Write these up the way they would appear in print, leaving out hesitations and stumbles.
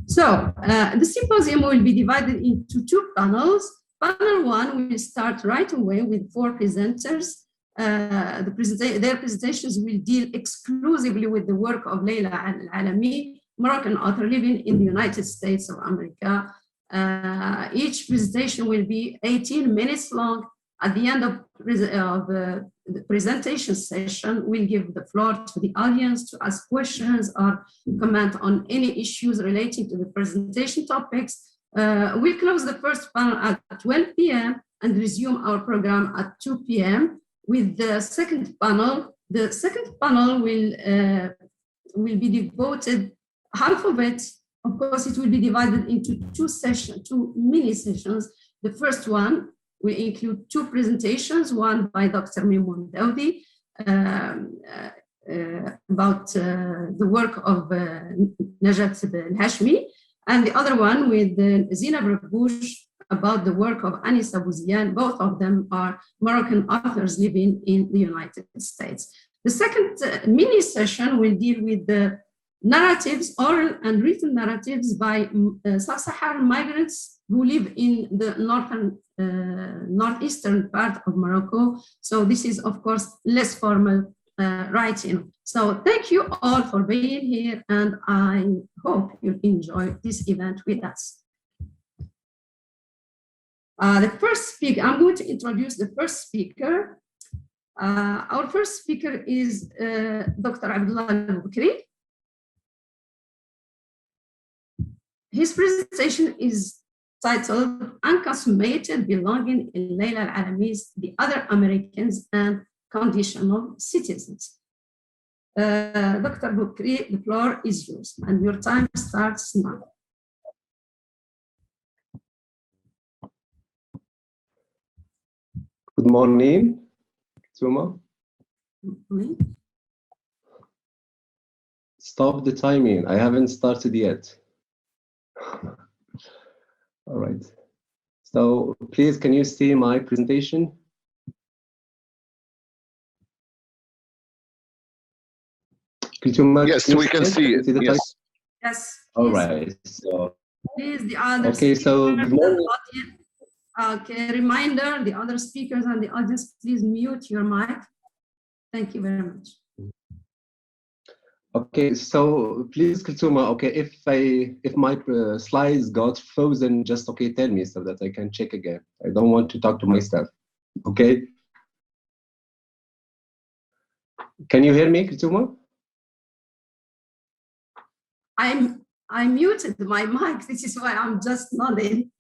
So the symposium will be divided into two panels. Panel one will start right away with four presenters. Their presentations will deal exclusively with the work of Leila Al-Alami, Moroccan author living in the United States of America. Each presentation will be 18 minutes long. At the end of the presentation session, we'll give the floor to the audience to ask questions or comment on any issues relating to the presentation topics. We'll close the first panel at 12 p.m. and resume our program at 2 p.m. with the second panel. The second panel will be devoted, half of it, of course, it will be divided into two mini sessions. The first one will include two presentations, one by Dr. Mimoun Daoudi about the work of Najat al-Hashmi, and the other one with Zina Barbouch about the work of Anissa Bouziane. Both of them are Moroccan authors living in the United States. The second mini session will deal with the narratives, oral and written narratives by sub-Saharan migrants who live in the northeastern part of Morocco. So this is, of course, less formal writing. So thank you all for being here, and I hope you enjoy this event with us. The first speaker, I'm going to introduce the first speaker. Our first speaker is Dr. Abdullah Al-Bukri. His presentation is titled Unconsummated Belonging in Leila Al-Alami's The Other Americans and Conditional Citizens. Dr. Bukri, the floor is yours, and your time starts now. Good morning, Suma. Good morning. Stop the timing. I haven't started yet. All right. So please, can you see my presentation? Yes, we can see it. Yes. Yes. All right. So please, the other okay. So good morning. Okay. Reminder: the other speakers and the audience, please mute your mic. Thank you very much. Okay, so please, Kultuma, okay, if my slides got frozen, just okay, tell me so that I can check again. I don't want to talk to myself. Okay. Can you hear me, Kultuma? I muted my mic. This is why I'm just nodding.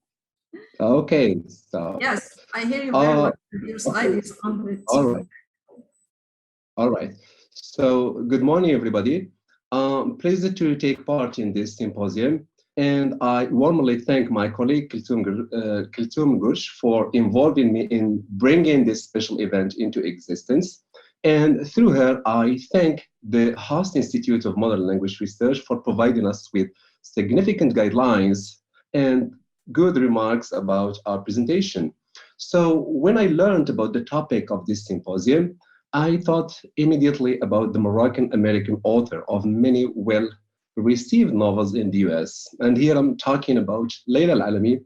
Okay, so yes, I hear you very well. Your slide is on the all right. All right. So good morning, everybody. Pleased to take part in this symposium, and I warmly thank my colleague Kultum Gush for involving me in bringing this special event into existence. And through her, I thank the Haas Institute of Modern Language Research for providing us with significant guidelines and good remarks about our presentation. So when I learned about the topic of this symposium, I thought immediately about the Moroccan American author of many well-received novels in the US. And here I'm talking about Leila Al-Alami,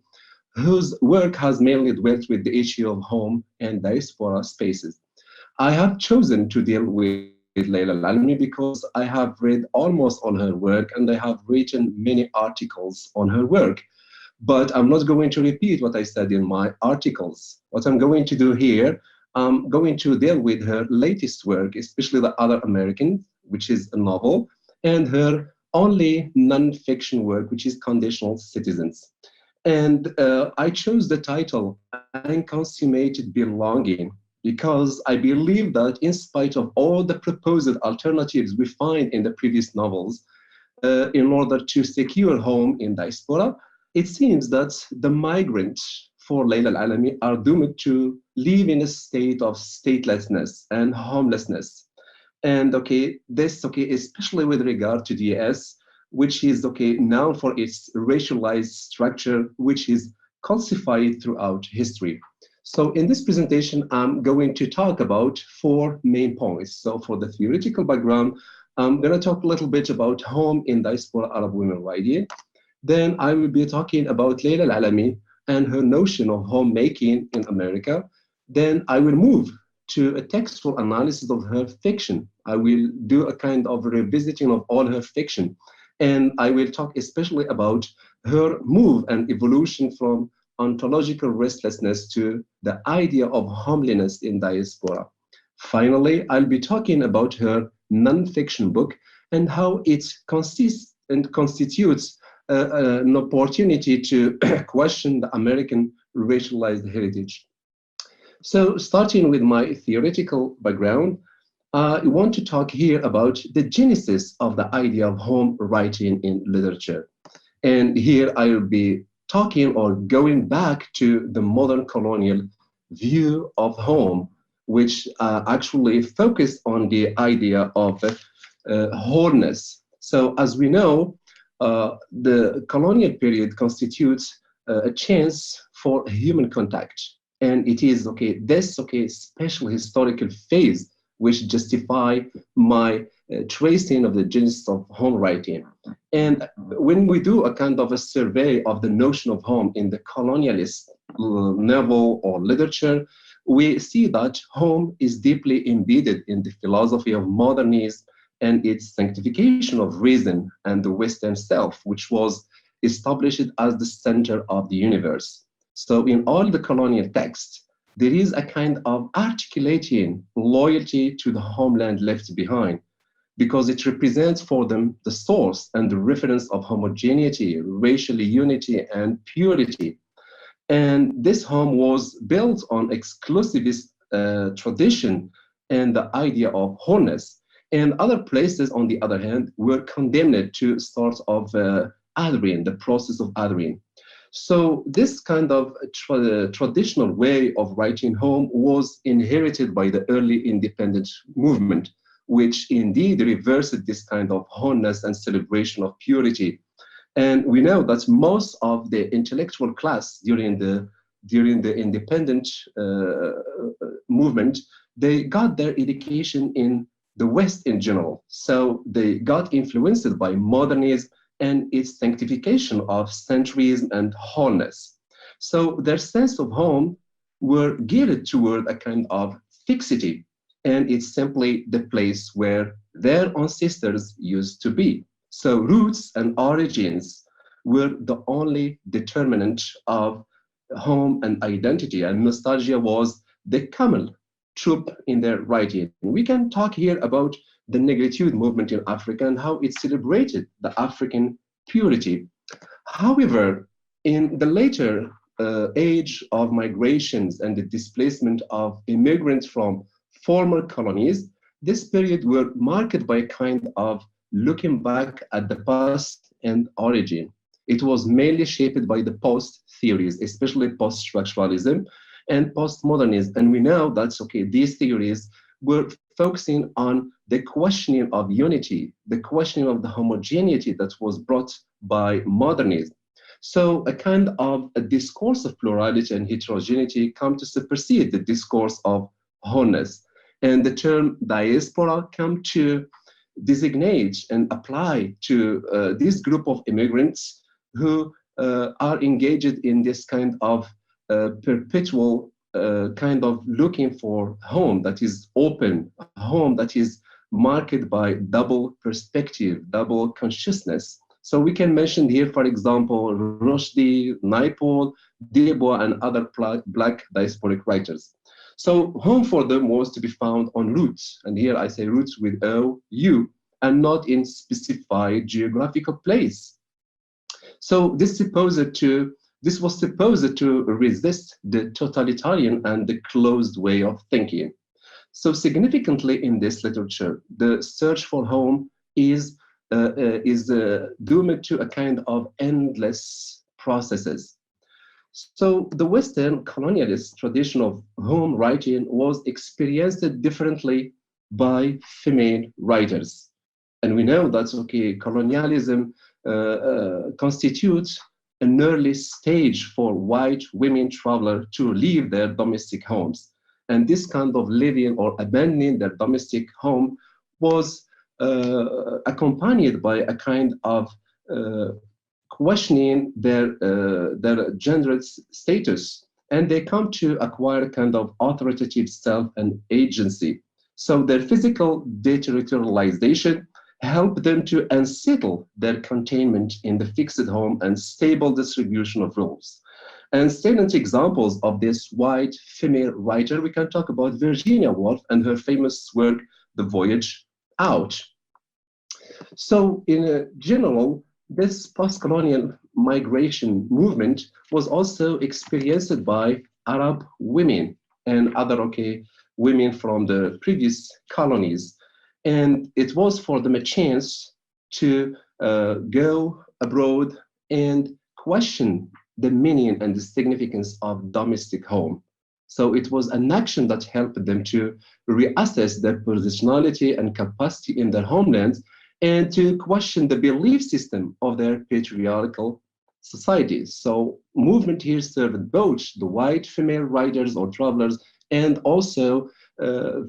whose work has mainly dealt with the issue of home and diaspora spaces. I have chosen to deal with Leila Al-Alami because I have read almost all her work and I have written many articles on her work. But I'm not going to repeat what I said in my articles. What I'm going to do here, I'm going to deal with her latest work, especially The Other Americans, which is a novel, and her only non-fiction work, which is Conditional Citizens. And I chose the title Unconsummated Belonging because I believe that in spite of all the proposed alternatives we find in the previous novels, in order to secure home in diaspora, it seems that the migrants for Leila Al-Alami are doomed to live in a state of statelessness and homelessness. And okay, this okay, especially with regard to the US, which is okay known for its racialized structure, which is calcified throughout history. So in this presentation, I'm going to talk about four main points. So for the theoretical background, I'm going to talk a little bit about home in diaspora Arab women writing. Then I will be talking about Leila Al-Alami and her notion of homemaking in America. Then I will move to a textual analysis of her fiction. I will do a kind of revisiting of all her fiction. And I will talk especially about her move and evolution from ontological restlessness to the idea of homeliness in diaspora. Finally, I'll be talking about her nonfiction book and how it consists and constitutes an opportunity to question the American racialized heritage. So starting with my theoretical background, I want to talk here about the genesis of the idea of home writing in literature. And here I will be talking or going back to the modern colonial view of home, which actually focused on the idea of wholeness. So as we know, the colonial period constitutes a chance for human contact. And it is this special historical phase which justify my tracing of the genesis of home writing. And when we do a kind of a survey of the notion of home in the colonialist novel or literature, we see that home is deeply embedded in the philosophy of modernism and its sanctification of reason and the Western self, which was established as the center of the universe. So in all the colonial texts, there is a kind of articulating loyalty to the homeland left behind, because it represents for them the source and the reference of homogeneity, racial unity, and purity. And this home was built on exclusivist tradition and the idea of wholeness. And other places, on the other hand, were condemned to sort of othering, the process of othering. So this kind of traditional way of writing home was inherited by the early independent movement, which indeed reversed this kind of wholeness and celebration of purity. And we know that most of the intellectual class during the independent movement, they got their education in the West in general. So they got influenced by modernism and its sanctification of centrism and wholeness. So their sense of home were geared toward a kind of fixity, and it's simply the place where their ancestors used to be. So roots and origins were the only determinant of home and identity, and nostalgia was the common trope in their writing. We can talk here about the negritude movement in Africa and how it celebrated the African purity. However, in the later age of migrations and the displacement of immigrants from former colonies, this period were marked by a kind of looking back at the past and origin. It was mainly shaped by the post theories, especially post-structuralism and postmodernism. And we know that, these theories were focusing on the questioning of unity, the questioning of the homogeneity that was brought by modernism. So a kind of a discourse of plurality and heterogeneity come to supersede the discourse of wholeness. And the term diaspora come to designate and apply to this group of immigrants who are engaged in this kind of perpetual kind of looking for home that is open, a home that is marked by double perspective, double consciousness. So we can mention here, for example, Rushdie, Naipaul, Debois, and other Black diasporic writers. So home for them was to be found on roots, and here I say roots with O-U, and not in specified geographical place. So this was supposed to resist the totalitarian and the closed way of thinking. So significantly in this literature, the search for home is doomed to a kind of endless processes. So the Western colonialist tradition of home writing was experienced differently by female writers. And we know that, colonialism constitutes an early stage for white women travelers to leave their domestic homes. And this kind of living or abandoning their domestic home was accompanied by a kind of questioning their gender status, and they come to acquire a kind of authoritative self and agency. So their physical deterritorialization help them to unsettle their containment in the fixed home and stable distribution of roles. And salient examples of this white female writer, we can talk about Virginia Woolf and her famous work, The Voyage Out. So in general, this post-colonial migration movement was also experienced by Arab women and other women from the previous colonies. And it was for them a chance to go abroad and question the meaning and the significance of domestic home. So it was an action that helped them to reassess their positionality and capacity in their homelands and to question the belief system of their patriarchal societies. So movement here served both the white female writers or travelers and also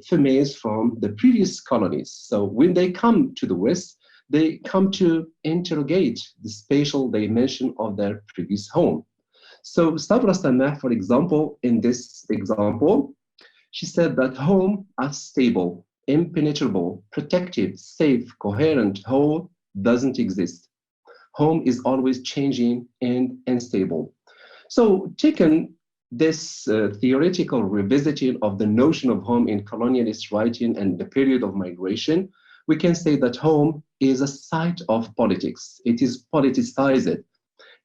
females from the previous colonies. So when they come to the West, they come to interrogate the spatial dimension of their previous home. So Sabra Samah, for example, in this example, she said that home as stable, impenetrable, protective, safe, coherent, whole doesn't exist. Home is always changing and unstable. So taken this theoretical revisiting of the notion of home in colonialist writing and the period of migration, we can say that home is a site of politics. It is politicized,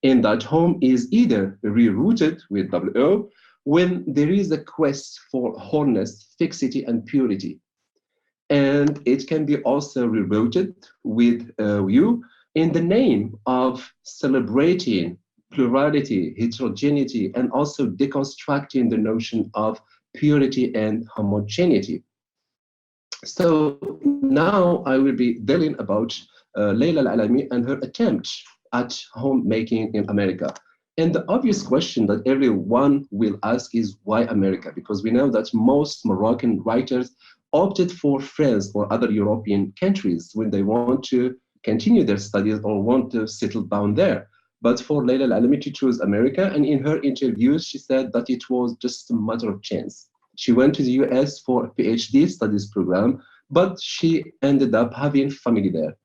in that home is either rerouted with WO when there is a quest for wholeness, fixity, and purity. And it can be also rerouted with U in the name of celebrating plurality, heterogeneity, and also deconstructing the notion of purity and homogeneity. So now I will be dealing about Leila Al-Alami and her attempt at homemaking in America. And the obvious question that everyone will ask is why America? Because we know that most Moroccan writers opted for France or other European countries when they want to continue their studies or want to settle down there. But for Leila Al-Alami to choose America, and in her interviews, she said that it was just a matter of chance. She went to the US for a PhD studies program, but she ended up having family there.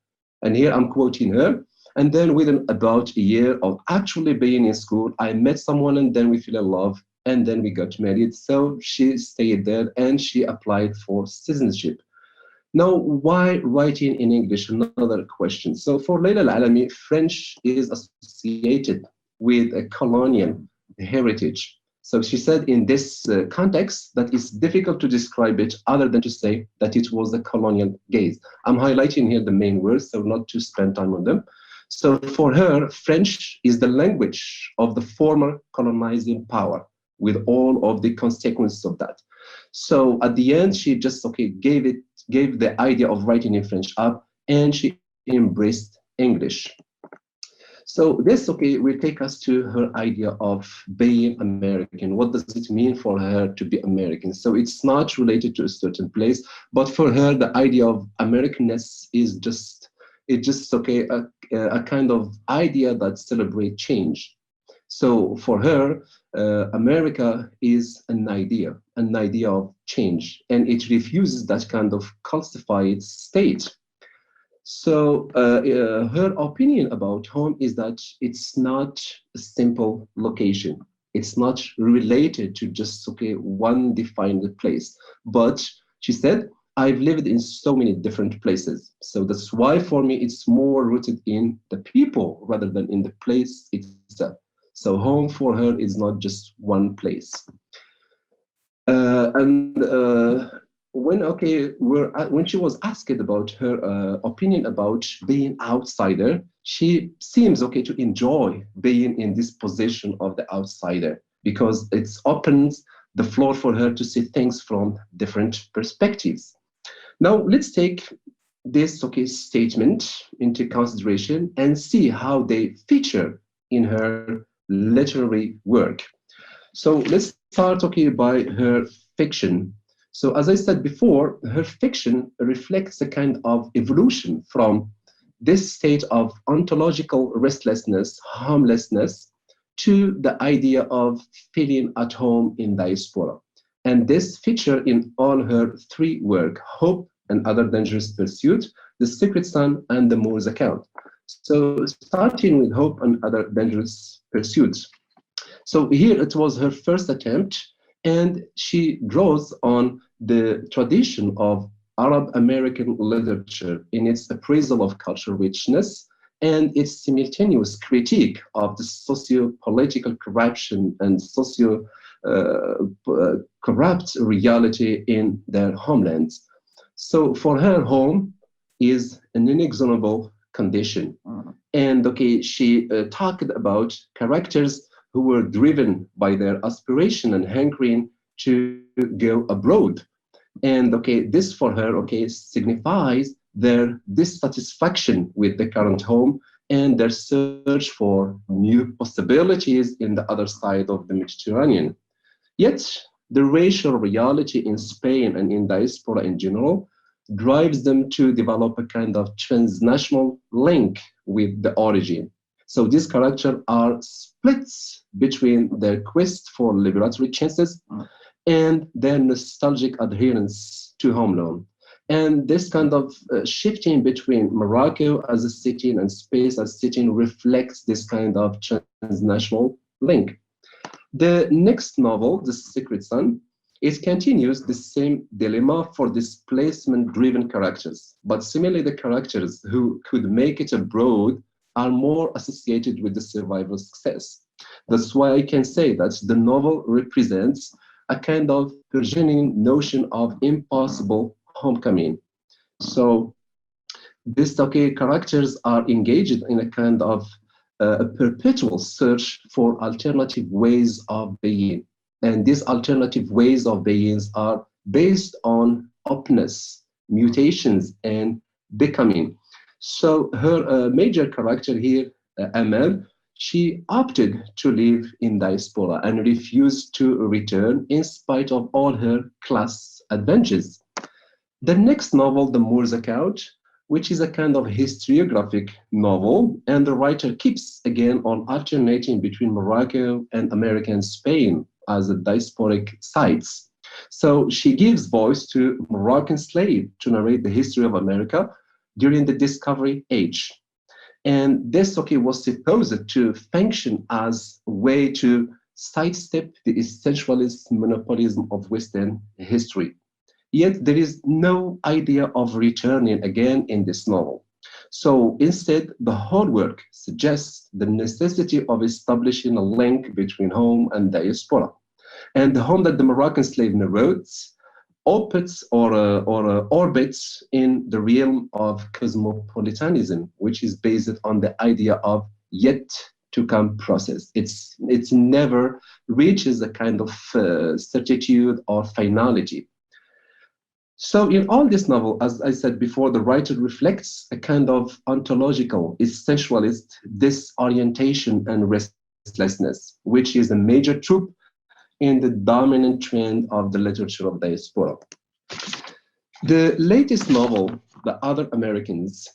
And here I'm quoting her. And then within about a year of actually being in school, I met someone and then we fell in love and then we got married. So she stayed there and she applied for citizenship. Now, why writing in English? Another question. So for Leila Al-Alami, French is associated with a colonial heritage. So she said in this context that it's difficult to describe it other than to say that it was a colonial gaze. I'm highlighting here the main words, so not to spend time on them. So for her, French is the language of the former colonizing power with all of the consequences of that. So at the end, she just gave the idea of writing in French up and she embraced English. So this, will take us to her idea of being American. What does it mean for her to be American? So it's not related to a certain place, but for her, the idea of Americanness is just a kind of idea that celebrates change. So for her, America is an idea of change, and it refuses that kind of calcified state. So her opinion about home is that it's not a simple location. It's not related to just one defined place. But she said, I've lived in so many different places. So that's why for me, it's more rooted in the people rather than in the place itself. So home for her is not just one place. When she was asked about her opinion about being outsider, she seems to enjoy being in this position of the outsider because it opens the floor for her to see things from different perspectives. Now let's take this statement into consideration and see how they feature in her literary work. So let's start by her fiction. So as I said before, her fiction reflects a kind of evolution from this state of ontological restlessness, homelessness, to the idea of feeling at home in diaspora. And this feature in all her three work, Hope and Other Dangerous Pursuit, The Secret Sun, and The Moor's Account. So starting with Hope and Other Dangerous Pursuits. So here it was her first attempt, and she draws on the tradition of Arab American literature in its appraisal of cultural richness and its simultaneous critique of the socio-political corruption and socio-corrupt reality in their homelands. So for her, home is an inexorable condition. And okay, she talked about characters who were driven by their aspiration and hankering to go abroad. And okay, this for her, okay, signifies their dissatisfaction with the current home and their search for new possibilities in the other side of the Mediterranean. Yet, the racial reality in Spain and in diaspora in general drives them to develop a kind of transnational link with the origin. So these characters are splits between their quest for liberatory chances and their nostalgic adherence to homeland. And this kind of shifting between Morocco as a city and space as a city reflects this kind of transnational link. The next novel, The Secret Sun, it continues the same dilemma for displacement-driven characters, but similarly the characters who could make it abroad are more associated with the survival success. That's why I can say that the novel represents a kind of burgeoning notion of impossible homecoming. So these characters are engaged in a kind of a perpetual search for alternative ways of being. And these alternative ways of being are based on openness, mutations, and becoming. So her major character here, Amel, she opted to live in diaspora and refused to return in spite of all her class advantages. The next novel, The Moor's Account, which is a kind of historiographic novel, and the writer keeps again on alternating between Morocco and American Spain as a diasporic sites. So she gives voice to Moroccan slave to narrate the history of America during the Discovery Age. And this was supposed to function as a way to sidestep the essentialist monopolism of Western history. Yet there is no idea of returning again in this novel. So instead, the whole work suggests the necessity of establishing a link between home and diaspora. And the home that the Moroccan slave narrates orbits orbits in the realm of cosmopolitanism, which is based on the idea of yet to come process. It's never reaches a kind of certitude or finality. So in all this novel, as I said before, the writer reflects a kind of ontological, essentialist disorientation and restlessness, which is a major trope in the dominant trend of the literature of diaspora. The latest novel, The Other Americans,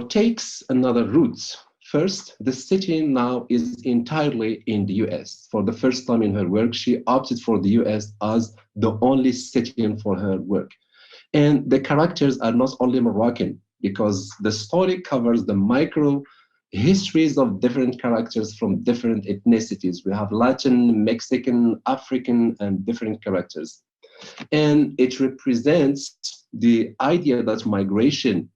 takes another route. First, the city now is entirely in the US. For the first time in her work, she opted for the US as the only setting for her work. And the characters are not only Moroccan, because the story covers the micro histories of different characters from different ethnicities. We have Latin, Mexican, African, and different characters. And it represents the idea that migration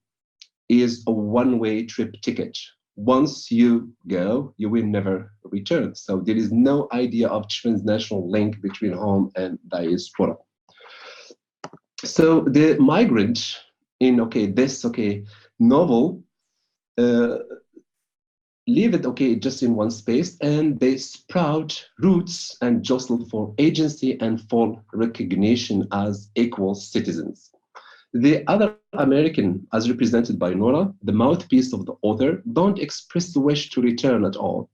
is a one-way trip ticket. Once you go, you will never return. So there is no idea of transnational link between home and diaspora. So the migrant in this novel leave it just in one space, and they sprout roots and jostle for agency and for recognition as equal citizens. The other American, as represented by Nora, the mouthpiece of the author, don't express the wish to return at all.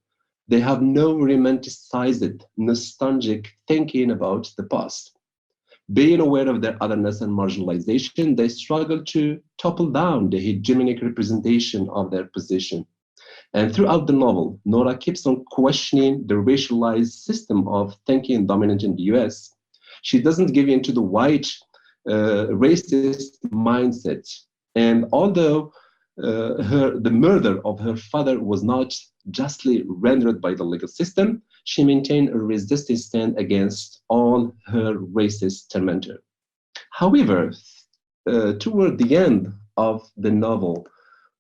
They have no romanticized, nostalgic thinking about the past. Being aware of their otherness and marginalization, they struggle to topple down the hegemonic representation of their position. And throughout the novel, Nora keeps on questioning the racialized system of thinking dominant in the US. She doesn't give in to the white racist mindset. And although the murder of her father was not justly rendered by the legal system, she maintained a resisting stand against all her racist tormentor. However, toward the end of the novel,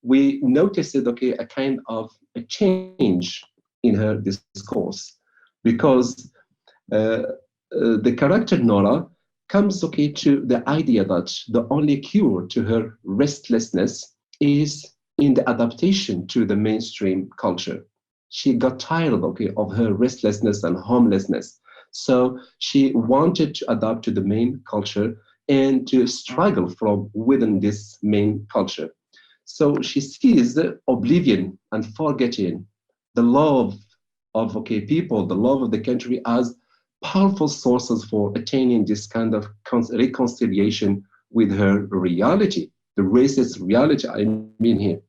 we noticed a kind of a change in her discourse because the character Nora comes to the idea that the only cure to her restlessness is in the adaptation to the mainstream culture. She got tired of her restlessness and homelessness. So she wanted to adapt to the main culture and to struggle from within this main culture. So she sees the oblivion and forgetting the love of people, the love of the country as powerful sources for attaining this kind of reconciliation with her reality, the racist reality I mean here.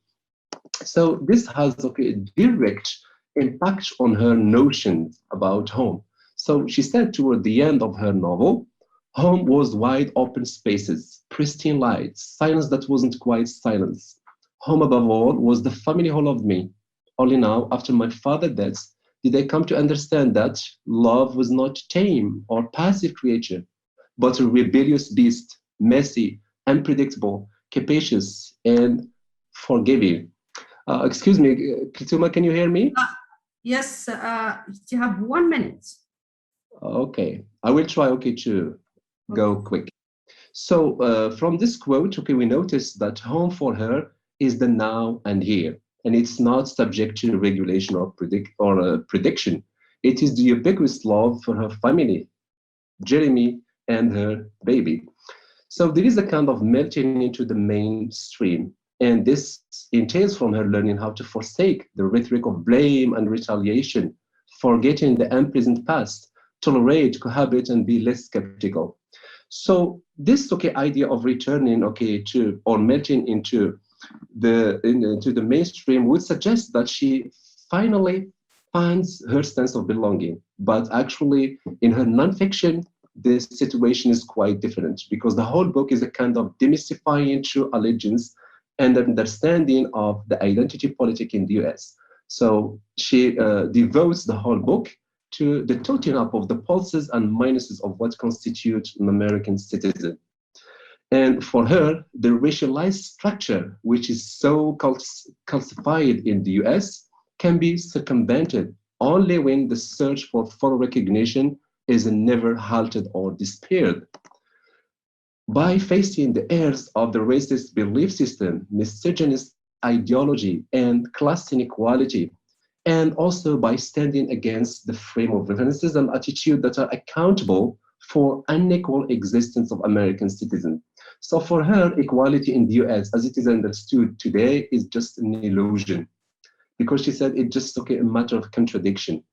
So this has a direct impact on her notions about home. So she said toward the end of her novel, home was wide open spaces, pristine lights, silence that wasn't quite silence. Home above all was the family who loved me. Only now, after my father's death, did I come to understand that love was not tame or passive creature, but a rebellious beast, messy, unpredictable, capacious, and forgiving. Excuse me, Kituma, can you hear me? Yes, you have 1 minute. Okay, I will try to go quick. So from this quote, we notice that home for her is the now and here, and it's not subject to regulation or prediction. It is the ubiquitous love for her family, Jeremy and her baby. So there is a kind of melting into the mainstream, and this entails from her learning how to forsake the rhetoric of blame and retaliation, forgetting the unpleasant past, tolerate, cohabit, and be less skeptical. So this idea of returning to or melting into the mainstream would suggest that she finally finds her sense of belonging. But actually, in her nonfiction, the situation is quite different because the whole book is a kind of demystifying true allegiance and understanding of the identity politic in the US. So she devotes the whole book to the toting up of the pluses and minuses of what constitutes an American citizen. And for her, the racialized structure, which is so calcified in the US, can be circumvented only when the search for full recognition is never halted or despaired. By facing the heirs of the racist belief system, misogynist ideology, and class inequality, and also by standing against the frame of references and attitudes that are accountable for unequal existence of American citizens. So for her, equality in the US, as it is understood today, is just an illusion, because she said it's just a matter of contradiction.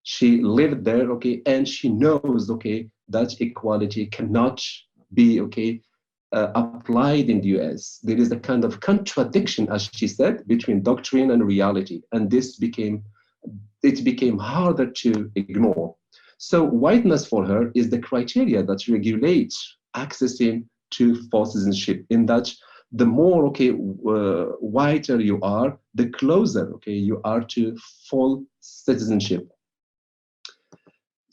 She lived there, and she knows, that equality cannot be, applied in the US. There is a kind of contradiction, as she said, between doctrine and reality, and it became harder to ignore. So whiteness for her is the criteria that regulates accessing to full citizenship, in that the more whiter you are, the closer you are to full citizenship.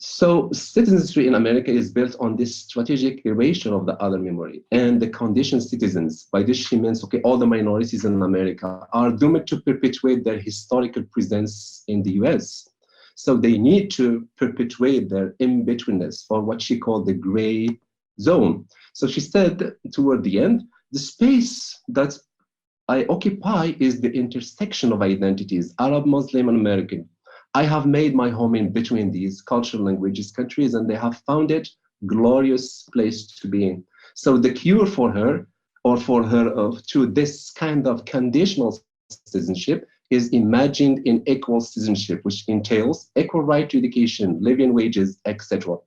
So citizenry in America is built on this strategic erasure of the other memory, and the conditioned citizens, by this she means all the minorities in America, are doomed to perpetuate their historical presence in the US. So they need to perpetuate their in-betweenness, or what she called the gray zone. So she said toward the end, the space that I occupy is the intersection of identities, Arab, Muslim, and American. I have made my home in between these cultural languages, countries, and they have found it glorious place to be in. So the cure for her, or for her to this kind of conditional citizenship, is imagined in equal citizenship, which entails equal right to education, living wages, etc.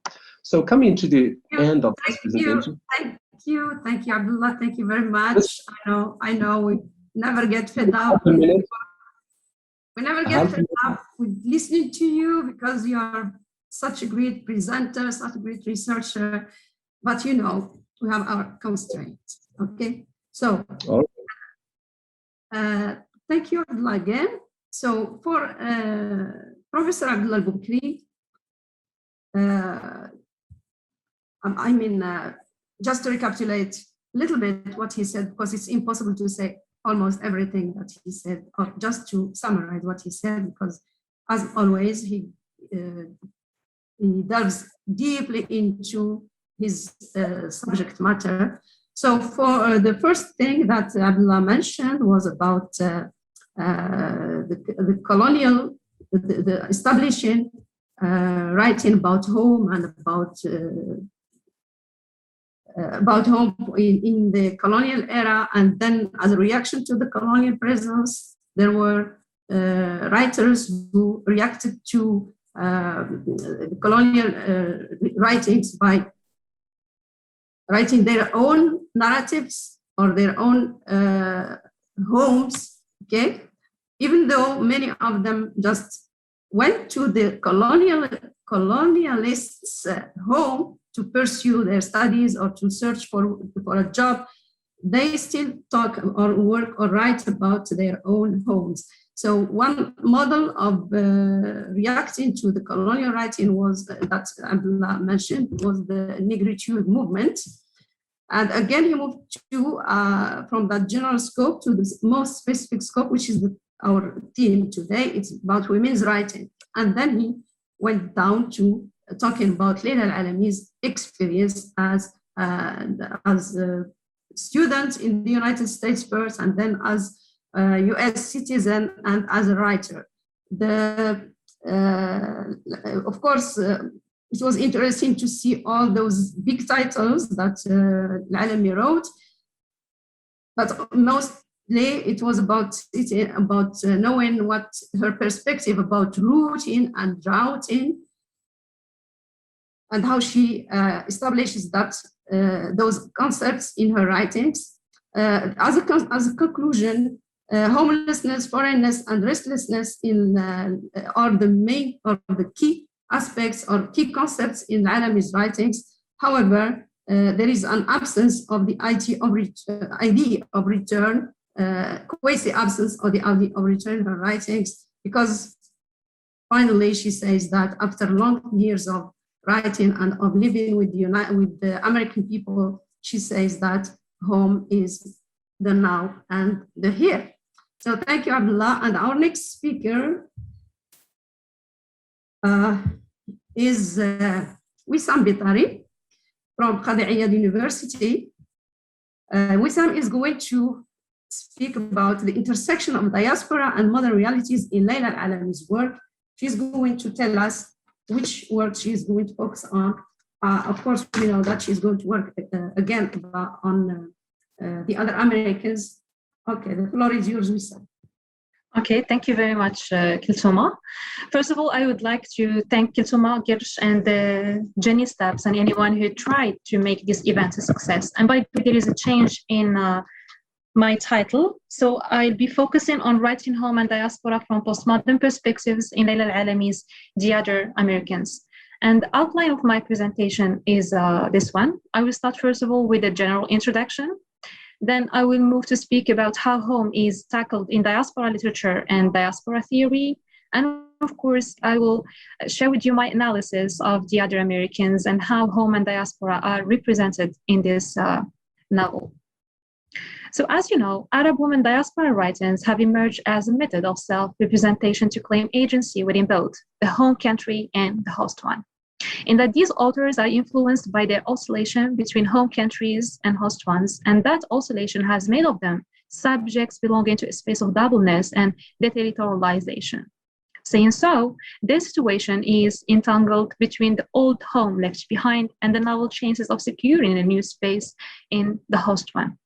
So coming to the end of this Thank presentation. Thank you, Abdullah. Thank you very much. Just I know we never get fed half up. a minute. We never get fed up with listening to you because you are such a great presenter, such a great researcher. But we have our constraints. Okay, so thank you, Abdullah, again. So for Professor Abdullah Boukri, just to recapitulate a little bit what he said, because it's impossible to say almost everything that he said, or just to summarize what he said, because as always, he delves deeply into his subject matter. So for the first thing that Abdullah mentioned was about the colonial, the establishing writing about home and about home in the colonial era, and then as a reaction to the colonial presence, there were writers who reacted to colonial writings by writing their own narratives or their own homes, okay? Even though many of them just went to the colonialists' home to pursue their studies or to search for a job, they still talk or work or write about their own homes. So one model of reacting to the colonial writing was that Abdullah mentioned was the negritude movement. And again, he moved to from that general scope to the most specific scope, which is our theme today. It's about women's writing. And then he went down to talking about Layla Al-Alami's experience as student in the United States first, and then as a US citizen and as a writer. Of course, it was interesting to see all those big titles that Al-Alami wrote, but mostly it was about knowing what her perspective about rooting and droughting, and how she establishes that those concepts in her writings. As a conclusion, homelessness, foreignness, and restlessness are the main or the key aspects or key concepts in Alami's writings. However, there is an absence of the idea of return, quasi-absence of the idea of return in her writings, because finally she says that after long years of writing and of living with the American people, she says that home is the now and the here. So thank you, Abdullah. And our next speaker is Wissam Bitari from Qadi Iyad University. Wissam is going to speak about the intersection of diaspora and modern realities in Layla Al-Alami's work. She's going to tell us which work she's going to focus on. Of course, we know that she's going to work again on the other Americans. Okay, the floor is yours, Wissam. Okay, thank you very much, Kiltuma. First of all, I would like to thank Kiltuma, Gersh, and Jenny Stubbs, and anyone who tried to make this event a success. And by the way, there is a change in my title. So I'll be focusing on writing home and diaspora from postmodern perspectives in Layla Al-Alami's The Other Americans. And the outline of my presentation is this one. I will start first of all with a general introduction. Then I will move to speak about how home is tackled in diaspora literature and diaspora theory. And of course, I will share with you my analysis of The Other Americans and how home and diaspora are represented in this novel. So as you know, Arab women diaspora writings have emerged as a method of self-representation to claim agency within both the home country and the host one. In that these authors are influenced by their oscillation between home countries and host ones, and that oscillation has made of them subjects belonging to a space of doubleness and deterritorialization. Saying so, their situation is entangled between the old home left behind and the novel chances of securing a new space in the host one.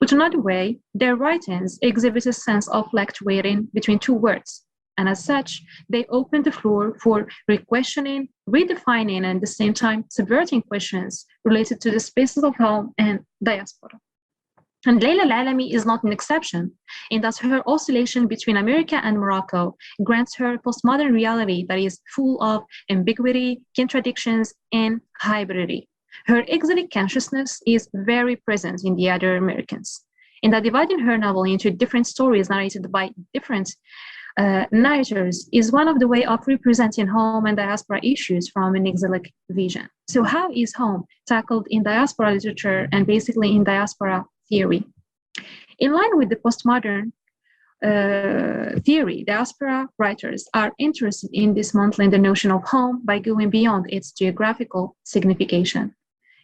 Put another way, their writings exhibit a sense of fluctuating between two worlds, and as such, they open the floor for re-questioning, redefining and at the same time subverting questions related to the spaces of home and diaspora. And Leila Al-Alami is not an exception, in that her oscillation between America and Morocco grants her a postmodern reality that is full of ambiguity, contradictions, and hybridity. Her exilic consciousness is very present in the other Americans, in that dividing her novel into different stories narrated by different narrators is one of the way of representing home and diaspora issues from an exilic vision. So how is home tackled in diaspora literature and basically in diaspora theory? In line with the postmodern theory, diaspora writers are interested in dismantling the notion of home by going beyond its geographical signification,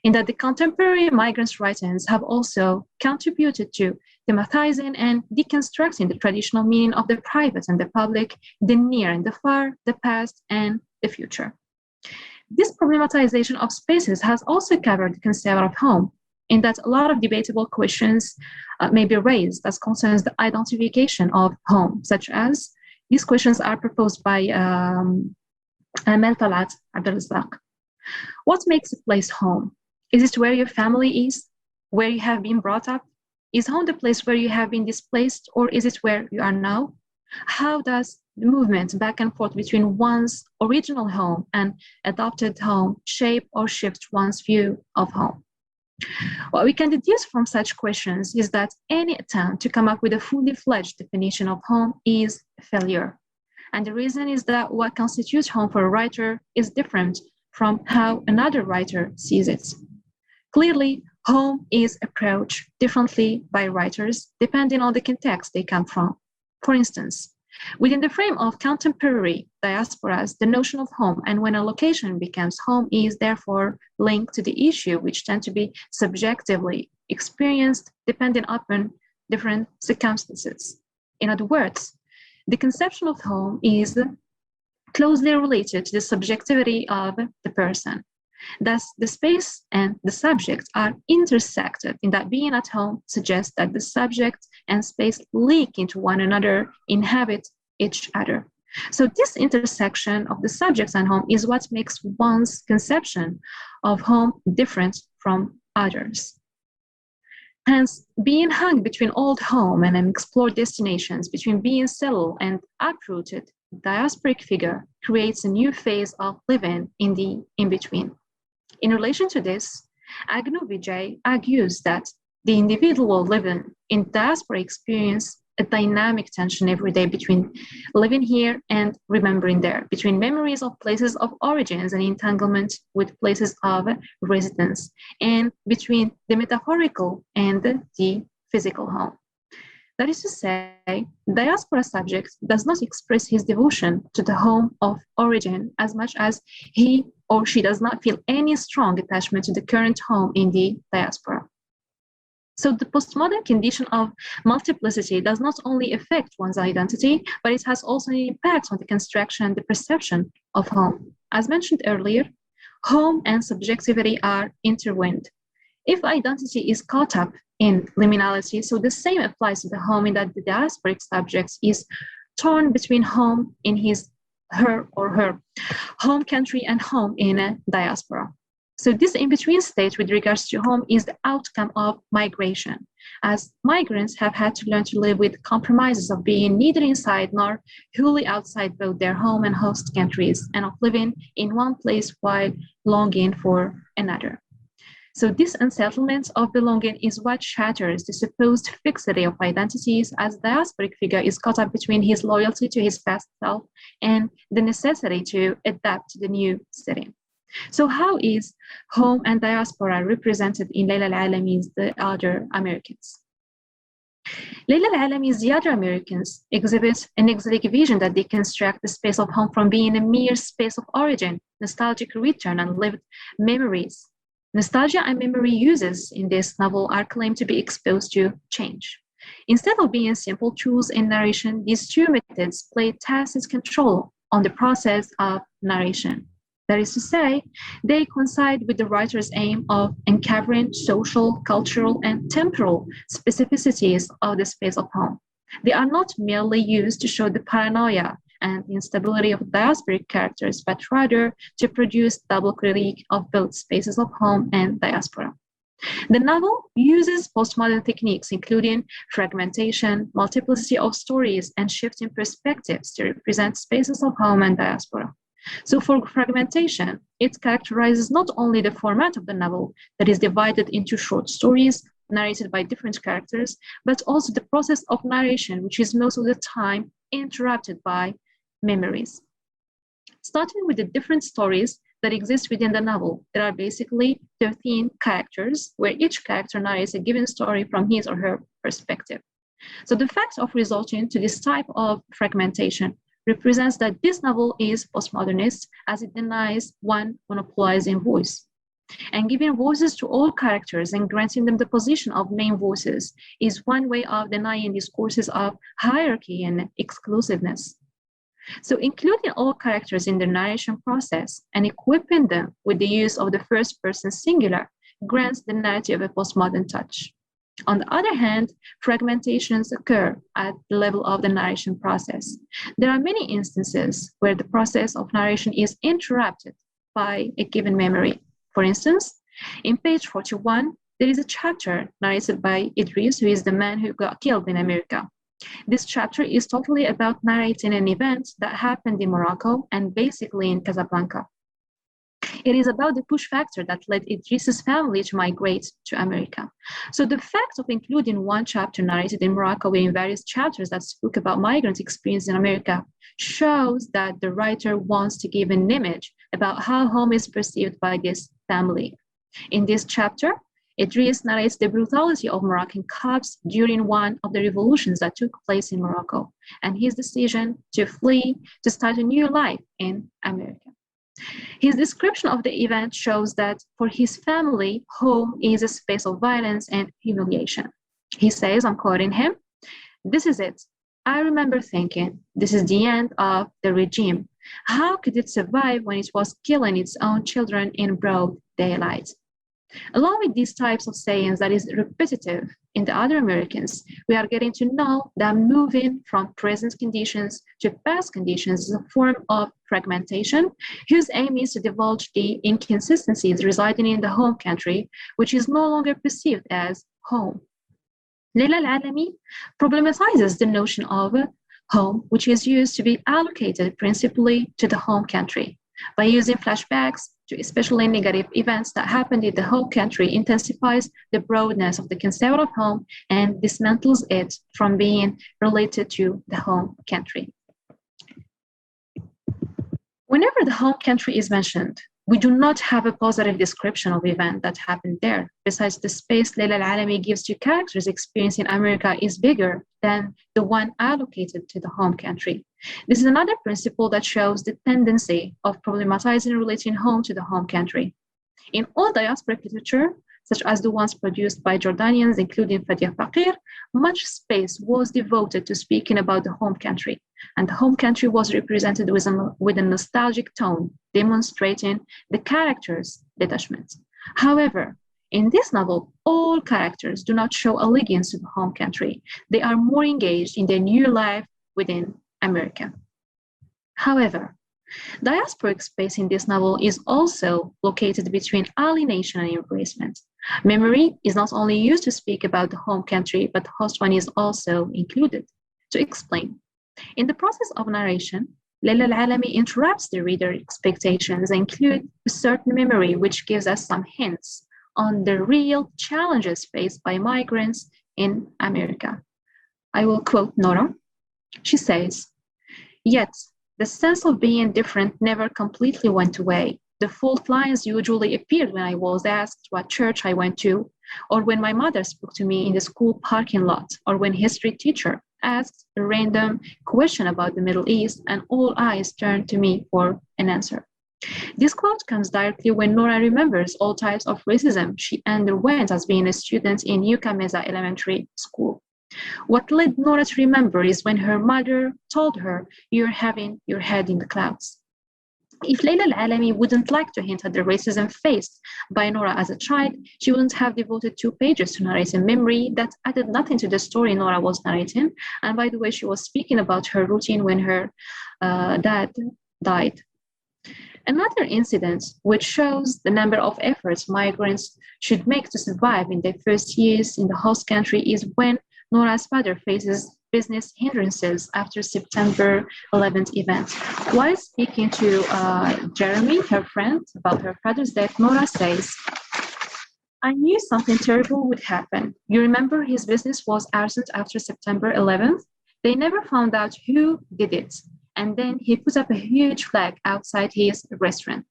in that the contemporary migrants' writings have also contributed to thematizing and deconstructing the traditional meaning of the private and the public, the near and the far, the past and the future. This problematization of spaces has also covered the concept of home, in that a lot of debatable questions may be raised as concerns the identification of home, such as these questions are proposed by Amel Talat Abdelrazaq. What makes a place home? Is it where your family is, where you have been brought up? Is home the place where you have been displaced, or is it where you are now? How does the movement back and forth between one's original home and adopted home shape or shift one's view of home? What we can deduce from such questions is that any attempt to come up with a fully fledged definition of home is a failure. And the reason is that what constitutes home for a writer is different from how another writer sees it. Clearly, home is approached differently by writers depending on the context they come from. For instance, within the frame of contemporary diasporas, the notion of home and when a location becomes home is therefore linked to the issue, which tend to be subjectively experienced depending upon different circumstances. In other words, the conception of home is closely related to the subjectivity of the person. Thus, the space and the subject are intersected in that being at home suggests that the subject and space leak into one another, inhabit each other. So this intersection of the subjects and home is what makes one's conception of home different from others. Hence, being hung between old home and unexplored destinations, between being settled and uprooted, the diasporic figure creates a new phase of living in the in-between. In relation to this, Agnew Vijay argues that the individual living in diaspora experience a dynamic tension every day between living here and remembering there, between memories of places of origins and entanglement with places of residence, and between the metaphorical and the physical home. That is to say, diaspora subject does not express his devotion to the home of origin as much as he or she does not feel any strong attachment to the current home in the diaspora. So the postmodern condition of multiplicity does not only affect one's identity, but it has also an impact on the construction and the perception of home. As mentioned earlier, home and subjectivity are intertwined. If identity is caught up in liminality, so the same applies to the home in that the diasporic subject is torn between home in her home country and home in a diaspora. So this in-between state with regards to home is the outcome of migration, as migrants have had to learn to live with compromises of being neither inside nor wholly outside both their home and host countries, and of living in one place while longing for another. So this unsettlement of belonging is what shatters the supposed fixity of identities, as the diasporic figure is caught up between his loyalty to his past self and the necessity to adapt to the new setting. So how is home and diaspora represented in Leila Al-Alami's The Other Americans? Leila Al-Alami's The Other Americans exhibit an exilic vision that deconstructs the space of home from being a mere space of origin, nostalgic return, and lived memories. Nostalgia and memory uses in this novel are claimed to be exposed to change. Instead of being simple tools in narration, these two methods play tacit control on the process of narration. That is to say, they coincide with the writer's aim of uncovering social, cultural, and temporal specificities of the space of home. They are not merely used to show the paranoia and instability of diasporic characters, but rather to produce double critique of both spaces of home and diaspora. The novel uses postmodern techniques, including fragmentation, multiplicity of stories, and shifting perspectives to represent spaces of home and diaspora. So for fragmentation, it characterizes not only the format of the novel that is divided into short stories narrated by different characters, but also the process of narration, which is most of the time interrupted by memories. Starting with the different stories that exist within the novel, there are basically 13 characters, where each character narrates a given story from his or her perspective. So the fact of resorting to this type of fragmentation represents that this novel is postmodernist, as it denies one monopolizing voice. And giving voices to all characters and granting them the position of main voices is one way of denying discourses of hierarchy and exclusiveness. So including all characters in the narration process and equipping them with the use of the first person singular grants the narrative a postmodern touch. On the other hand, fragmentations occur at the level of the narration process. There are many instances where the process of narration is interrupted by a given memory. For instance, in page 41, there is a chapter narrated by Idris, who is the man who got killed in America. This chapter is totally about narrating an event that happened in Morocco and basically in Casablanca. It is about the push factor that led Idris's family to migrate to America. So the fact of including one chapter narrated in Morocco in various chapters that spoke about migrant experience in America shows that the writer wants to give an image about how home is perceived by this family. In this chapter, Idris narrates the brutality of Moroccan cops during one of the revolutions that took place in Morocco and his decision to flee to start a new life in America. His description of the event shows that for his family, home is a space of violence and humiliation. He says, I'm quoting him, "This is it. I remember thinking, this is the end of the regime. How could it survive when it was killing its own children in broad daylight?" Along with these types of sayings that is repetitive in the other Americans, we are getting to know that moving from present conditions to past conditions is a form of fragmentation whose aim is to divulge the inconsistencies residing in the home country, which is no longer perceived as home. Leila Al-Alami problematizes the notion of home, which is used to be allocated principally to the home country. By using flashbacks to especially negative events that happened in the home country intensifies the broadness of the concept of home and dismantles it from being related to the home country. Whenever the home country is mentioned, we do not have a positive description of the event that happened there. Besides, the space Leila Al-Alami gives to characters' experience in America is bigger than the one allocated to the home country. This is another principle that shows the tendency of problematizing relating home to the home country. In all diasporic literature, such as the ones produced by Jordanians, including Fadia Fakir, much space was devoted to speaking about the home country, and the home country was represented with a nostalgic tone, demonstrating the characters' detachment. However, in this novel, all characters do not show allegiance to the home country. They are more engaged in their new life within America. However, diasporic space in this novel is also located between alienation and embracement. Memory is not only used to speak about the home country, but the host one is also included. To explain, in the process of narration, Leila Al-Alami interrupts the reader's expectations and includes a certain memory which gives us some hints on the real challenges faced by migrants in America. I will quote Nora. She says, "Yet, the sense of being different never completely went away. The fault lines usually appeared when I was asked what church I went to, or when my mother spoke to me in the school parking lot, or when history teacher asked a random question about the Middle East and all eyes turned to me for an answer." This quote comes directly when Nora remembers all types of racism she underwent as being a student in Yucca Mesa Elementary School. What led Nora to remember is when her mother told her, "You're having your head in the clouds." If Layla Al-Alami wouldn't like to hint at the racism faced by Nora as a child, she wouldn't have devoted 2 pages to narrating memory that added nothing to the story Nora was narrating. And by the way, she was speaking about her routine when her dad died. Another incident which shows the number of efforts migrants should make to survive in their first years in the host country is when Nora's father faces business hindrances after September 11th event. While speaking to Jeremy, her friend, about her father's death, Nora says, "I knew something terrible would happen. You remember his business was arsoned after September 11th? They never found out who did it. And then he put up a huge flag outside his restaurant,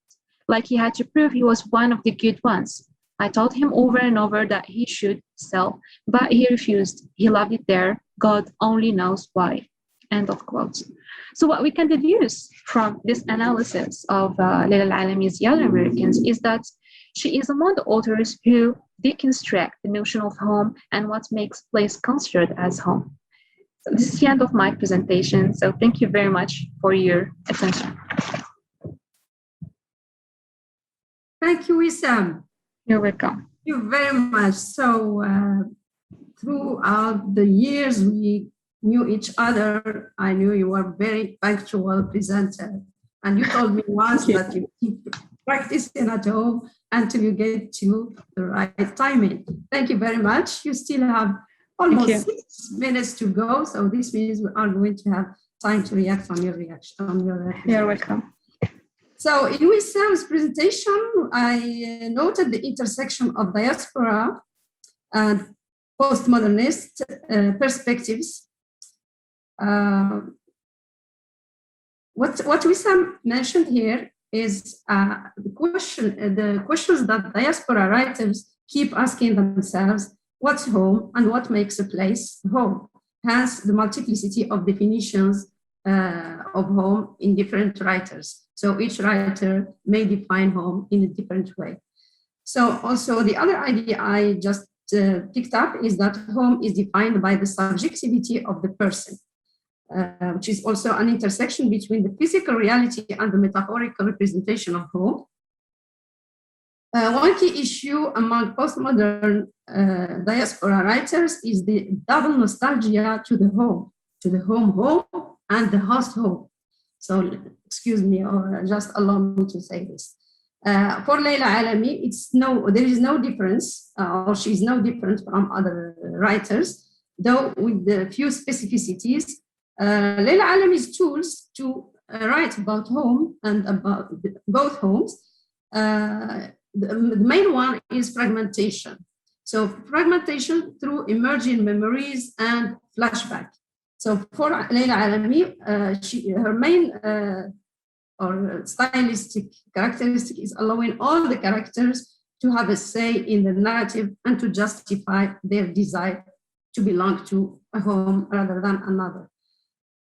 like he had to prove he was one of the good ones. I told him over and over that he should sell, but he refused. He loved it there. God only knows why." End of quote. So what we can deduce from this analysis of Layla Al-Alami's Young Americans is that she is among the authors who deconstruct the notion of home and what makes place considered as home. So this is the end of my presentation. So thank you very much for your attention. Thank you, Wissam. You're welcome. Thank you very much. So throughout the years, we knew each other. I knew you were a very punctual presenter. And you told me once that you keep practicing at home until you get to the right timing. Thank you very much. You still have almost 6 minutes to go. So this means we are going to have time to react on your reaction. You're welcome. So in Wissam's presentation, I noted the intersection of diaspora and postmodernist perspectives. What Wissam mentioned here is the questions that diaspora writers keep asking themselves: what's home and what makes a place home? Hence the multiplicity of definitions of home in different writers. So each writer may define home in a different way. So also the other idea I just picked up is that home is defined by the subjectivity of the person, which is also an intersection between the physical reality and the metaphorical representation of home. One key issue among postmodern diaspora writers is the double nostalgia to the home and the host home. So excuse me, or just allow me to say this. For Layla Al-Alami, there is no difference, or she's no different from other writers, though with the few specificities. Layla Al-Alami's tools to write about home and about both homes, the main one is fragmentation. So fragmentation through emerging memories and flashback. So for Layla Al-Alami, her main or stylistic characteristic is allowing all the characters to have a say in the narrative and to justify their desire to belong to a home rather than another.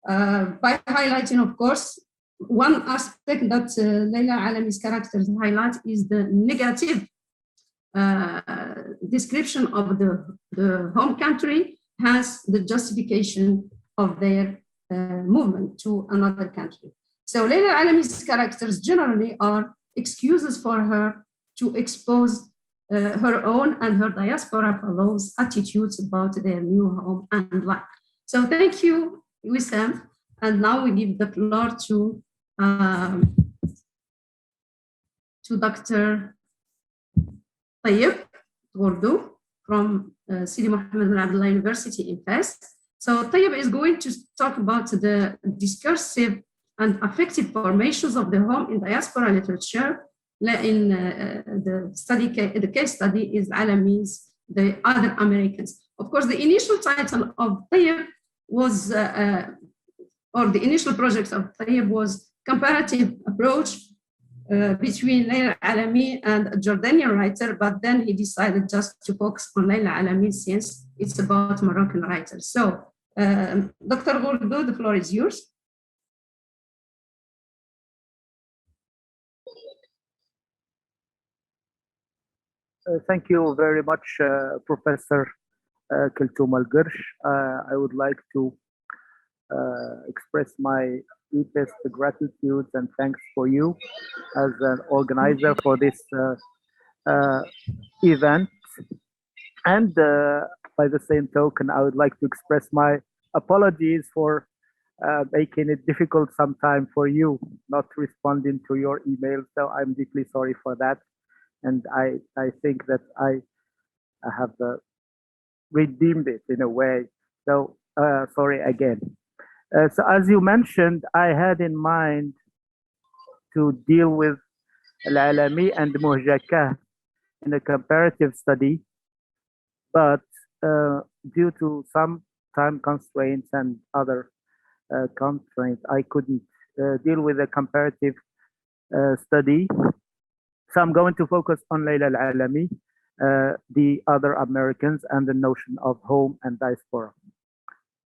By highlighting, of course, one aspect that Layla Al-Alami's characters highlight is the negative description of the home country, hence the justification of their movement to another country. So Layla Al-Alami's characters generally are excuses for her to expose her own and her diaspora fellows' attitudes about their new home and life. So thank you, Wissam. And now we give the floor to Dr. Tayyib Gordu from Sidi Mohammed bin Abdullah University in Fes. So Tayyib is going to talk about the discursive and affective formations of the home in diaspora literature. In the case study is Alami's The Other Americans. Of course, the initial title of Tayyib was, or the initial project of Tayyib was Comparative Approach between Layla Al-Alami and a Jordanian writer, but then he decided just to focus on Layla Al-Alami since it's about Moroccan writers. So, Dr. Gordu, the floor is yours. Thank you very much, Professor Kulthum Al-Gersh. I would like to express my deepest gratitude and thanks for you as an organizer for this event. And by the same token, I would like to express my apologies for making it difficult sometime for you not responding to your emails. So I'm deeply sorry for that. And I think that I have redeemed it in a way. So sorry again. So as you mentioned, I had in mind to deal with Al-Alami and Muhjaka in a comparative study, but due to some time constraints and other constraints, I couldn't deal with a comparative study. So I'm going to focus on Layla Al-Alami, the other Americans, and the notion of home and diaspora.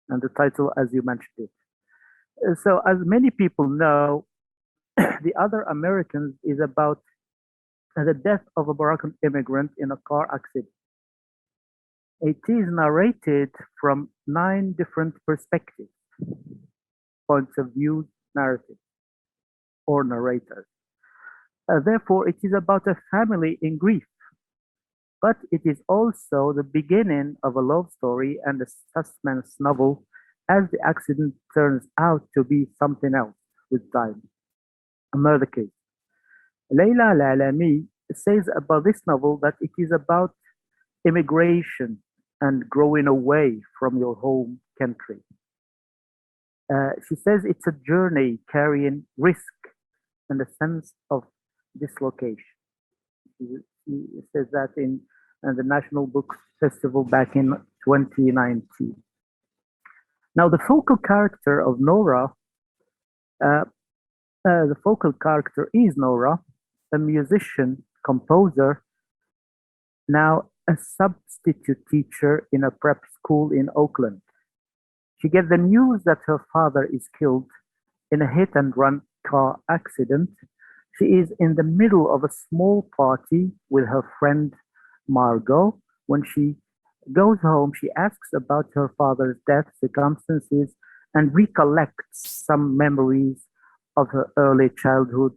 And the title, as you mentioned it. So as many people know, the other Americans is about the death of a Moroccan immigrant in a car accident. It is narrated from 9 different perspectives, points of view, narrative, or narrators. Therefore, it is about a family in grief, but it is also the beginning of a love story and a suspense novel, as the accident turns out to be something else with time, a murder case. Layla Al-Alami says about this novel that it is about immigration and growing away from your home country. She says it's a journey carrying risk and a sense of dislocation. She says that in the National Book Festival back in 2019. Now, the focal character of Nora, the focal character is Nora, a musician, composer, now a substitute teacher in a prep school in Oakland. She gets the news that her father is killed in a hit and run car accident. She is in the middle of a small party with her friend Margot. When she goes home, she asks about her father's death circumstances and recollects some memories of her early childhood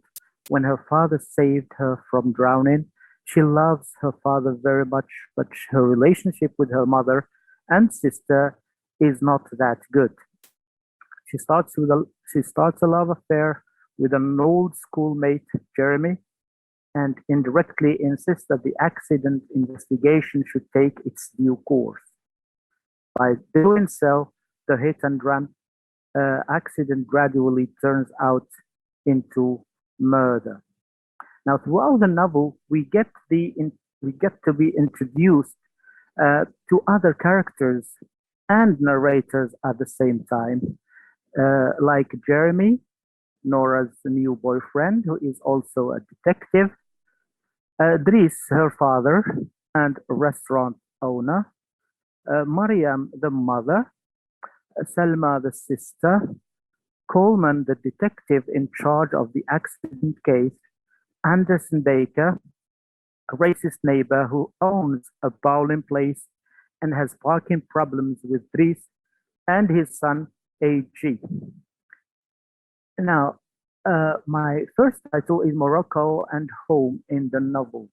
when her father saved her from drowning. She loves her father very much, but her relationship with her mother and sister is not that good. She starts a love affair with an old schoolmate, Jeremy, and indirectly insists that the accident investigation should take its due course. By doing so, the hit and run accident gradually turns out into murder. Now, throughout the novel, we get to be introduced to other characters and narrators at the same time, like Jeremy, Nora's new boyfriend, who is also a detective, Dries, her father and restaurant owner, Mariam, the mother, Selma, the sister, Coleman, the detective in charge of the accident case, Anderson Baker, a racist neighbor who owns a bowling place and has parking problems with Dries, and his son, A.G. Now, my first title is Morocco and Home in the novel.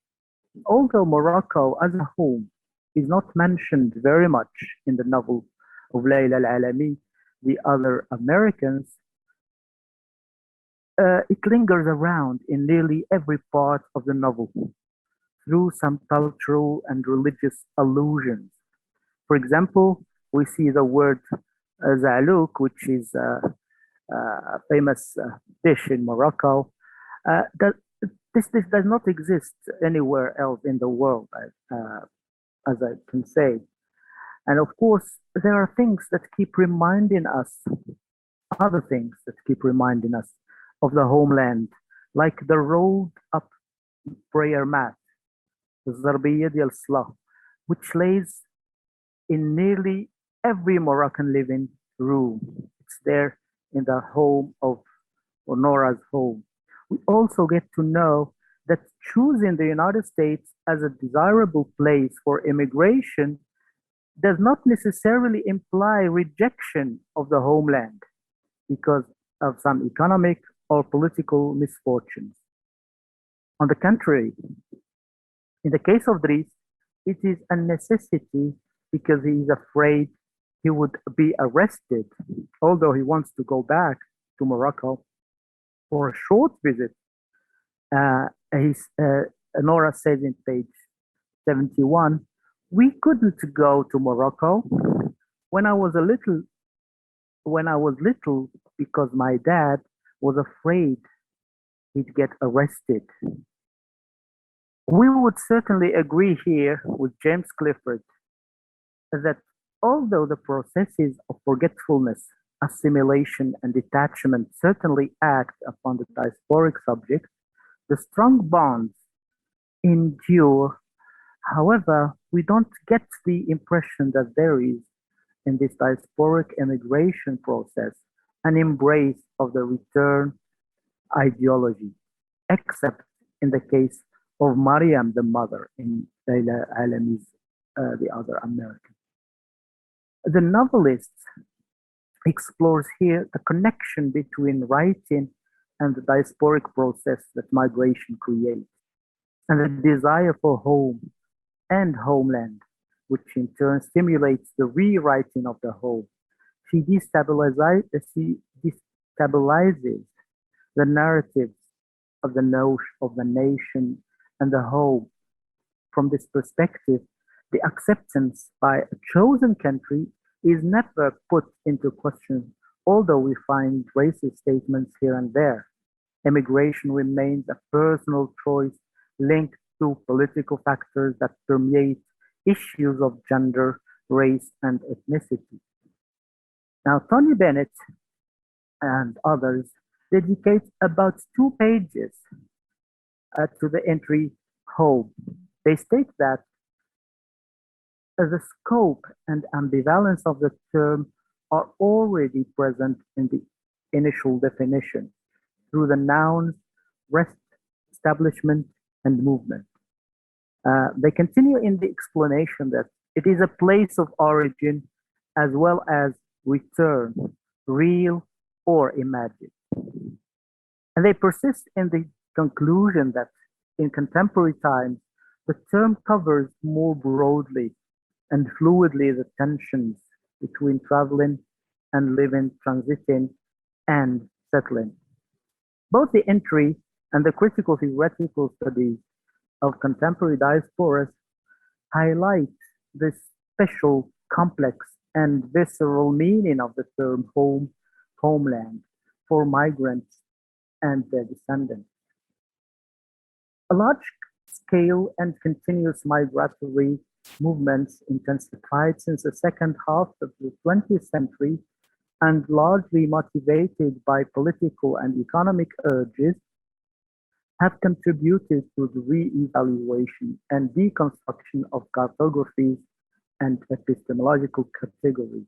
Although Morocco as a home is not mentioned very much in the novel of Layla Al-Alami, the other Americans, it lingers around in nearly every part of the novel through some cultural and religious allusions. For example, we see the word zalouk, which is a famous dish in Morocco. This does not exist anywhere else in the world, as I can say. And of course, there are things that keep reminding us, other things that keep reminding us of the homeland, like the rolled up prayer mat, the Zarbiyya diyal Salah, which lays in nearly every Moroccan living room. It's there in the home of Nora's home. We also get to know that choosing the United States as a desirable place for immigration does not necessarily imply rejection of the homeland, because of some economic or political misfortunes. On the contrary, in the case of Dries, it is a necessity because he is afraid he would be arrested, although he wants to go back to Morocco for a short visit. Nora says in page 71, we couldn't go to Morocco when I was little because my dad was afraid he'd get arrested. We would certainly agree here with James Clifford that although the processes of forgetfulness, assimilation, and detachment certainly act upon the diasporic subject, the strong bonds endure. However, we don't get the impression that there is, in this diasporic immigration process, an embrace of the return ideology, except in the case of Mariam, the mother, in Layla Alami's The Other American. The novelist explores here the connection between writing and the diasporic process that migration creates, and the desire for home and homeland, which in turn stimulates the rewriting of the home. She destabilizes the narratives of the nation and the home. From this perspective, the acceptance by a chosen country is never put into question, although we find racist statements here and there. Immigration remains a personal choice linked to political factors that permeate issues of gender, race, and ethnicity. Now, Tony Bennett and others dedicate about 2 pages to the entry home. They state that the scope and ambivalence of the term are already present in the initial definition through the nouns rest, establishment, and movement. They continue in the explanation that it is a place of origin as well as return, real or imagined. And they persist in the conclusion that in contemporary times, the term covers more broadly and fluidly the tensions between traveling and living, transiting, and settling. Both the entry and the critical theoretical studies of contemporary diasporas highlight this special, complex, and visceral meaning of the term home, homeland, for migrants and their descendants. A large-scale and continuous migratory movements intensified since the second half of the 20th century and largely motivated by political and economic urges have contributed to the re-evaluation and deconstruction of cartographies and epistemological categories.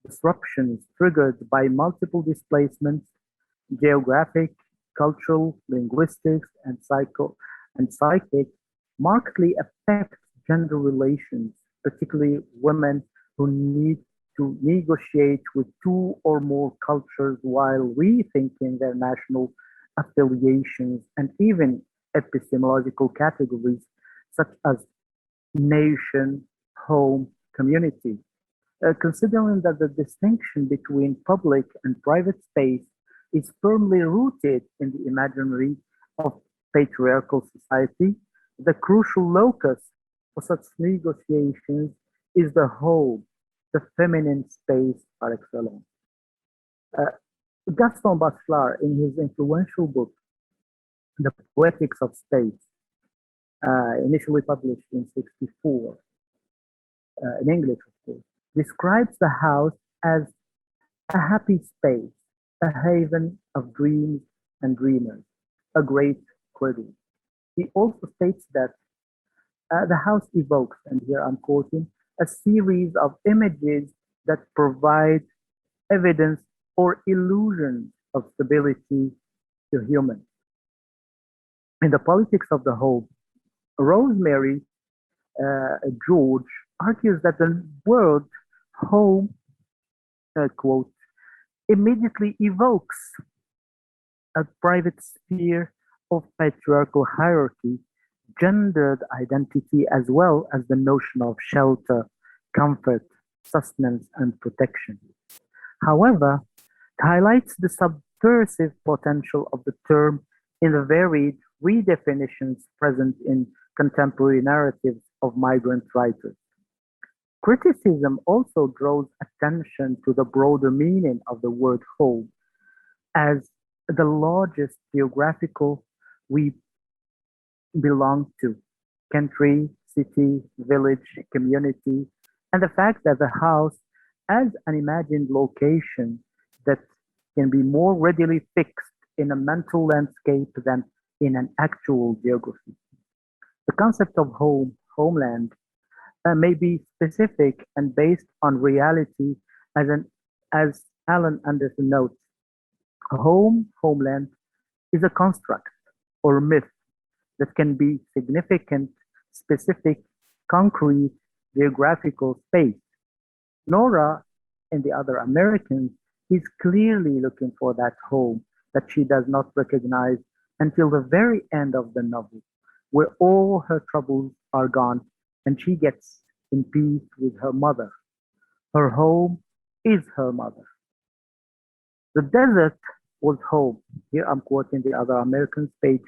Disruptions triggered by multiple displacements, geographic, cultural, linguistics, and psychic, markedly affect gender relations, particularly women who need to negotiate with 2 or more cultures while rethinking their national affiliations and even epistemological categories such as nation, home, community. Considering that the distinction between public and private space is firmly rooted in the imaginary of patriarchal society, the crucial locus for such negotiations is the home, the feminine space par excellence. Gaston Bachelard, in his influential book, The Poetics of Space, initially published in '64, in English, of course, describes the house as a happy space, a haven of dreams and dreamers, a great cradle. He also states that the house evokes, and here I'm quoting, a series of images that provide evidence or illusions of stability to humans. In The Politics of the Home, Rosemary George argues that the word home, quote, immediately evokes a private sphere of patriarchal hierarchy, gendered identity, as well as the notion of shelter, comfort, sustenance, and protection. However, it highlights the subversive potential of the term in the varied redefinitions present in contemporary narratives of migrant writers. Criticism also draws attention to the broader meaning of the word home as the largest geographical we belong to country, city, village, community, and the fact that the house as an imagined location that can be more readily fixed in a mental landscape than in an actual geography. The concept of home, homeland, may be specific and based on reality as Alan Anderson notes. A home, homeland, is a construct or myth that can be significant, specific, concrete, geographical space. Nora and the other Americans is clearly looking for that home that she does not recognize until the very end of the novel, where all her troubles are gone and she gets in peace with her mother. Her home is her mother. The desert was home. Here I'm quoting the other Americans, page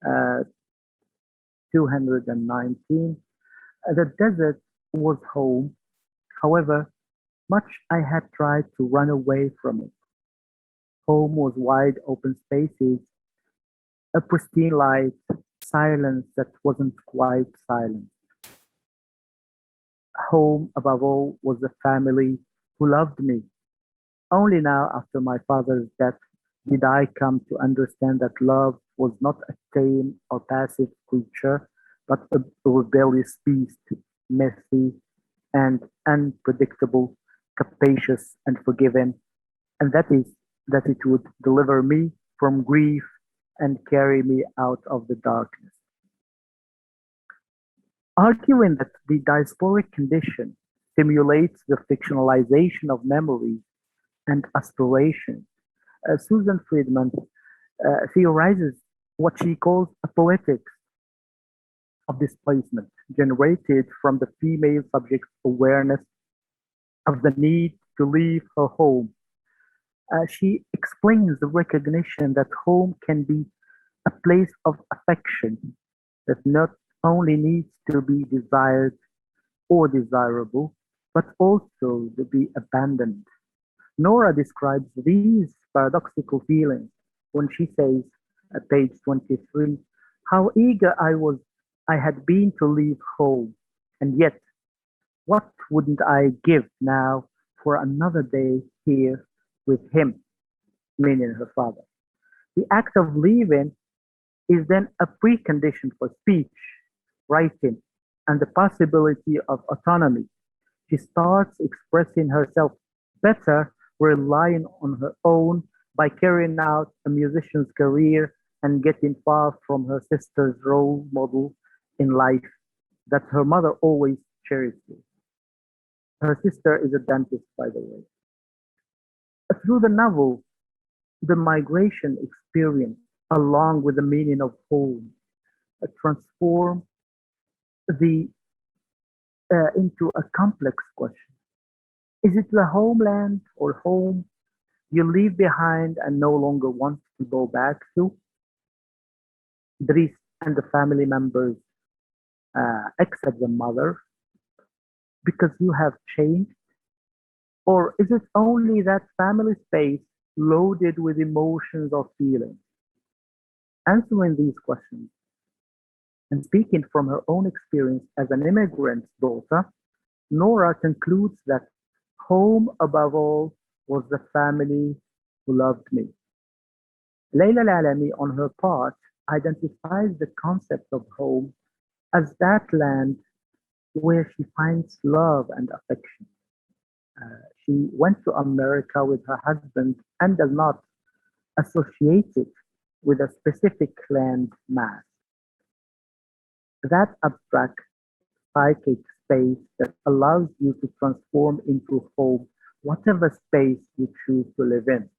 uh, 219. The desert was home. However, much I had tried to run away from it. Home was wide open spaces, a pristine light, silence that wasn't quite silent. Home, above all, was the family who loved me. Only now, after my father's death, did I come to understand that love was not a tame or passive creature, but a rebellious beast, messy and unpredictable, capacious and forgiving, and that is that it would deliver me from grief and carry me out of the darkness. Arguing that the diasporic condition stimulates the fictionalization of memories and aspirations, Susan Friedman theorizes what she calls a poetics of displacement generated from the female subject's awareness of the need to leave her home. She explains the recognition that home can be a place of affection that not only needs to be desired or desirable, but also to be abandoned. Nora describes these paradoxical feelings when she says at page 23, how eager I had been to leave home, and yet what wouldn't I give now for another day here with him, meaning her father. The act of leaving is then a precondition for speech, writing, and the possibility of autonomy. She starts expressing herself better, relying on her own by carrying out a musician's career and getting far from her sister's role model in life that her mother always cherished. Her sister is a dentist, by the way. Through the novel, the migration experience, along with the meaning of home, transform the into a complex question. Is it the homeland or home you leave behind and no longer want to go back to? Dries and the family members except the mother because you have changed? Or is it only that family space loaded with emotions or feelings? Answering these questions and speaking from her own experience as an immigrant's daughter, Nora concludes that home above all was the family who loved me. Layla Lalami, on her part, identifies the concept of home as that land where she finds love and affection. She went to America with her husband and does not associate it with a specific land mass. That abstract psychic space that allows you to transform into home whatever space you choose to live in.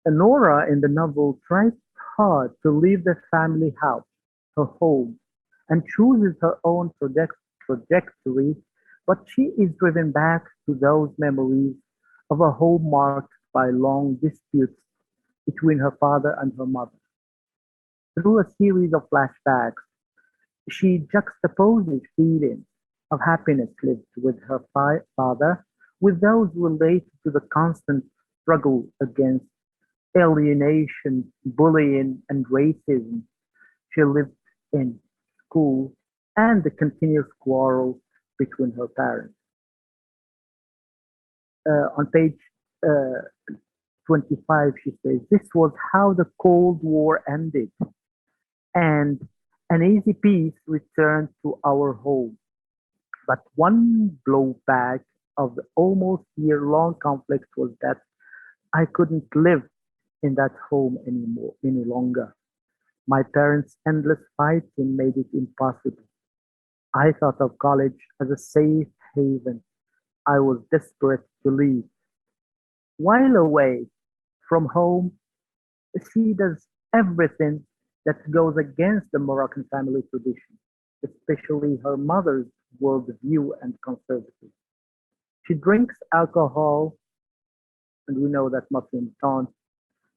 Nora in the novel tries hard to leave the family house, her home, and chooses her own trajectory, but she is driven back to those memories of a home marked by long disputes between her father and her mother. Through a series of flashbacks, she juxtaposes feelings of happiness lived with her father with those related to the constant struggle against alienation, bullying, and racism she lived in school, and the continuous quarrel between her parents. On page uh, 25, she says, "This was how the Cold War ended, and an easy peace returned to our home. But one blowback of the almost year-long conflict was that I couldn't live in that home any longer. My parents' endless fighting made it impossible. I thought of college as a safe haven. I was desperate to leave. While away from home, she does everything that goes against the Moroccan family tradition, especially her mother's worldview and conservative. She drinks alcohol, and we know that Muslims don't.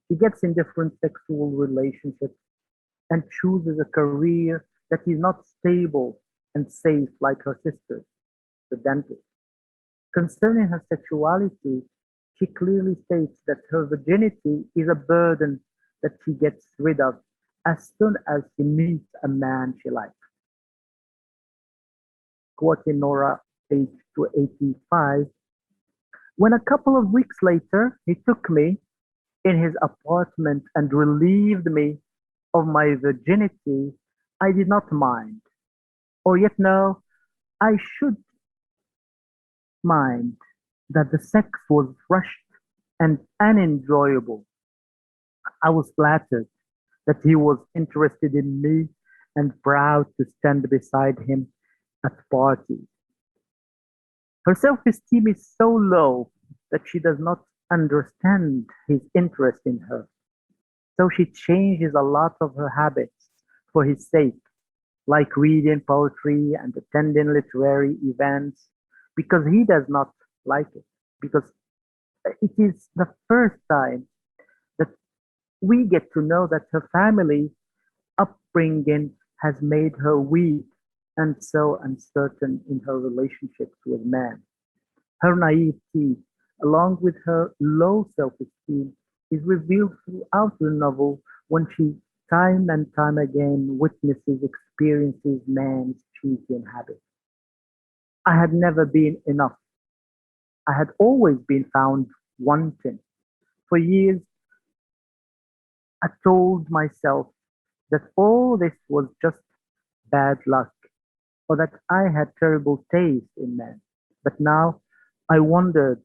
She gets in different sexual relationships and chooses a career that is not stable and safe like her sister, the dentist. Concerning her sexuality, she clearly states that her virginity is a burden that she gets rid of as soon as she meets a man she likes. Quoting Nora, page 285, when a couple of weeks later he took me in his apartment and relieved me of my virginity, I did not mind. Or yet no, I should mind that the sex was rushed and unenjoyable. I was flattered that he was interested in me and proud to stand beside him at parties. Her self-esteem is so low that she does not understand his interest in her. So she changes a lot of her habits for his sake, like reading poetry and attending literary events, because he does not like it. Because it is the first time that we get to know that her family upbringing has made her weak and so uncertain in her relationships with men. Her naivety, along with her low self-esteem, is revealed throughout the novel when she time and time again witnesses, experiences man's cheating habits. I had never been enough. I had always been found wanting. For years, I told myself that all this was just bad luck, or that I had terrible taste in men. But now I wondered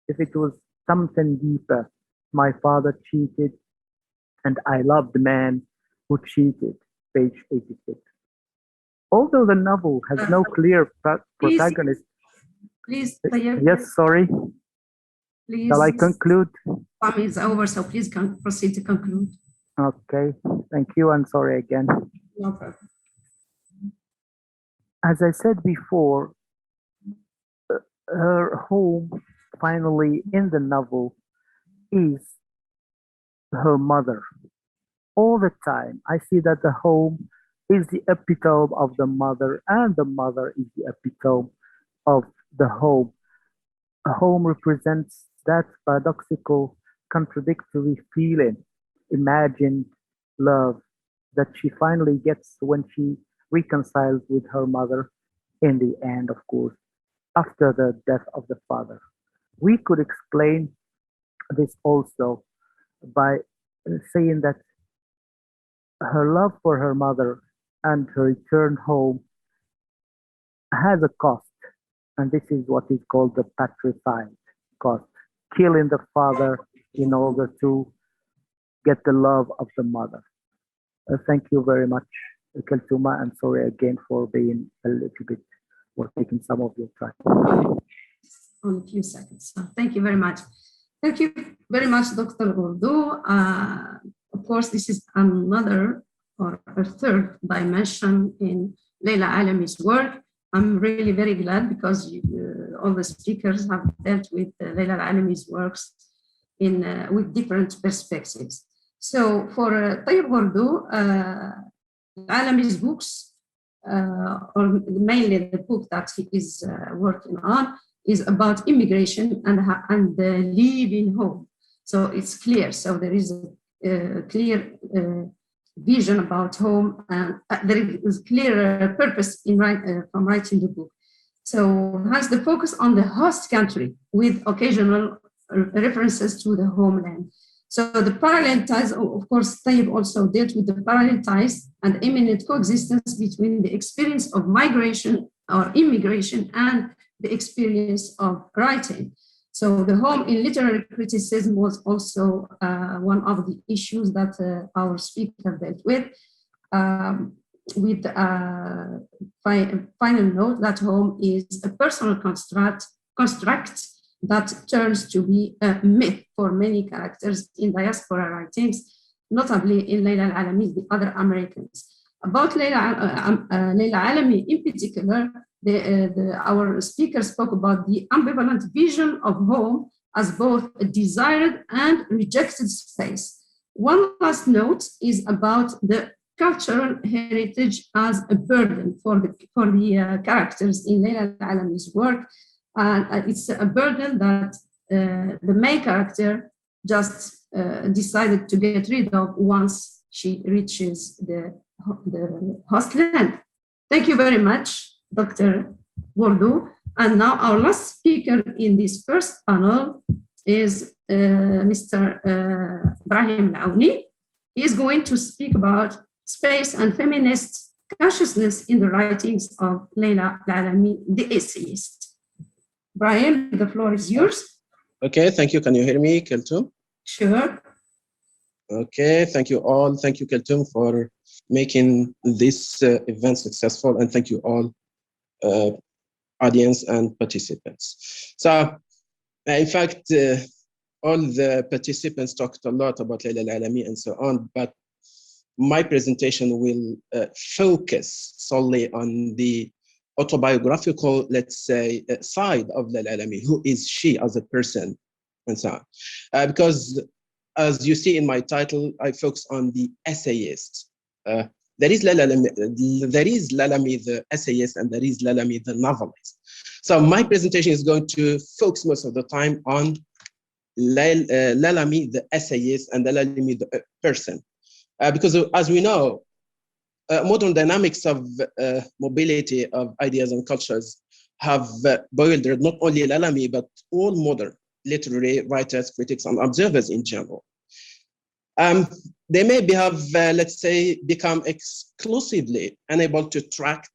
if it was something deeper. My father cheated, and I loved the man who cheated. Page 86. Although the novel has no clear Please, protagonist. please, Tayyip, Yes, sorry. please. Shall I conclude? Time is over, so please proceed to conclude. Okay, thank you, and sorry again. No problem. As I said before, her home finally in the novel is her mother. All the time, I see that the home is the epitome of the mother, and the mother is the epitome of the home. A home represents that paradoxical, contradictory feeling, imagined love that she finally gets when she reconciles with her mother in the end, of course, after the death of the father. We could explain this also by saying that her love for her mother and her return home has a cost, and this is what is called the patricide cost, killing the father in order to get the love of the mother. Thank you very much, Kaltuma, and sorry again for being a little bit or taking some of your time. only a few seconds. So thank you very much. Thank you very much, Dr. Urdu. Of course, this is another or a third dimension in Leila Alami's work. I'm really very glad because all the speakers have dealt with Leila Alami's works in with different perspectives. So for Tayyib Urdu, Alami's books, or mainly the book that he is working on, is about immigration and leaving home. So it's clear. So there is a clear vision about home, and there is clear purpose in from writing the book. So has the focus on the host country with occasional references to the homeland. So the parallel ties, of course, Tayyib also dealt with the parallel ties and imminent coexistence between the experience of migration or immigration and the experience of writing. So the home in literary criticism was also one of the issues that our speaker dealt with final note that home is a personal construct that turns to be a myth for many characters in diaspora writings, notably in Leila Alami, the other Americans. About Leila Alami in particular, our speaker spoke about the ambivalent vision of home as both a desired and rejected space. One last note is about the cultural heritage as a burden for the characters in Leila Alami's work. And it's a burden that the main character just decided to get rid of once she reaches the host land. Thank you very much, Dr. Urdu. And now our last speaker in this first panel is Mr. Brahim Laouni. He is going to speak about space and feminist consciousness in the writings of Leila Alami, the essayist. Brahim, the floor is yours. Okay, thank you. Can you hear me, Keltum? Sure. Okay, thank you all. Thank you, Keltum, for making this event successful, and thank you all, audience and participants. So, in fact, all the participants talked a lot about Leila Alami and so on, but my presentation will focus solely on the autobiographical, let's say, side of Leila Alami. Who is she as a person, and so on. Because as you see in my title, I focus on the essayist. There is Leila Alami, the essayist, and there is Leila Alami, the novelist. So my presentation is going to focus most of the time on Leila Alami, the essayist, and Leila Alami, the person. Because as we know, modern dynamics of mobility of ideas and cultures have bewildered not only Leila Alami, but all modern literary writers, critics, and observers in general. They may have, let's say, become exclusively unable to track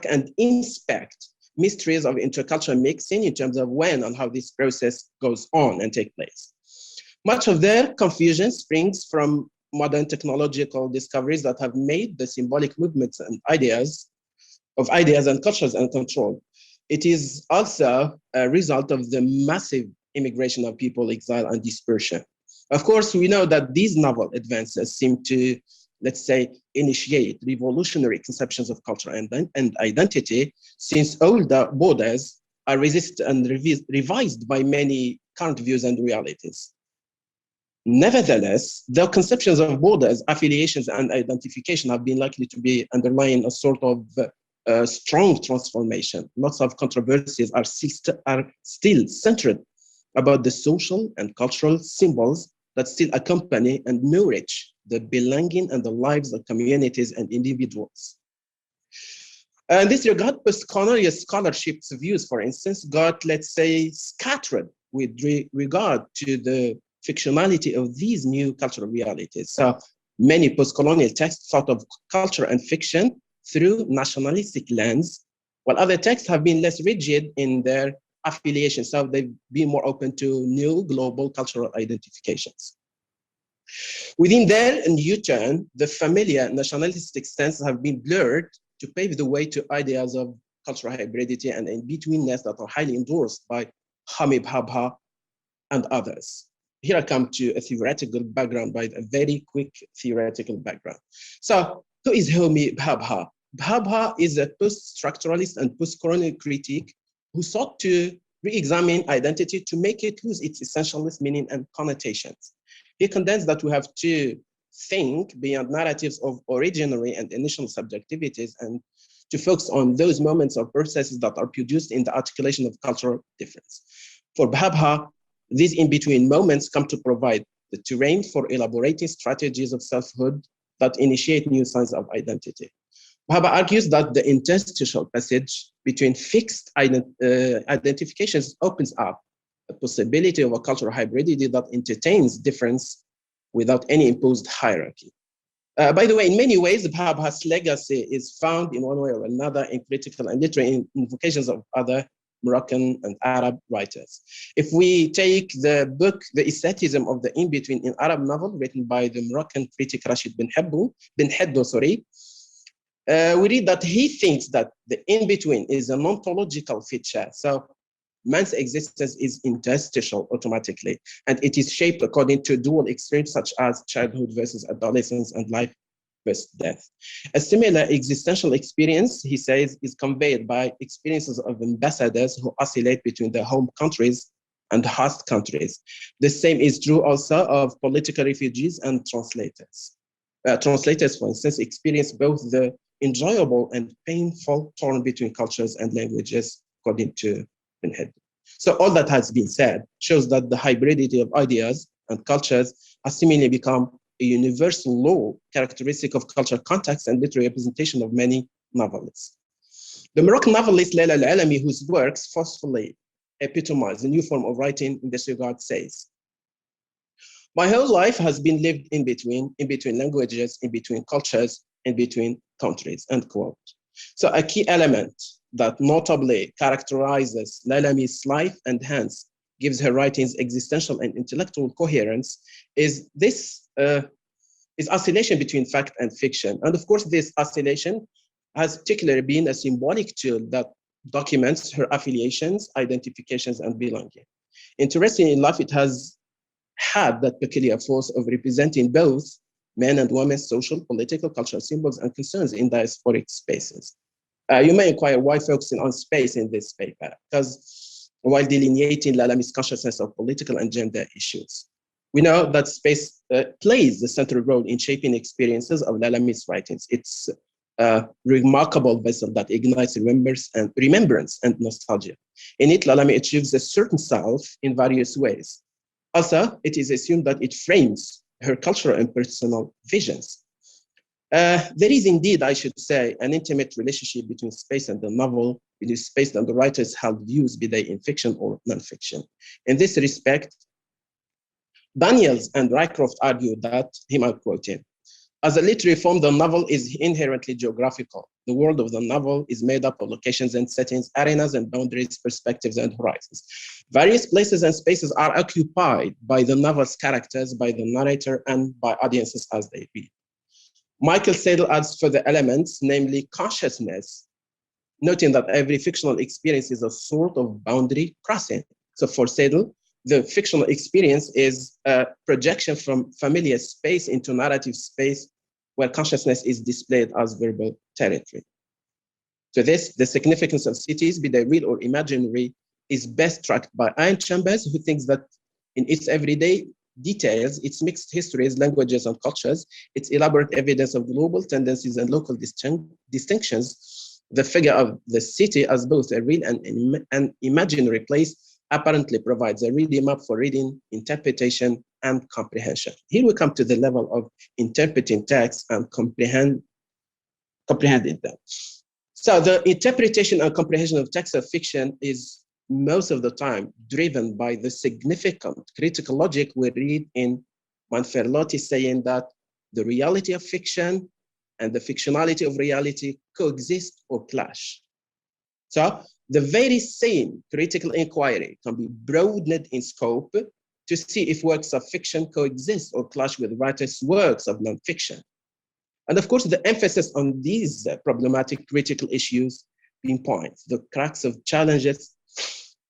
and inspect mysteries of intercultural mixing in terms of when and how this process goes on and take place. Much of their confusion springs from modern technological discoveries that have made the symbolic movements and ideas and cultures uncontrolled. It is also a result of the massive immigration of people, exile, and dispersion. Of course, we know that these novel advances seem to, let's say, initiate revolutionary conceptions of culture and identity, since older borders are resisted and revised by many current views and realities. Nevertheless, the conceptions of borders, affiliations, and identification have been likely to be underlying a sort of strong transformation. Lots of controversies are still centered about the social and cultural symbols that still accompany and nourish the belonging and the lives of communities and individuals. In this regard, post-colonial scholarship's views, for instance, got, let's say, scattered with regard to the fictionality of these new cultural realities. So many post-colonial texts thought of culture and fiction through nationalistic lens, while other texts have been less rigid in their affiliation, so they've been more open to new global cultural identifications. Within their new turn, the familiar nationalistic stances have been blurred to pave the way to ideas of cultural hybridity and in-betweenness that are highly endorsed by Hamid Bhabha and others. Here I come to a theoretical background, by a very quick theoretical background. So who is Hamid Bhabha? Bhabha is a post-structuralist and post-colonial critique who sought to re-examine identity to make it lose its essentialist meaning and connotations. He contends that we have to think beyond narratives of originary and initial subjectivities and to focus on those moments or processes that are produced in the articulation of cultural difference. For Bhabha, these in-between moments come to provide the terrain for elaborating strategies of selfhood that initiate new signs of identity. Bhabha argues that the interstitial passage between fixed identifications opens up a possibility of a cultural hybridity that entertains difference without any imposed hierarchy. By the way, in many ways, Bhabha's legacy is found in one way or another in critical and literary invocations of other Moroccan and Arab writers. If we take the book, The Aestheticism of the In-Between in Arab novel, written by the Moroccan critic Rashid Ben Heddo, we read that he thinks that the in-between is an ontological feature. So man's existence is interstitial automatically, and it is shaped according to dual extremes such as childhood versus adolescence and life versus death. A similar existential experience, he says, is conveyed by experiences of ambassadors who oscillate between their home countries and host countries. The same is true also of political refugees and translators. Translators, for instance, experience both the enjoyable and painful torn between cultures and languages, according to Ben Heddo. So all that has been said shows that the hybridity of ideas and cultures has seemingly become a universal law characteristic of cultural context and literary representation of many novelists. The Moroccan novelist Leila Al-Alami, whose works forcefully epitomize a new form of writing in this regard, says, "My whole life has been lived in between languages, in between cultures, in between countries," end quote. So a key element that notably characterizes Al-Alami's life and hence gives her writings existential and intellectual coherence is this is oscillation between fact and fiction. And of course, this oscillation has particularly been a symbolic tool that documents her affiliations, identifications, and belonging. Interestingly enough, it has had that peculiar force of representing both men and women's social, political, cultural symbols and concerns in diasporic spaces. You may inquire why focusing on space in this paper, because while delineating Al-Alami's consciousness of political and gender issues, we know that space plays the central role in shaping experiences of Al-Alami's writings. It's a remarkable vessel that ignites remembrance and nostalgia. In it, Al-Alami achieves a certain self in various ways. Also, it is assumed that it frames her cultural and personal visions. There is indeed, I should say, an intimate relationship between space and the novel, between space and the writer's held views, be they in fiction or non-fiction. In this respect, Daniels and Rycroft argue that, he might quote him, "As a literary form, the novel is inherently geographical. The world of the novel is made up of locations and settings, arenas and boundaries, perspectives and horizons. Various places and spaces are occupied by the novel's characters, by the narrator, and by audiences as they read." Michael Sadel adds further elements, namely consciousness, noting that every fictional experience is a sort of boundary crossing. So for Sadel, the fictional experience is a projection from familiar space into narrative space where consciousness is displayed as verbal territory. So this, the significance of cities, be they real or imaginary, is best tracked by Ian Chambers, who thinks that in its everyday details, its mixed histories, languages, and cultures, its elaborate evidence of global tendencies and local distinctions, the figure of the city as both a real and an imaginary place apparently provides a ready map for reading, interpretation, and comprehension. Here we come to the level of interpreting text and comprehending them. So the interpretation and comprehension of text of fiction is most of the time driven by the significant critical logic we read in Manferlotti saying that the reality of fiction and the fictionality of reality coexist or clash. So the very same critical inquiry can be broadened in scope to see if works of fiction coexist or clash with writers' works of nonfiction. And of course, the emphasis on these problematic critical issues pinpoints the crux of challenges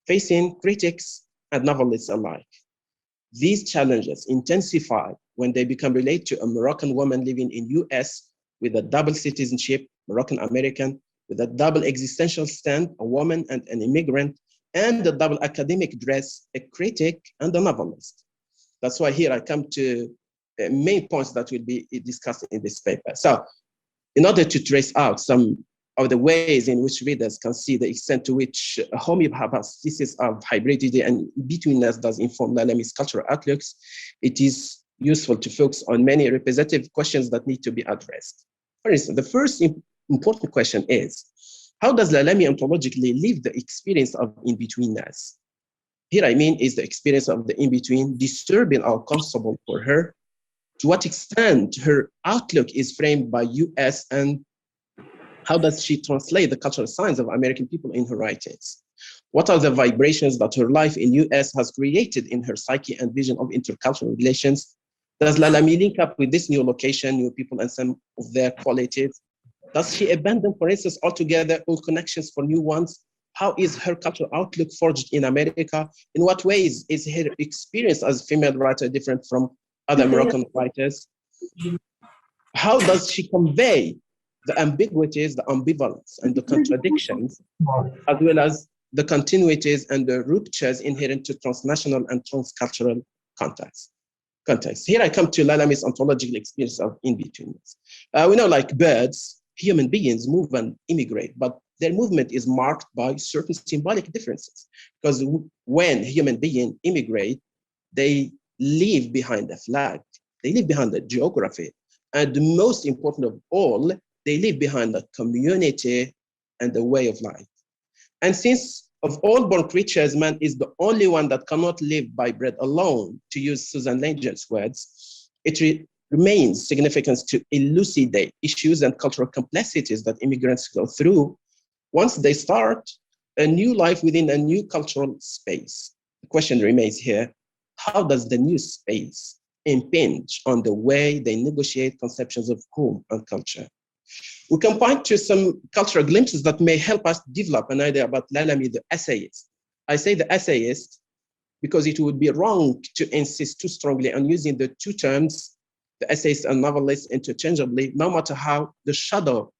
facing critics and novelists alike. These challenges intensify when they become related to a Moroccan woman living in US with a double citizenship, Moroccan American, with a double existential stand, a woman and an immigrant, and a double academic dress, a critic and a novelist. That's why here I come to main points that will be discussed in this paper. So in order to trace out some of the ways in which readers can see the extent to which a homeostasis of hybridity and betweenness does inform Lalami's cultural outlooks, it is useful to focus on many representative questions that need to be addressed. For instance, the first important question is, how does Lalami ontologically live the experience of in-betweenness? Here I mean, is the experience of the in-between disturbing or comfortable for her? To what extent her outlook is framed by US, and how does she translate the cultural signs of American people in her writings? What are the vibrations that her life in US has created in her psyche and vision of intercultural relations? Does Lalami link up with this new location, new people, and some of their qualities? Does she abandon, for instance, altogether all connections for new ones? How is her cultural outlook forged in America? In what ways is her experience as a female writer different from other Moroccan writers? How does she convey the ambiguities, the ambivalence, and the contradictions, as well as the continuities and the ruptures inherent to transnational and transcultural context? Here I come to Lalami's ontological experience of in-betweenness. We know, like birds, human beings move and immigrate, but their movement is marked by certain symbolic differences. Because when human beings immigrate, they leave behind a flag, they leave behind a geography, and the most important of all, they leave behind a community and a way of life. And since of all born creatures, man is the only one that cannot live by bread alone, to use Susan Langer's words, it remains significant to elucidate issues and cultural complexities that immigrants go through once they start a new life within a new cultural space. The question remains here, how does the new space impinge on the way they negotiate conceptions of home and culture? We can point to some cultural glimpses that may help us develop an idea about Lalami, the essayist. I say the essayist because it would be wrong to insist too strongly on using the two terms, the essayist and novelist, interchangeably, no matter how the shadow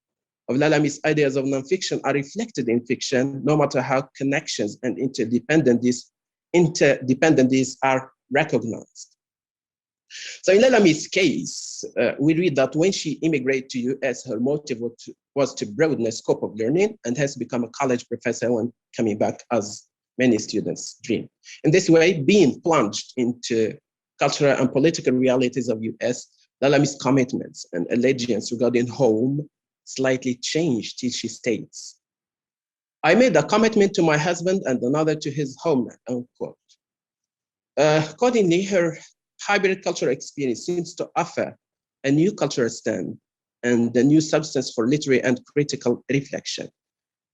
of Lalami's ideas of nonfiction are reflected in fiction, no matter how connections and interdependencies are recognized. So in Lalami's case, we read that when she immigrated to US, her motive was to broaden the scope of learning and has become a college professor when coming back, as many students dream. In this way, being plunged into cultural and political realities of US, Lalami's commitments and allegiance regarding home slightly changed till she states, "I made a commitment to my husband and another to his homeland," unquote. Accordingly, her hybrid cultural experience seems to offer a new cultural stand and a new substance for literary and critical reflection.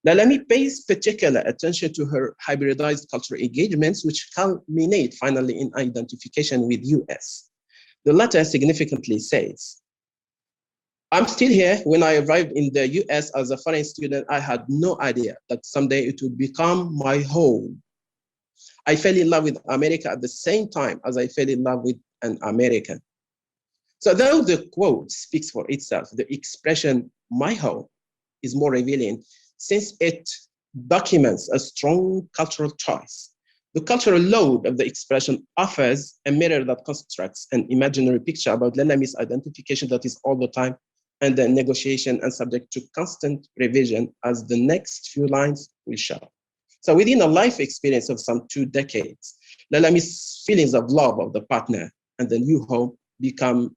Lalami pays particular attention to her hybridized cultural engagements, which culminate finally in identification with US. The latter significantly says, "I'm still here. When I arrived in the US as a foreign student, I had no idea that someday it would become my home. I fell in love with America at the same time as I fell in love with an American." So though the quote speaks for itself, the expression "my home" is more revealing since it documents a strong cultural choice. The cultural load of the expression offers a mirror that constructs an imaginary picture about Lalami's identification that is all the time under negotiation and subject to constant revision, as the next few lines will show. So within a life experience of some 2 decades, Lalami's feelings of love of the partner and the new home become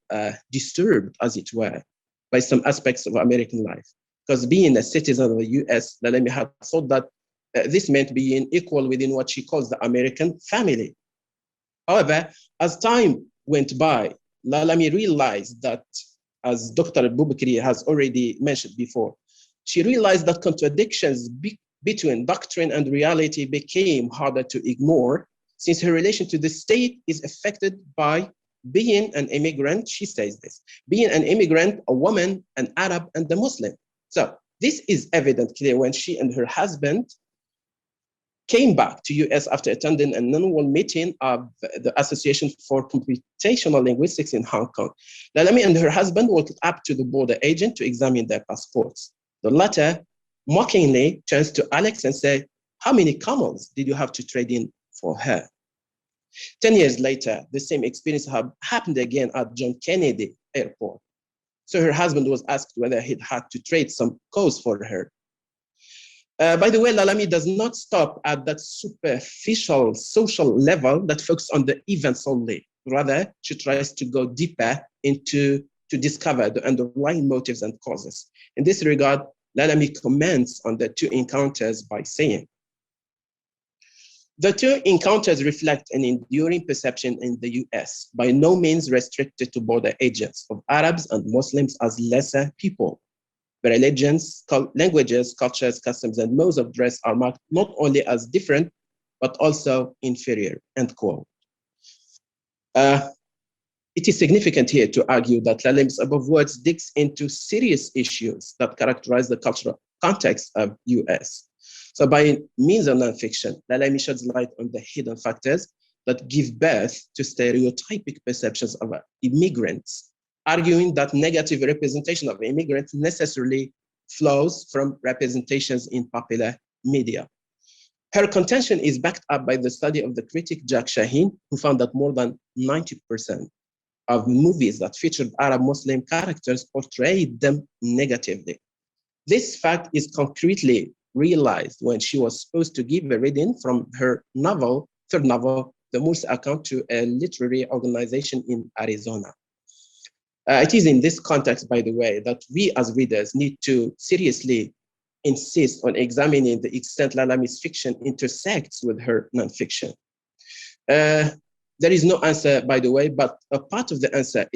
disturbed, as it were, by some aspects of American life. Because being a citizen of the US, Lalami had thought that this meant being equal within what she calls the American family. However, as time went by, Lalami realized that, as Dr. Boubakri has already mentioned before, she realized that contradictions between doctrine and reality became harder to ignore, since her relation to the state is affected by being an immigrant. She says this, being an immigrant, a woman, an Arab, and a Muslim. So This is evident clear when she and her husband came back to US after attending an annual meeting of the Association for Computational Linguistics in Hong Kong. Lalami and her husband walked up to the border agent to examine their passports. The latter mockingly turns to Alex and says, "How many camels did you have to trade in for her?" 10 years later, the same experience happened again at John Kennedy Airport. So her husband was asked whether he'd had to trade some cows for her. By the way, Lalami does not stop at that superficial social level that focuses on the events only. Rather, she tries to go deeper to discover the underlying motives and causes. In this regard, Lalami comments on the two encounters by saying, "The two encounters reflect an enduring perception in the US, by no means restricted to border agents, of Arabs and Muslims as lesser people. The religions, languages, cultures, customs, and modes of dress are marked not only as different, but also inferior," end quote. It is significant here to argue that Lalami's above words digs into serious issues that characterize the cultural context of US. So by means of nonfiction, Lalami sheds light on the hidden factors that give birth to stereotypic perceptions of immigrants, arguing that negative representation of immigrants necessarily flows from representations in popular media. Her contention is backed up by the study of the critic Jack Shaheen, who found that more than 90% of movies that featured Arab Muslim characters portrayed them negatively. This fact is concretely realized when she was supposed to give a reading from her novel, third novel, The Moose Account, to a literary organization in Arizona. It is in this context, by the way, that we as readers need to seriously insist on examining the extent Lalami's fiction intersects with her nonfiction. There is no answer, by the way, but a part of the answer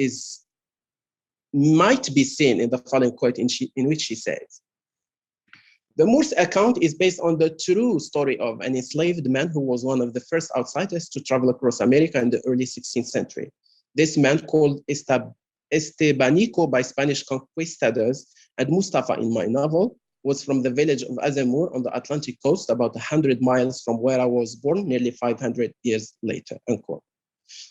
might be seen in the following quote in which she says, "The Moose account is based on the true story of an enslaved man who was one of the first outsiders to travel across America in the early 16th century. This man, called Estebanico by Spanish conquistadors and Mustafa in my novel, was from the village of Azamur on the Atlantic coast, about 100 miles from where I was born nearly 500 years later," unquote.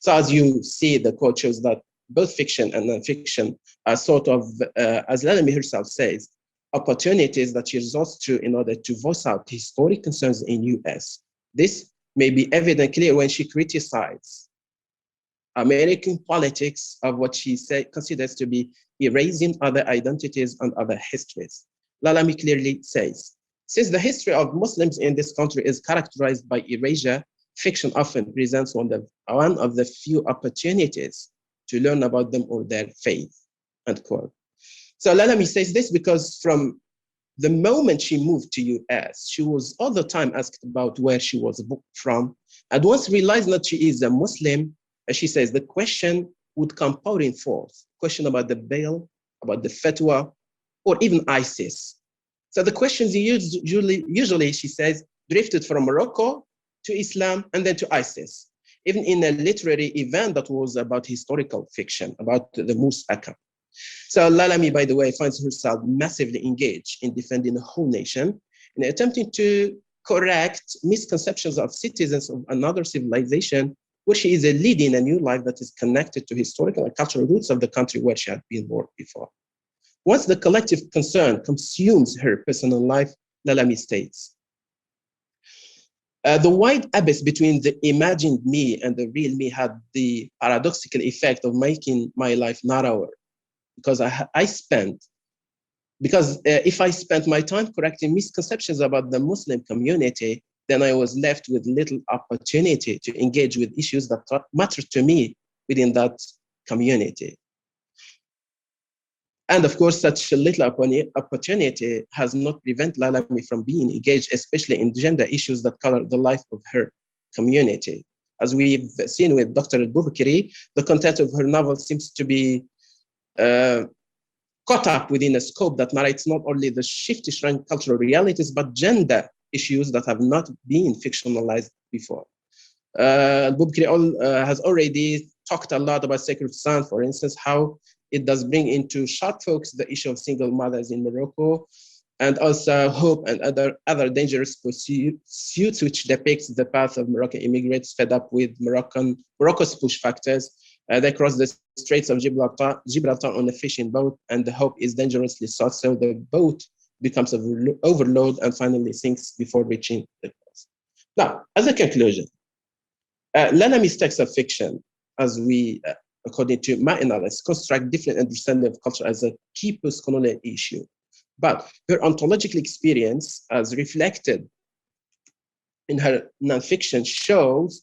So as you see, the quote shows that both fiction and nonfiction are sort of, as Lalami herself says, opportunities that she resorts to in order to voice out historic concerns in US. This may be evident clear when she criticizes American politics of what she considers to be erasing other identities and other histories. Lalami clearly says, "Since the history of Muslims in this country is characterized by erasure, fiction often presents one of the few opportunities to learn about them or their faith," end quote. So Lalami says this because from the moment she moved to US, she was all the time asked about where she was from. And once realized that she is a Muslim, as she says, the question would come pouring forth, question about the bail, about the fatwa, or even ISIS. So the questions usually, she says, drifted from Morocco to Islam and then to ISIS, even in a literary event that was about historical fiction, about the Moose account. So Lalami, by the way, finds herself massively engaged in defending the whole nation and attempting to correct misconceptions of citizens of another civilization, where she is leading a new life that is connected to historical and cultural roots of the country where she had been born before. Once the collective concern consumes her personal life, Lalami states, "The wide abyss between the imagined me and the real me had the paradoxical effect of making my life narrower, because if I spent my time correcting misconceptions about the Muslim community, then I was left with little opportunity to engage with issues that matter to me within that community. And of course, such a little opportunity has not prevented Lalami from being engaged, especially in gender issues that color the life of her community. As we've seen with Dr. al-Bubakiri, the content of her novel seems to be caught up within a scope that narrates not only the shift-to-shrine cultural realities, but gender issues that have not been fictionalized before. Al-Bubakiri has already talked a lot about Sacred Sand, for instance, how it does bring into sharp focus the issue of single mothers in Morocco, and also hope and other dangerous pursuits, which depicts the path of Moroccan immigrants fed up with Morocco's push factors. They cross the Straits of Gibraltar on a fishing boat, and the hope is dangerously sought, so the boat becomes overloaded and finally sinks before reaching the coast. Now, as a conclusion, Lalame's text of fiction, as we, according to my analysis, construct different understanding of culture as a key post-colonial issue. But her ontological experience, as reflected in her nonfiction, shows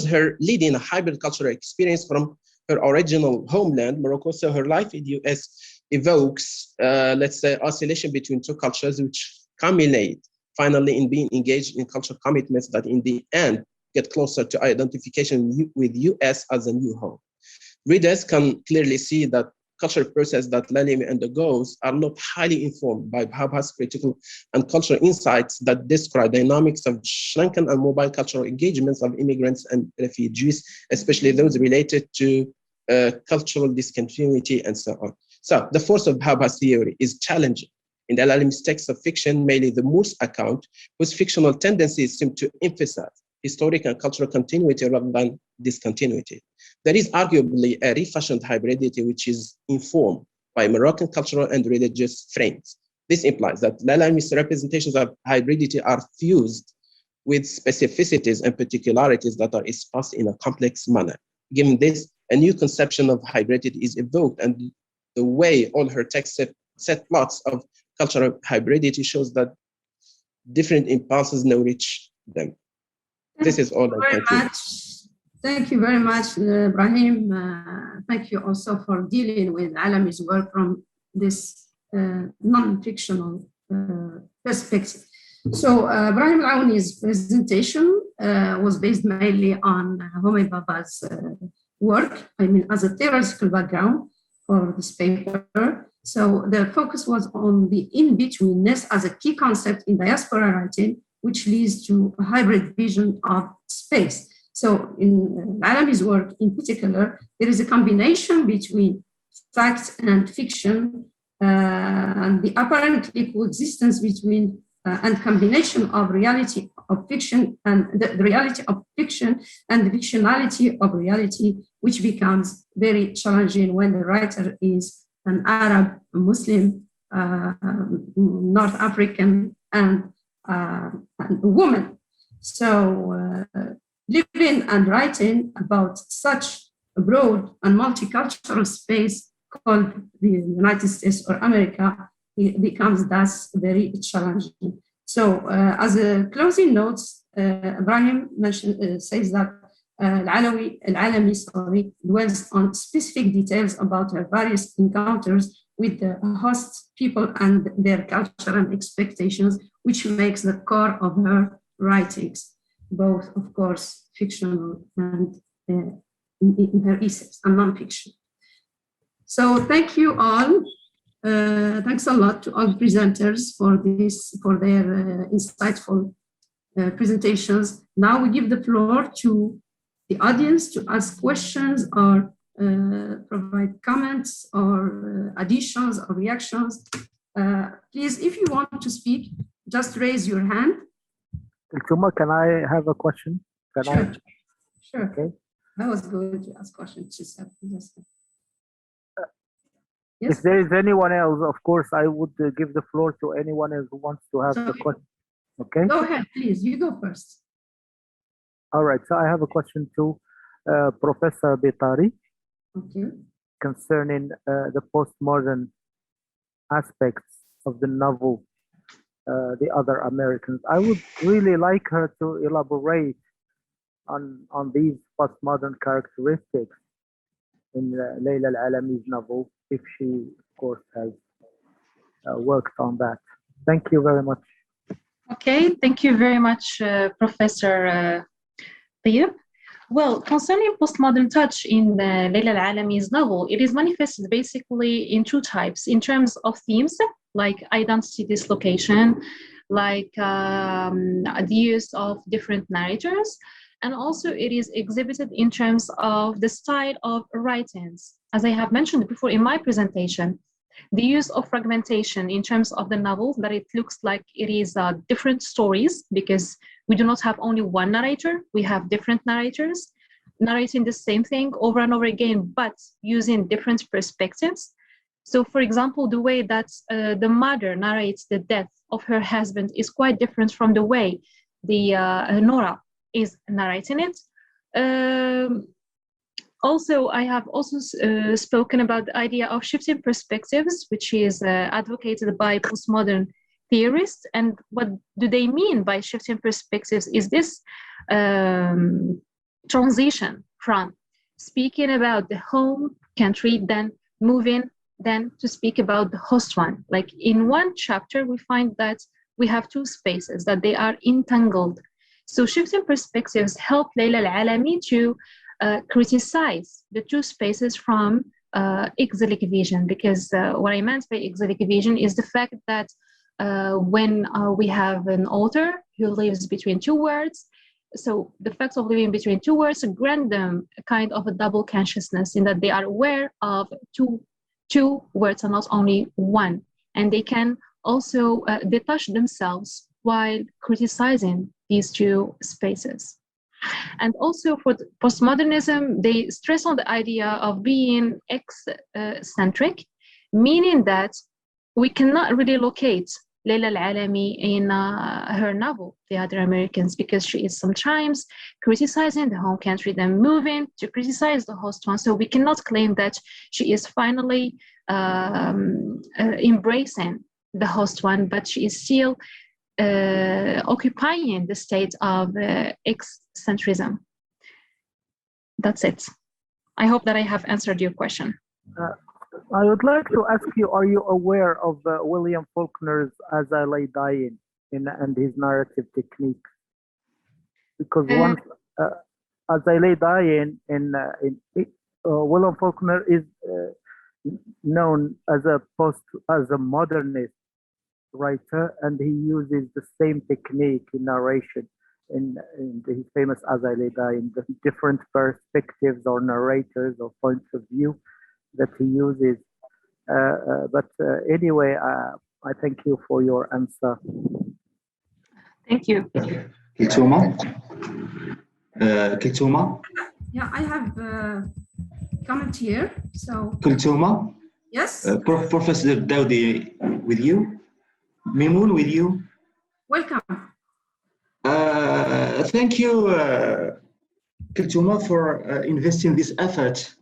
her leading a hybrid cultural experience from her original homeland, Morocco. So her life in the US evokes, let's say, oscillation between two cultures, which culminate finally in being engaged in cultural commitments that in the end get closer to identification with US as a new home. Readers can clearly see that cultural process that Lalame undergoes are not highly informed by Bhabha's critical and cultural insights that describe dynamics of shrunken and mobile cultural engagements of immigrants and refugees, especially those related to cultural discontinuity and so on. So the force of Bhabha's theory is challenging. In Lalame's text of fiction, mainly the Moose account, whose fictional tendencies seem to emphasize historic and cultural continuity rather than discontinuity. There is arguably a refashioned hybridity which is informed by Moroccan cultural and religious frames. This implies that Lalame's representations of hybridity are fused with specificities and particularities that are expressed in a complex manner. Given this, a new conception of hybridity is evoked, and the way all her texts set plots of cultural hybridity shows that different impulses now reach them. This is all I can do. Thank you very much, Ibrahim. Thank you also for dealing with Lalame's work from this non-fictional perspective. So Ibrahim Al-Aouni's presentation was based mainly on Homi Bhabha's work, as a theoretical background for this paper. So the focus was on the in-betweenness as a key concept in diaspora writing, which leads to a hybrid vision of space. So in Lalame's work in particular, there is a combination between fact and fiction, and the apparently coexistence between and combination of reality of fiction and the reality of fiction and the fictionality of reality, which becomes very challenging when the writer is an Arab, a Muslim, North African, and a woman. So living and writing about such a broad and multicultural space called the United States or America, it becomes thus very challenging. So as a closing notes, Ibrahim says that Al-Alami dwells on specific details about her various encounters with the host people and their culture and expectations, which makes the core of her writings, both, of course, fictional and in her essays and non-fiction. So thank you all. Thanks a lot to all presenters for their insightful presentations. Now we give the floor to the audience to ask questions or provide comments or additions or reactions. Please, if you want to speak, just raise your hand. Iltuma, can I have a question? Sure. Okay. I was going to ask questions. Yes. If there is anyone else, of course, I would give the floor to anyone else who wants to have the question. Okay. Go ahead, please. You go first. All right. So I have a question to Professor Bitari. Okay. Concerning the postmodern aspects of the novel, The Other Americans. I would really like her to elaborate on these postmodern characteristics in Layla Al-Alami's novel, if she, of course, has worked on that. Thank you very much. Okay, thank you very much, Professor Tayyib. Well, concerning postmodern touch in Layla Al-Alami's novel, it is manifested basically in two types, in terms of themes, like identity dislocation, like the use of different narrators, and also it is exhibited in terms of the style of writings. As I have mentioned before in my presentation, the use of fragmentation in terms of the novel, that it looks like it is different stories, because we do not have only one narrator, we have different narrators narrating the same thing over and over again, but using different perspectives. So, for example, the way that the mother narrates the death of her husband is quite different from the way the Nora is narrating it. Also, I have also spoken about the idea of shifting perspectives, which is advocated by postmodern theorists. And what do they mean by shifting perspectives? Is this transition from speaking about the home country, then moving then to speak about the host one. Like in one chapter, we find that we have two spaces, that they are entangled. So shifting perspectives help Layla Al-Alami to criticize the two spaces from exilic vision, because what I meant by exilic vision is the fact that when we have an author who lives between two words, so the fact of living between two words grant them a kind of a double consciousness, in that they are aware of two words and not only one, and they can also detach themselves while criticizing these two spaces. And also for postmodernism, they stress on the idea of being eccentric, meaning that we cannot really locate Layla Al-Alami in her novel, The Other Americans, because she is sometimes criticizing the home country, then moving to criticize the host one. So we cannot claim that she is finally embracing the host one, but she is still occupying the state of excentrism. That's it. I hope that I have answered your question. I would like to ask you, are you aware of William Faulkner's As I Lay Dying and his narrative technique? Because once As I Lay Dying William Faulkner is known as a modernist writer, and he uses the same technique in narration in his famous As I Lay Dying, the different perspectives or narrators or points of view that he uses. But anyway, I thank you for your answer. Thank you. Kiltuma? Kiltuma? Yeah, I have a comment here. So, Kiltuma? yes. Professor Daudi with you. Mimoun with you. Welcome. Thank you, Kiltuma, for investing this effort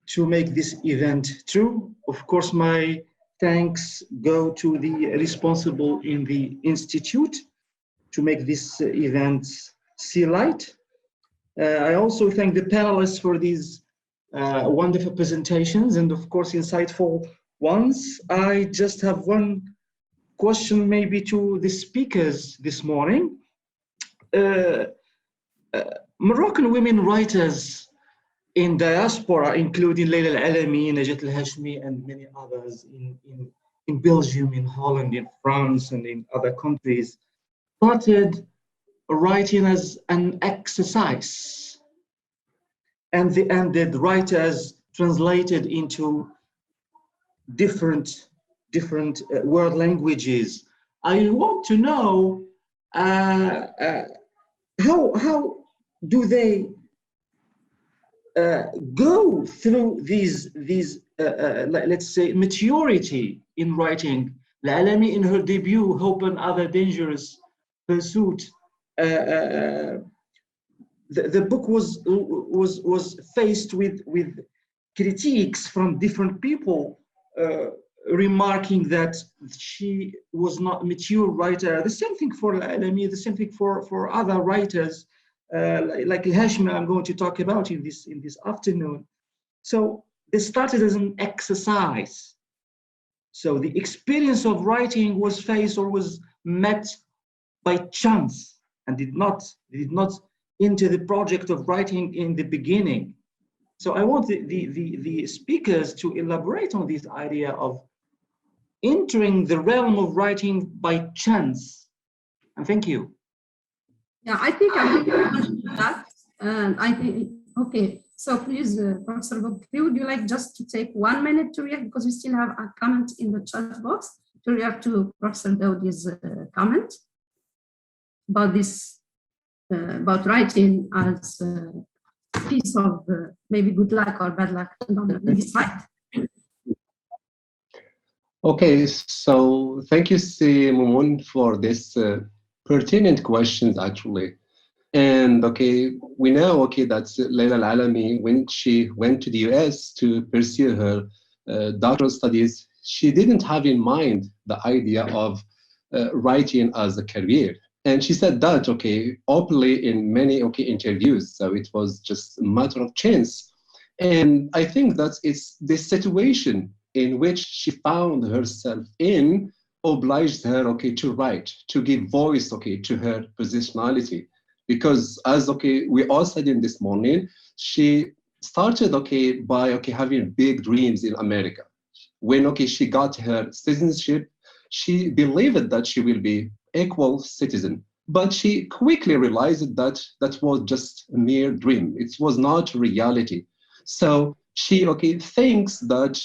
to make this event true. Of course, my thanks go to the responsible in the Institute to make this event see light. I also thank the panelists for these wonderful presentations and, of course, insightful ones. I just have one question maybe to the speakers this morning. Moroccan women writers in diaspora, including Layla Al-Alami, Najat Al-Hashmi, and many others in Belgium, in Holland, in France, and in other countries, started writing as an exercise. And the writers translated into different world languages. I want to know how do they go through these let's say maturity in writing. Al-Alami in her debut, Hope and Other Dangerous Pursuit, the book was faced with critiques from different people, remarking that she was not a mature writer. The same thing for Al-Alami, the same thing for other writers. Like Al-Hashmi, I'm going to talk about in this afternoon. So they started as an exercise. So the experience of writing was faced or was met by chance, and did not enter the project of writing in the beginning. So I want the speakers to elaborate on this idea of entering the realm of writing by chance. And thank you. Yeah, I think I'm going to answer that. And I think, okay, So please, Professor Bokri, would you like just to take 1 minute to react, because we still have a comment in the chat box, to react to Professor Daudi's comment about this, about writing as a piece of maybe good luck or bad luck, we decide. Okay, so thank you, Simon, for this pertinent questions, actually. And okay, we know, okay, that Layla Al-Alami, when she went to the US to pursue her doctoral studies, she didn't have in mind the idea of writing as a career. And she said that, okay, openly in many, okay, interviews. So it was just a matter of chance. And I think that it's the situation in which she found herself in obliged her, okay, to write, to give voice, okay, to her positionality. Because as, okay, we all said in this morning, she started, okay, by, okay, having big dreams in America. When, okay, she got her citizenship, she believed that she will be equal citizen. But she quickly realized that that was just a mere dream. It was not reality. So she, okay, thinks that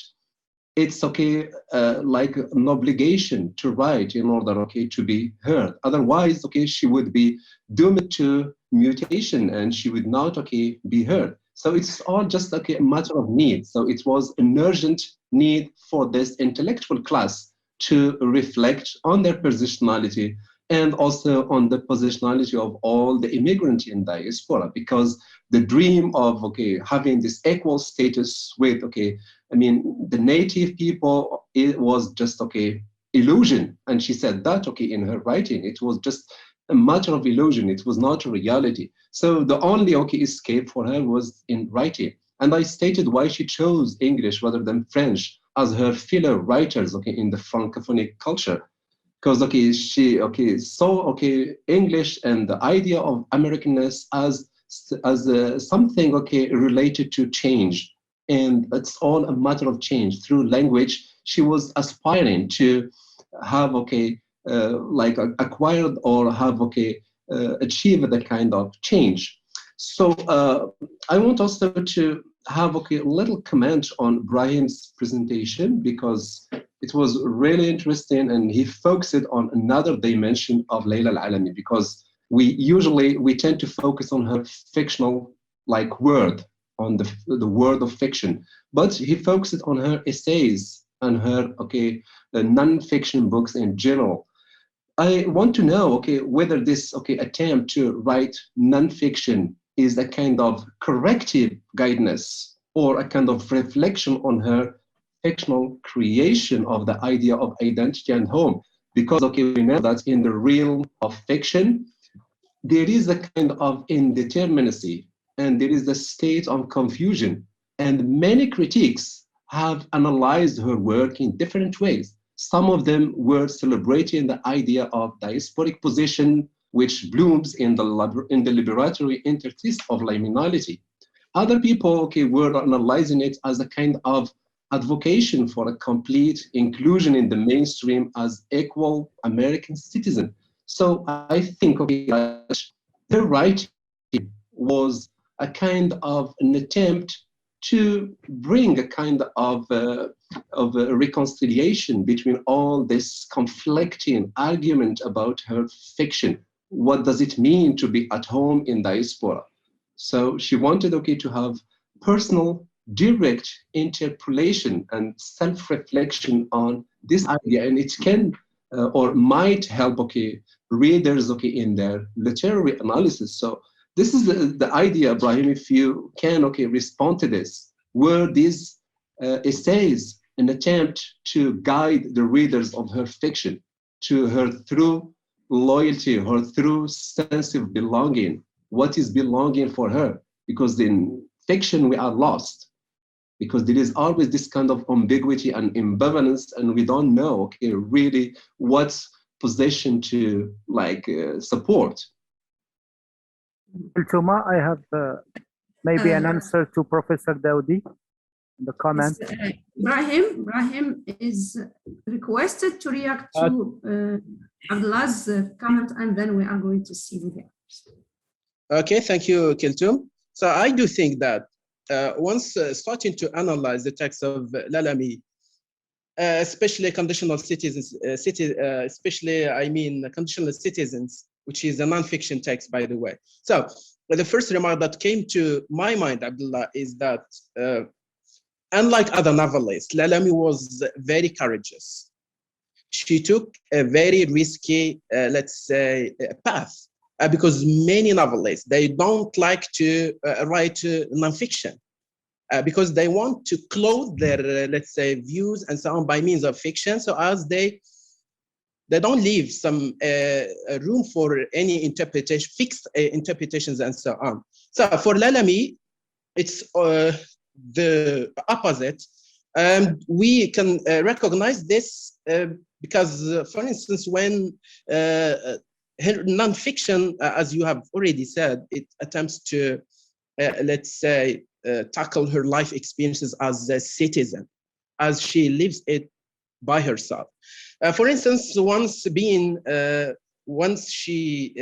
it's okay, like an obligation to write in order, okay, to be heard. Otherwise, okay, she would be doomed to mutation and she would not, okay, be heard. So it's all just like a matter of need. So it was an urgent need for this intellectual class to reflect on their positionality and also on the positionality of all the immigrants in diaspora, because the dream of, okay, having this equal status with, okay, I mean, the native people, it was just, okay, illusion. And she said that, okay, in her writing, it was just a matter of illusion. It was not a reality. So the only, okay, escape for her was in writing. And I stated why she chose English rather than French as her fellow writers, okay, in the Francophonic culture. Because, okay, she, okay, saw, okay, English and the idea of Americanness as something, okay, related to change. And it's all a matter of change. Through language, she was aspiring to have, okay, like acquired or have, okay, achieved the kind of change. So I want also to have, okay, a little comment on Brahim's presentation, because it was really interesting and he focused on another dimension of Layla Al-Alami, because we tend to focus on her fictional like word, on the word of fiction, but he focused on her essays and her, okay, non-fiction books in general. I want to know, okay, whether this, okay, attempt to write non-fiction is a kind of corrective guidance or a kind of reflection on her fictional creation of the idea of identity and home. Because, okay, we know that in the realm of fiction, there is a kind of indeterminacy and there is a state of confusion. And many critics have analyzed her work in different ways. Some of them were celebrating the idea of diasporic position, which blooms in the liberatory interstice of liminality. Other people, okay, were analyzing it as a kind of advocation for a complete inclusion in the mainstream as equal American citizen. So I think, okay, that her writing was a kind of an attempt to bring a kind of a reconciliation between all this conflicting argument about her fiction. What does it mean to be at home in diaspora? So she wanted, okay, to have personal, direct interpolation and self-reflection on this idea, and it can or might help, okay, readers, okay, in their literary analysis. So this is the idea, Ibrahim, if you can, okay, respond to this. Were these essays an attempt to guide the readers of her fiction to her true loyalty, her true sense of belonging? What is belonging for her? Because in fiction, we are lost, because there is always this kind of ambiguity and ambivalence, and we don't know, okay, really what position to like support. Iltuma, I have maybe an answer to Professor Daudi in the comment. Brahim is requested to react to Abdullah's comment, and then we are going to see the others. Okay, thank you, Kiltum. So I do think that once starting to analyze the text of Lalami, especially conditional citizens, conditional citizens, which is a non-fiction text, by the way. So the first remark that came to my mind, Abdullah, is that unlike other novelists, Lalami was very courageous. She took a very risky, let's say, path, because many novelists, they don't like to write nonfiction. Because they want to clothe their, let's say, views and so on by means of fiction, so as they don't leave some room for any interpretation, fixed interpretations and so on. So for Lalami, it's the opposite. We can recognize this because, for instance, when her nonfiction, as you have already said, it attempts to, let's say, tackle her life experiences as a citizen, as she lives it by herself. For instance, once she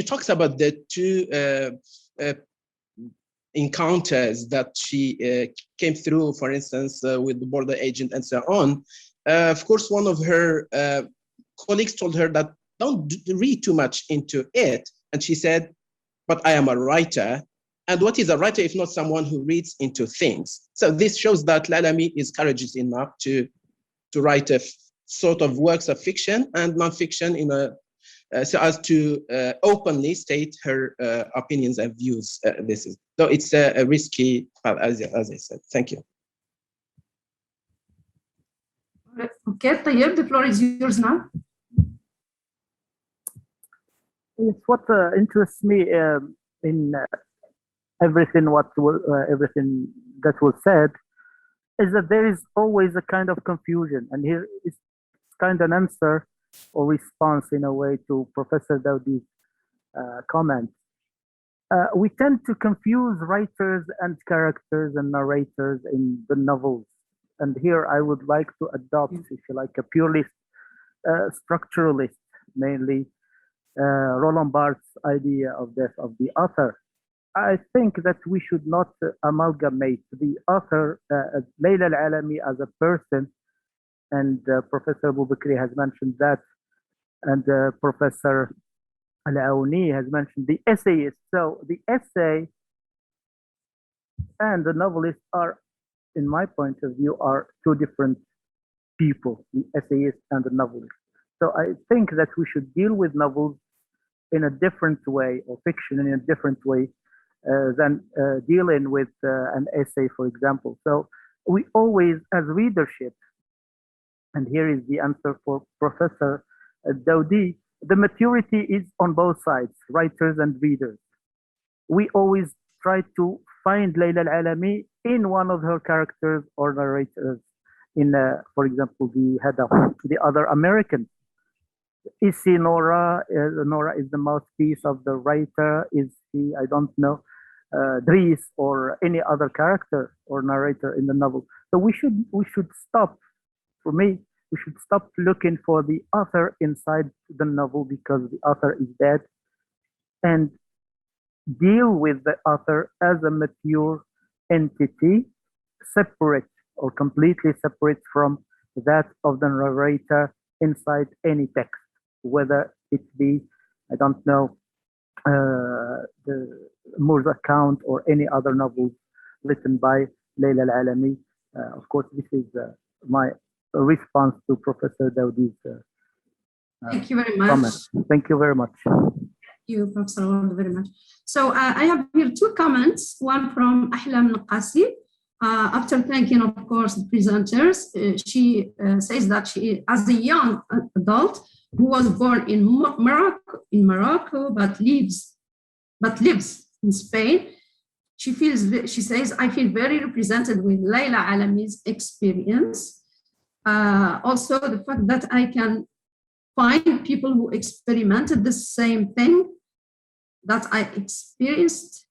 talks about the two encounters that she came through, for instance, with the border agent and so on, of course, one of her colleagues told her that don't read too much into it. And she said, but I am a writer. And what is a writer if not someone who reads into things? So this shows that Lalami is courageous enough to write a sort of works of fiction and nonfiction in so as to openly state her opinions and views. So it's a risky path, as I said. Thank you. Okay, Tayyib, the floor is yours now. It's what interests me in everything everything that was said is that there is always a kind of confusion, and here is kind of an answer or response in a way to Professor Dawdi's comment. We tend to confuse writers and characters and narrators in the novels, and here I would like to adopt, if you like, a purely structuralist, mainly Roland Barthes' idea of death of the author. I think that we should not amalgamate the author, Layla Al-Alami, as a person, and Professor Abu Bakri has mentioned that, and Professor Al-Aouni has mentioned the essayist. So the essay and the novelist are, in my point of view, are two different people, the essayist and the novelist. So I think that we should deal with novels in a different way, or fiction in a different way, than dealing with an essay, for example. So we always, as readership, and here is the answer for Professor Dawdi, the maturity is on both sides, writers and readers. We always try to find Layla Al-Alami in one of her characters or narrators. In, for example, the other Americans. Is she Nora? Nora is the mouthpiece of the writer. Is she, I don't know, Dries or any other character or narrator in the novel? So we should stop. For me, we should stop looking for the author inside the novel because the author is dead, and deal with the author as a mature entity, separate or completely separate from that of the narrator inside any text, whether it be, I don't know, the Moore's account or any other novels written by Layla Al-Alami. Of course, this is my response to Professor Dawdi's Thank you very much. comment. Thank you very much. Thank you, Professor Awad, very much. So I have here two comments, one from Ahlam Naqasi. After thanking, of course, the presenters, she says that she, as a young adult who was born in Morocco, but lives in Spain, she says, I feel very represented with Layla Alami's experience. Also, the fact that I can find people who experimented the same thing that I experienced,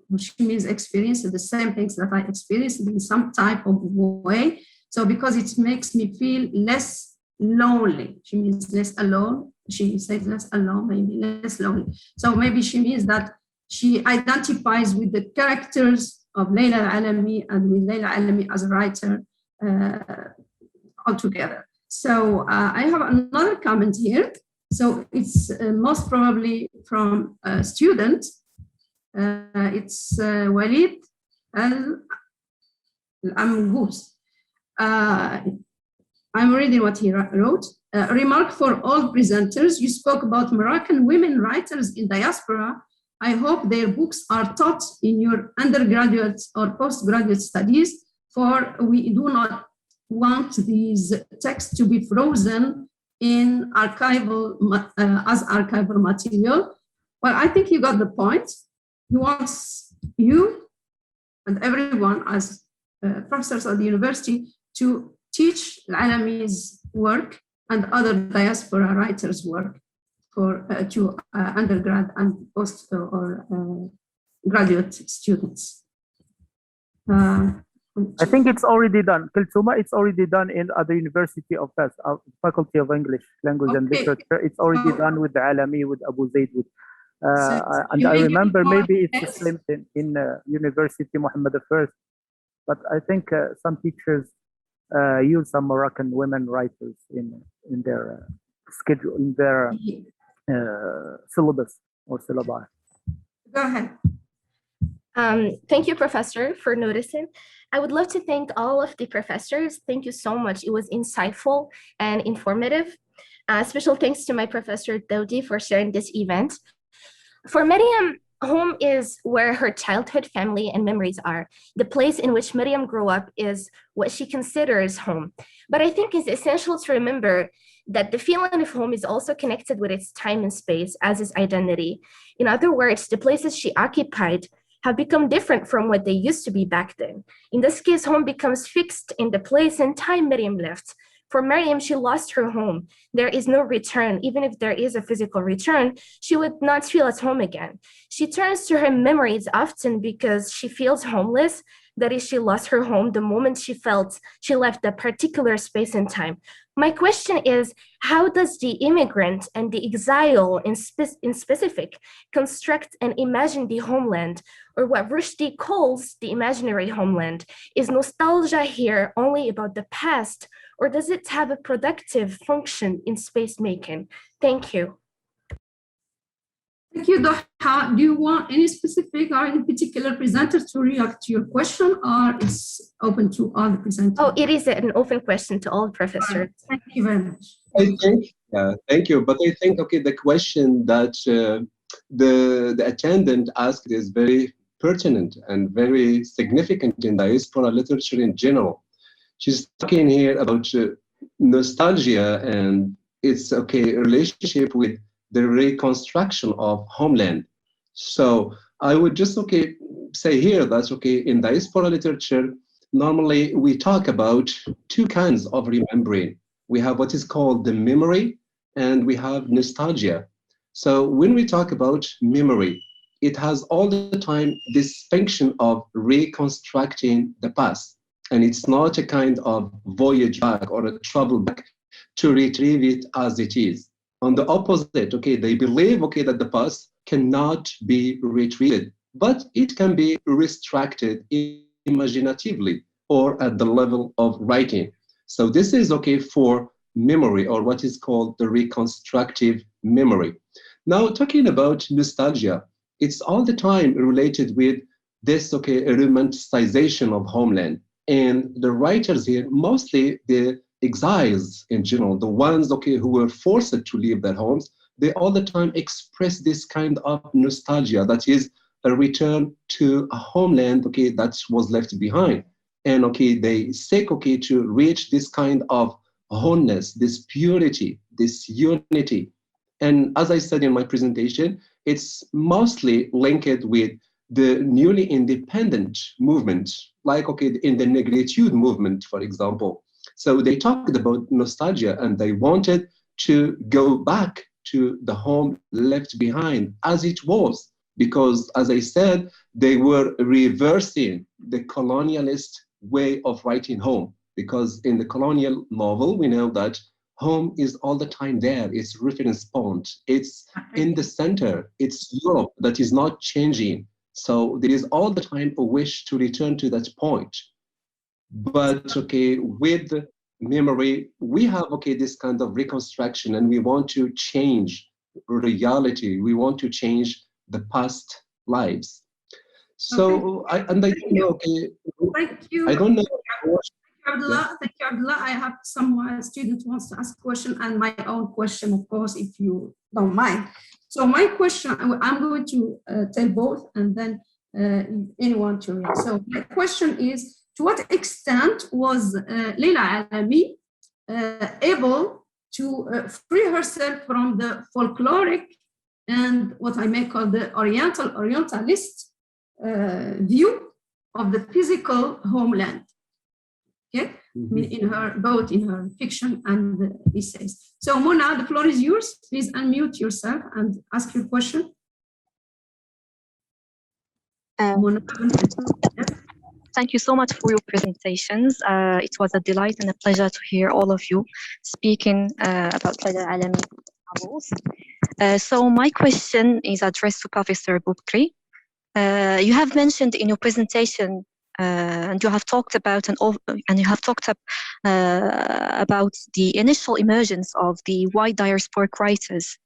which means experienced the same things that I experienced in some type of way. So because it makes me feel less lonely, she means less alone. she said less alone, maybe less lonely. So maybe she means that she identifies with the characters of Layla Al-Alami and with Layla Al-Alami as a writer altogether. So I have another comment here. So it's most probably from a student. It's Walid Al-Amgous. I'm reading what he wrote. Remark for all presenters. You spoke about Moroccan women writers in diaspora. I hope their books are taught in your undergraduate or postgraduate studies, for we do not want these texts to be frozen in archival as archival material. Well, I think you got the point. He wants you and everyone as professors at the university to teach Al-Alami's work and other diaspora writers' work for to undergrad and post or graduate students. I think it's already done. Kulthuma, it's already done in the University of Fes, Faculty of English, Language and Literature. It's already done with the Alami, with Abu Zaid, with and I remember maybe it's the same thing in University Muhammad I. But I think some teachers use some Moroccan women writers in their schedule, in their syllabus or syllabi. Go ahead. Thank you, Professor, for noticing. I would love to thank all of the professors. Thank you so much. It was insightful and informative. Special thanks to my Professor Daudi for sharing this event. For Miriam, home is where her childhood family and memories are. The place in which Miriam grew up is what she considers home. But I think it's essential to remember that the feeling of home is also connected with its time and space as its identity. In other words, the places she occupied have become different from what they used to be back then. In this case, home becomes fixed in the place and time Miriam left. For Miriam, she lost her home. There is no return. Even if there is a physical return, she would not feel at home again. She turns to her memories often because she feels homeless. That is, she lost her home the moment she felt she left that particular space and time. My question is, how does the immigrant and the exile in specific construct and imagine the homeland, or what Rushdie calls the imaginary homeland? Is nostalgia here only about the past, or does it have a productive function in space making? Thank you. Thank you, Doha. Do you want any specific or any particular presenter to react to your question, or it's open to all the presenters? Oh, it is an open question to all professors. Thank you very much. I think, thank you. But I think, okay, the question that the attendant asked is very pertinent and very significant in diaspora literature in general. She's talking here about nostalgia and its relationship with the reconstruction of homeland. So I would just say here that in diaspora literature, normally we talk about two kinds of remembering. We have what is called the memory and we have nostalgia. So when we talk about memory, it has all the time this function of reconstructing the past. And it's not a kind of voyage back or a travel back to retrieve it as it is. On the opposite, they believe, that the past cannot be retrieved, but it can be reconstructed imaginatively or at the level of writing. So this is for memory, or what is called the reconstructive memory. Now, talking about nostalgia, it's all the time related with this romanticization of homeland. And the writers here, mostly the exiles in general, the ones who were forced to leave their homes, they all the time express this kind of nostalgia, that is a return to a homeland that was left behind. And they seek to reach this kind of wholeness, this purity, this unity. And as I said in my presentation, it's mostly linked with the newly independent movement, like in the Negritude movement, for example. So they talked about nostalgia and they wanted to go back to the home left behind as it was, because as I said, they were reversing the colonialist way of writing home. Because in the colonial novel, we know that home is all the time there. It's reference point. It's in the center. It's Europe that is not changing. So there is all the time a wish to return to that point. But okay, with memory, we have this kind of reconstruction, and we want to change reality. We want to change the past lives. So I don't know. Thank you. I don't know. Abdullah, thank you, Abdullah. I have some student wants to ask a question, and my own question, of course, if you don't mind. So my question, I'm going to tell both, and then anyone to read. So my question is, to what extent was Leila Alami able to free herself from the folkloric and what I may call the Orientalist view of the physical homeland? Okay, both in her fiction and essays. So Mona, the floor is yours. Please unmute yourself and ask your question. Mona. Thank you so much for your presentations. It was a delight and a pleasure to hear all of you speaking about Leila Alami novels. So my question is addressed to Professor Boukri. You have mentioned in your presentation, and you have talked about about the initial emergence of the white diasporic writers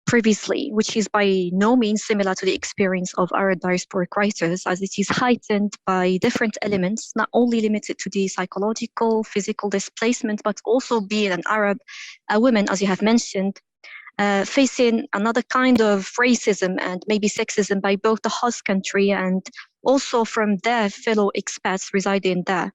previously, which is by no means similar to the experience of Arab diasporic writers, as it is heightened by different elements, not only limited to the psychological, physical displacement, but also being an Arab, a woman, as you have mentioned, facing another kind of racism and maybe sexism by both the host country and also from their fellow expats residing there,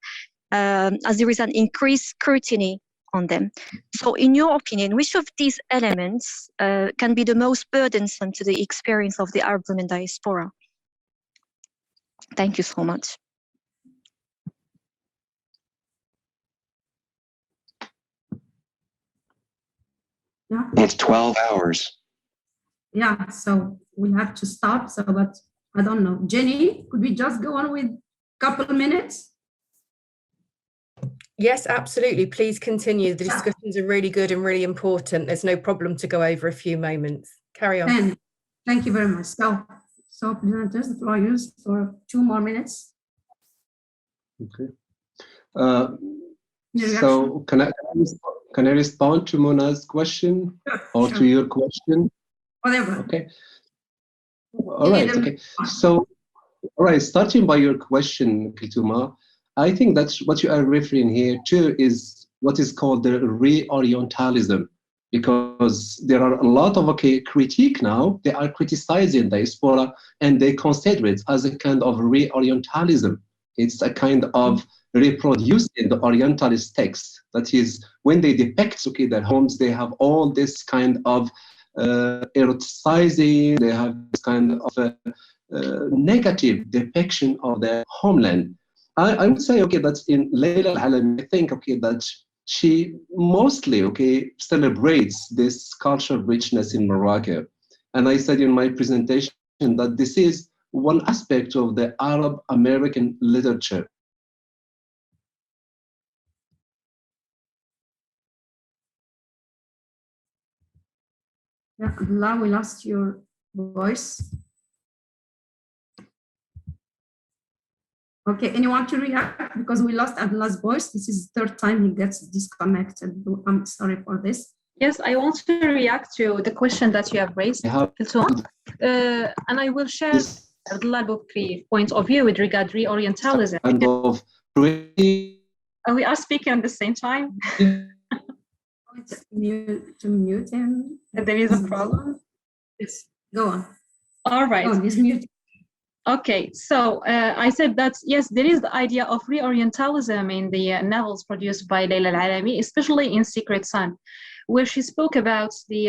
as there is an increased scrutiny on them. So in your opinion, which of these elements can be the most burdensome to the experience of the Arab women diaspora? Thank you so much. Yeah. It's 12 hours. Yeah, so we have to stop. So, but I don't know. Jenny, could we just go on with a couple of minutes? Yes, absolutely. Please continue. The discussions are really good and really important. There's no problem to go over a few moments. Carry on. And thank you very much. So presenters, the floor is for 2 more minutes. Okay. So can I respond to Mona's question or to your question? Whatever. Okay. All right. Okay. So, all right. Starting by your question, Kituma, I think that's what you are referring here to is what is called the re-Orientalism, because there are a lot of critique now. They are criticizing diaspora and they consider it as a kind of re-Orientalism. It's a kind of reproducing the Orientalist text. That is, when they depict their homes, they have all this kind of eroticizing. They have this kind of negative depiction of their homeland. I would say that in Leila Alami, I think that she mostly celebrates this cultural richness in Morocco. And I said in my presentation that this is one aspect of the Arab American literature. Yeah, Abdullah, we lost your voice. Okay, anyone to react? Because we lost Abdullah's voice. This is the 3rd time he gets disconnected. I'm sorry for this. Yes, I want to react to the question that you have raised, and I will share Abdullah Boukri's point of view with regard to Orientalism. We are speaking at the same time. To mute him. There is a problem. Yes, go on. All right. Oh, he's muted. Okay, so I said that, yes, there is the idea of re-Orientalism in the novels produced by Leila Alami, especially in Secret Sun, where she spoke about the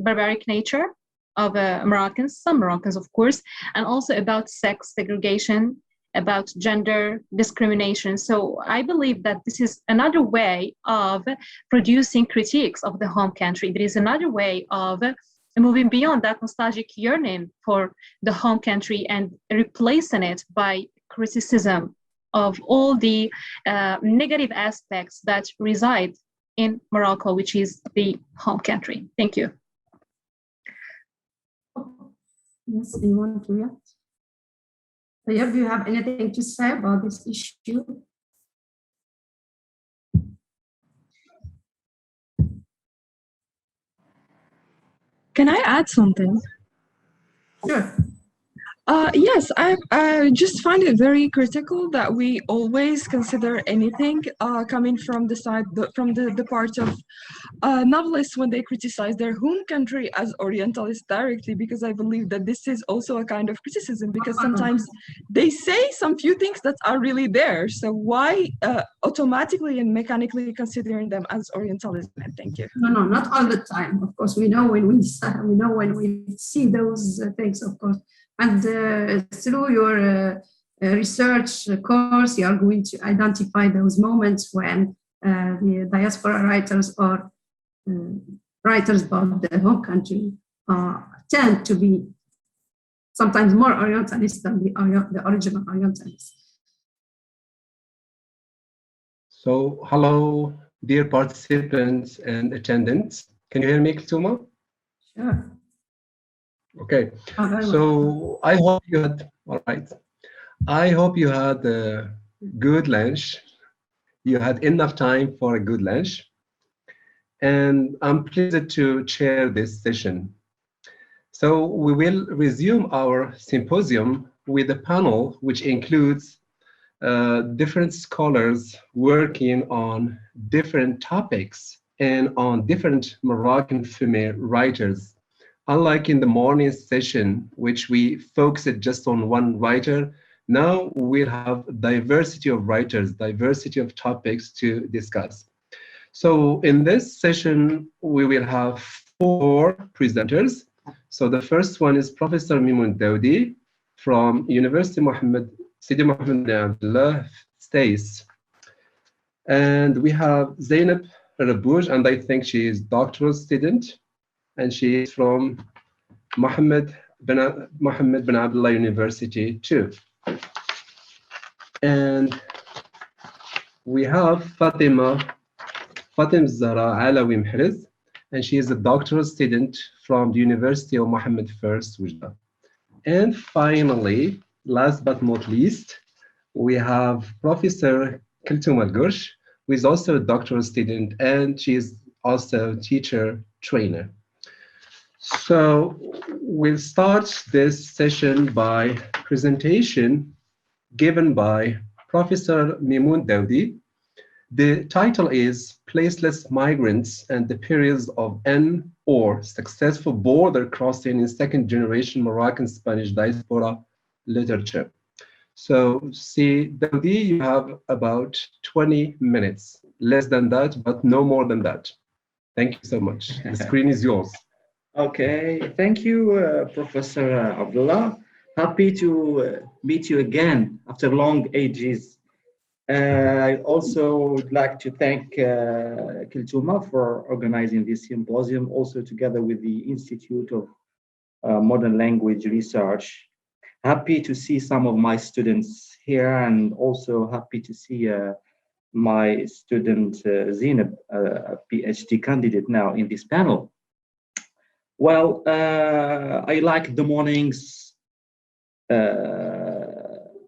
barbaric nature of Moroccans, some Moroccans, of course, and also about sex segregation, about gender discrimination. So I believe that this is another way of producing critiques of the home country. There is another way of moving beyond that nostalgic yearning for the home country and replacing it by criticism of all the negative aspects that reside in Morocco, which is the home country. Thank you. Yes, anyone to react? Tayyab, do you have anything to say about this issue? Can I add something? Sure. Yes, I just find it very critical that we always consider anything coming from the side, from the part of novelists when they criticize their home country as Orientalist directly, because I believe that this is also a kind of criticism, because sometimes they say some few things that are really there. So why automatically and mechanically considering them as Orientalism? And thank you. No, not all the time. Of course, we know when we see those things, of course. And through your research course, you are going to identify those moments when the diaspora writers or writers about the home country tend to be sometimes more Orientalist than the original Orientalist. So, hello, dear participants and attendants. Can you hear me, Kulthuma? Sure. Okay. So I hope you had, all right. I hope you had a good lunch. You had enough time for a good lunch. And I'm pleased to chair this session. So we will resume our symposium with a panel which includes different scholars working on different topics and on different Moroccan female writers. Unlike in the morning session, which we focused just on one writer, now we'll have diversity of writers, diversity of topics to discuss. So in this session, we will have 4 presenters. So the first one is Professor Mimoun Daoudi from University Sidi Mohammed bin Abdullah Stays. And we have Zainab Rabouj, and I think she is doctoral student, and she is from Mohammed bin Abdullah University too. And we have Fatima Zahra Alawi Mhriz, and she is a doctoral student from the University of Mohammed I Wajda. And finally, last but not least, we have Professor Kulthuma Al-Gursh, who is also a doctoral student, and she is also a teacher trainer. So we'll start this session by presentation given by Professor Mimoun Daoudi. The title is Placeless Migrants and the Periods of or Successful Border Crossing in Second Generation Moroccan Spanish Diaspora Literature. So, Daoudi, you have about 20 minutes, less than that, but no more than that. Thank you so much. The screen is yours. Okay, thank you, Professor Abdullah. Happy to meet you again after long ages. I also would like to thank Kulthuma for organizing this symposium, also together with the Institute of Modern Language Research. Happy to see some of my students here, and also happy to see my student Zainab, a PhD candidate now in this panel. Well, I like the morning's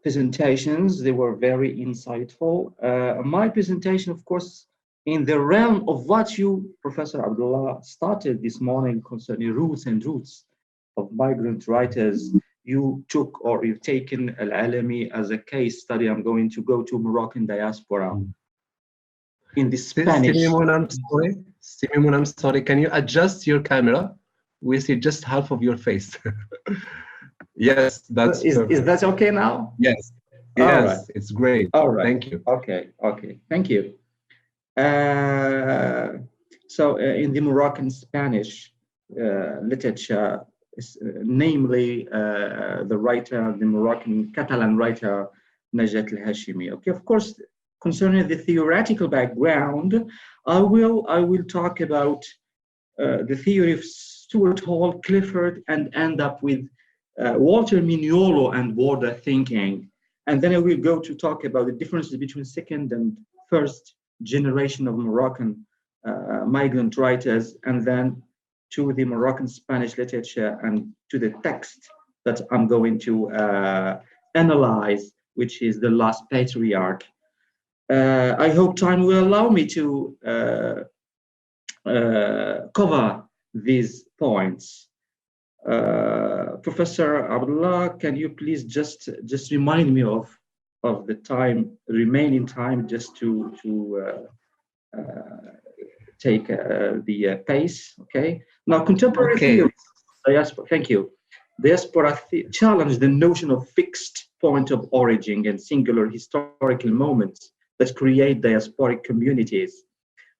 presentations. They were very insightful. My presentation, of course, in the realm of what you, Professor Abdullah, started this morning concerning roots of migrant writers. You took, or you've taken Al-Alami as a case study. I'm going to go to Moroccan diaspora in the Spanish. Simon, I'm sorry. Can you adjust your camera? We see just half of your face. Yes, that's is that okay now? Yes. Yes, right. It's great. All right. Thank you. Okay. Thank you. So in the Moroccan Spanish literature, namely the Moroccan Catalan writer Najat al-Hashimi. Okay, of course, concerning the theoretical background, I will talk about the theory of Stuart Hall, Clifford, and end up with Walter Mignolo and border thinking. And then I will go to talk about the differences between second and first generation of Moroccan migrant writers, and then to the Moroccan Spanish literature and to the text that I'm going to analyze, which is The Last Patriarch. I hope time will allow me to cover these points. Professor Abdullah, can you please just remind me of the remaining time, just to take the pace? Okay. Now, contemporary theories, diaspora. Thank you. Diaspora challenge the notion of fixed point of origin and singular historical moments that create diasporic communities.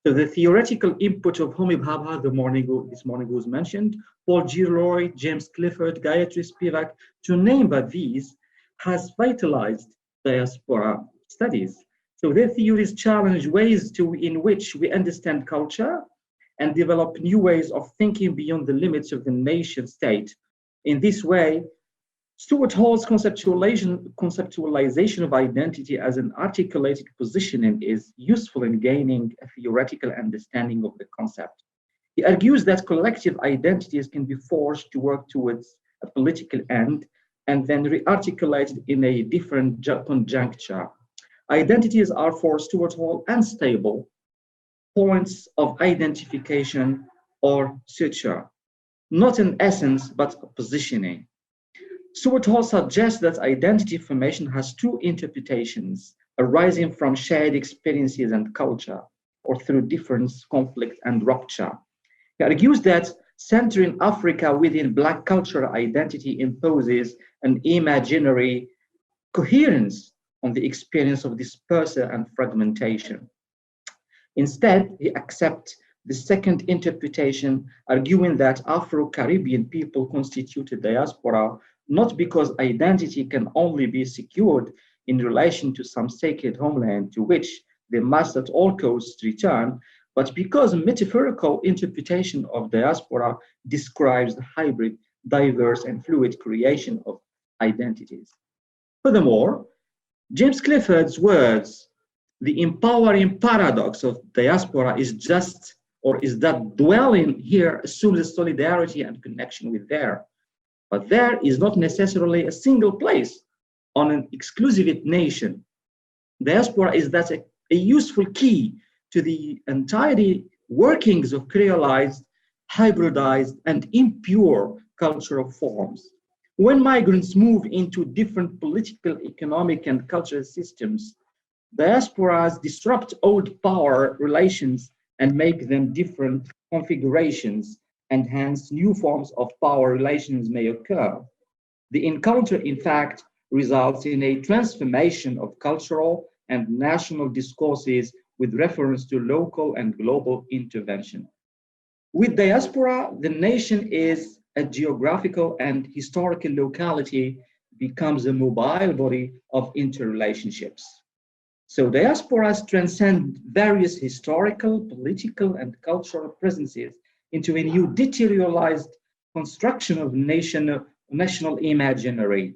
So the theoretical input of Homi Bhabha this morning was mentioned, Paul Gilroy, James Clifford, Gayatri Spivak, to name but these, has vitalized diaspora studies. So their theories challenge ways in which we understand culture and develop new ways of thinking beyond the limits of the nation state. In this way, Stuart Hall's conceptualization of identity as an articulated positioning is useful in gaining a theoretical understanding of the concept. He argues that collective identities can be forced to work towards a political end and then re-articulated in a different conjuncture. Identities are, for Stuart Hall, unstable points of identification or suture, not an essence, but a positioning. Stuart Hall suggests that identity formation has two interpretations, arising from shared experiences and culture, or through difference, conflict, and rupture. He argues that centering Africa within Black cultural identity imposes an imaginary coherence on the experience of dispersal and fragmentation. Instead, he accepts the second interpretation, arguing that Afro-Caribbean people constitute a diaspora not because identity can only be secured in relation to some sacred homeland to which they must at all costs return, but because a metaphorical interpretation of diaspora describes the hybrid, diverse, and fluid creation of identities. Furthermore, James Clifford's words, the empowering paradox of diaspora is that dwelling here assumes a solidarity and connection with there. But there is not necessarily a single place on an exclusive nation. Diaspora is thus a useful key to the entire workings of creolized, hybridized, and impure cultural forms. When migrants move into different political, economic, and cultural systems, diasporas disrupt old power relations and make them different configurations, and hence new forms of power relations may occur. The encounter, in fact, results in a transformation of cultural and national discourses with reference to local and global intervention. With diaspora, the nation is a geographical and historical locality, becomes a mobile body of interrelationships. So diasporas transcend various historical, political, and cultural presences into a new deteriorized construction of national imaginary.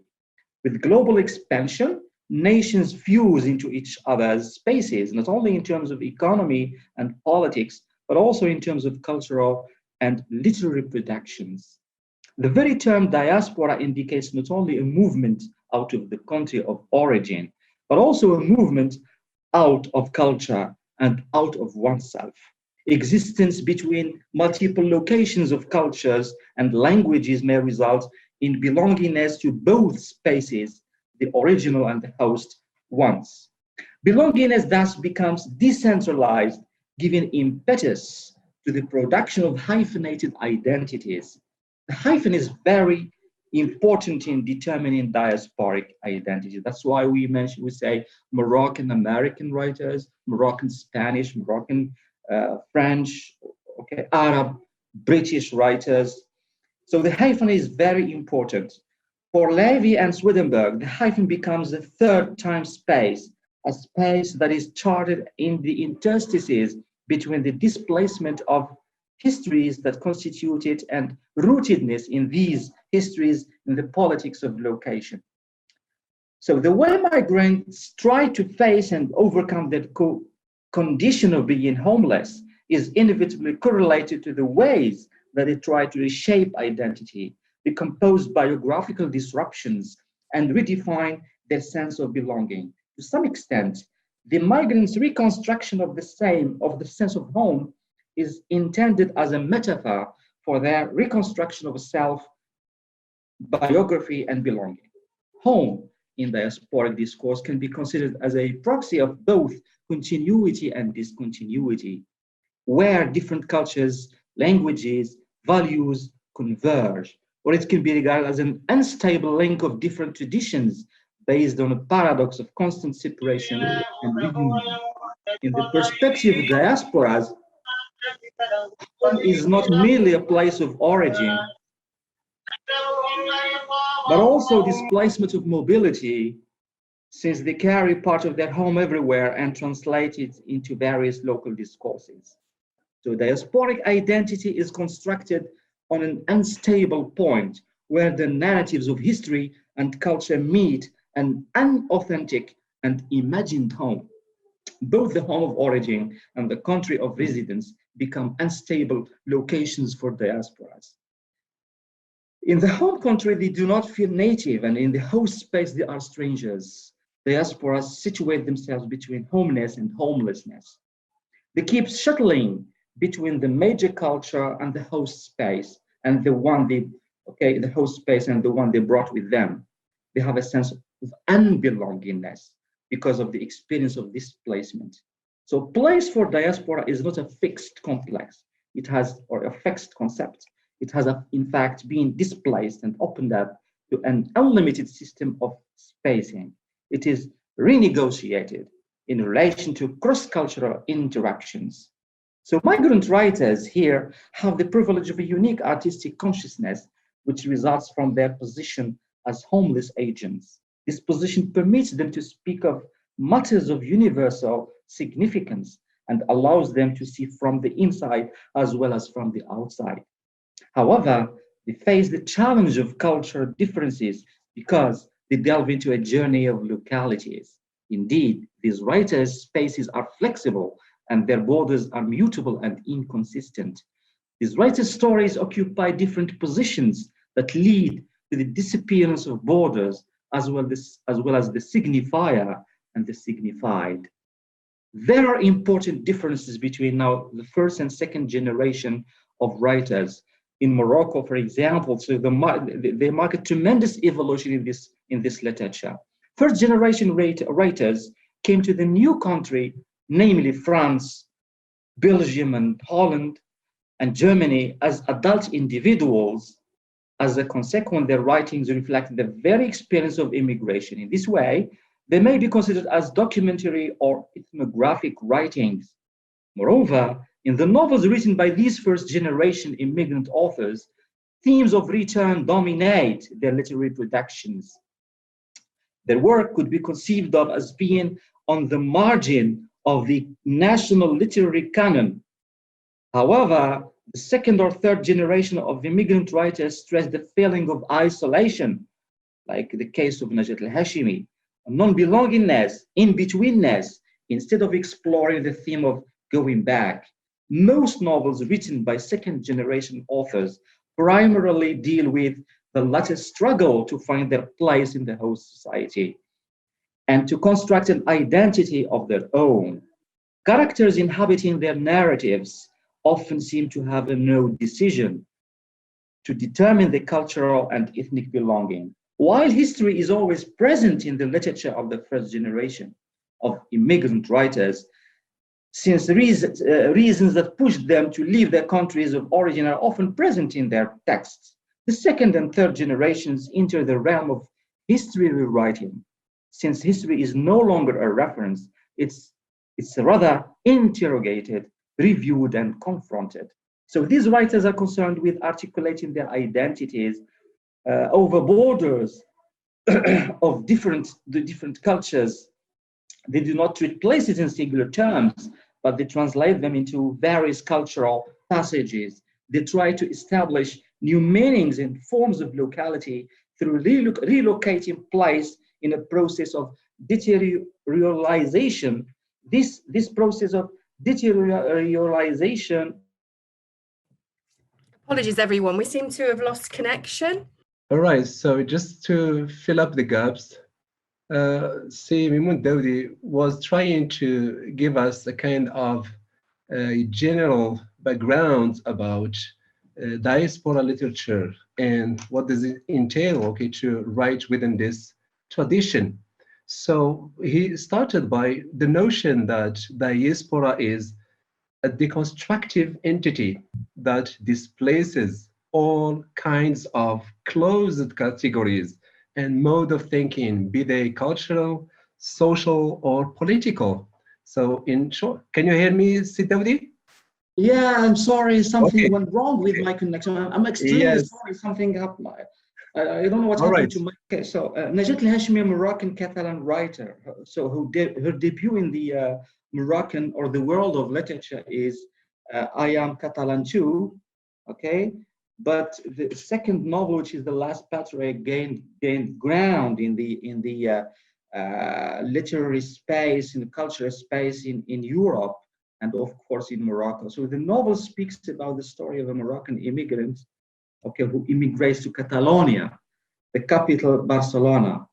With global expansion, nations fuse into each other's spaces, not only in terms of economy and politics, but also in terms of cultural and literary productions. The very term diaspora indicates not only a movement out of the country of origin, but also a movement out of culture and out of oneself. Existence between multiple locations of cultures and languages may result in belongingness to both spaces, the original and the host ones. Belongingness thus becomes decentralized, giving impetus to the production of hyphenated identities. The hyphen is very important in determining diasporic identity. That's why we say Moroccan American writers, Moroccan Spanish, Moroccan French, Arab, British writers. So the hyphen is very important. For Levy and Swedenborg, the hyphen becomes the third time space, a space that is charted in the interstices between the displacement of histories that constitute it and rootedness in these histories in the politics of location. So the way migrants try to face and overcome that condition of being homeless is inevitably correlated to the ways that they try to reshape identity, decompose biographical disruptions, and redefine their sense of belonging. To some extent, the migrants' reconstruction of the sense of home is intended as a metaphor for their reconstruction of self, biography, and belonging. Home in diasporic discourse can be considered as a proxy of both continuity and discontinuity, where different cultures, languages, values converge, or it can be regarded as an unstable link of different traditions based on a paradox of constant separation and reunion. In the perspective of diasporas, home is not merely a place of origin, but also displacement of mobility, since they carry part of their home everywhere and translate it into various local discourses. So diasporic identity is constructed on an unstable point where the narratives of history and culture meet an unauthentic and imagined home. Both the home of origin and the country of residence become unstable locations for diasporas. In the home country, they do not feel native, and in the host space, they are strangers. Diasporas situate themselves between homeness and homelessness. They keep shuttling between the major culture and the host space, and the host space and the one they brought with them. They have a sense of unbelongingness because of the experience of displacement. So place for diaspora is not a fixed complex. It has, or a fixed concept. It has, in fact, been displaced and opened up to an unlimited system of spacing. It is renegotiated in relation to cross-cultural interactions. So migrant writers here have the privilege of a unique artistic consciousness, which results from their position as homeless agents. This position permits them to speak of matters of universal significance and allows them to see from the inside as well as from the outside. However, they face the challenge of cultural differences because they delve into a journey of localities. Indeed, these writers' spaces are flexible and their borders are mutable and inconsistent. These writers' stories occupy different positions that lead to the disappearance of borders as well as the signifier and the signified. There are important differences between now the first and second generation of writers. In Morocco, for example, so they mark a tremendous evolution in this literature. First generation writers came to the new country, namely France, Belgium, and Holland, and Germany as adult individuals. As a consequence, their writings reflect the very experience of immigration. In this way, they may be considered as documentary or ethnographic writings. Moreover, in the novels written by these first-generation immigrant authors, themes of return dominate their literary productions. Their work could be conceived of as being on the margin of the national literary canon. However, the second or third generation of immigrant writers stress the feeling of isolation, like the case of Najat al-Hashimi, non-belongingness, in-betweenness, instead of exploring the theme of going back. Most novels written by second generation authors primarily deal with the latter struggle to find their place in the host society and to construct an identity of their own. Characters inhabiting their narratives often seem to have no decision to determine the cultural and ethnic belonging. While history is always present in the literature of the first generation of immigrant writers, since the reasons that pushed them to leave their countries of origin are often present in their texts, the second and third generations enter the realm of history rewriting. Since history is no longer a reference, it's rather interrogated, reviewed, and confronted. So these writers are concerned with articulating their identities over borders of the different cultures. They do not treat places in singular terms, but they translate them into various cultural passages. They try to establish new meanings and forms of locality through relocating place in a process of deteriorization. This process of deterioration. Apologies, everyone. We seem to have lost connection. All right, so just to fill up the gaps, see, Mimoun Daoudi was trying to give us a kind of general background about diaspora literature and what does it entail, okay, to write within this tradition. So he started by the notion that diaspora is a deconstructive entity that displaces all kinds of closed categories and mode of thinking, be they cultural, social, or political. So in short, can you hear me, Siddhavdi? Yeah, I'm sorry, something Okay. went wrong with my connection. I'm extremely sorry, something happened. I don't know what happened to my case. So Najat al-Hashmi, a Moroccan Catalan writer, so her debut in the Moroccan or the world of literature is I Am Catalan Too, okay? But the second novel, which is The Last Patriarch, gained ground in the literary space, in the cultural space in Europe, and of course in Morocco. So the novel speaks about the story of a Moroccan immigrant, okay, who immigrates to Catalonia, the capital Barcelona.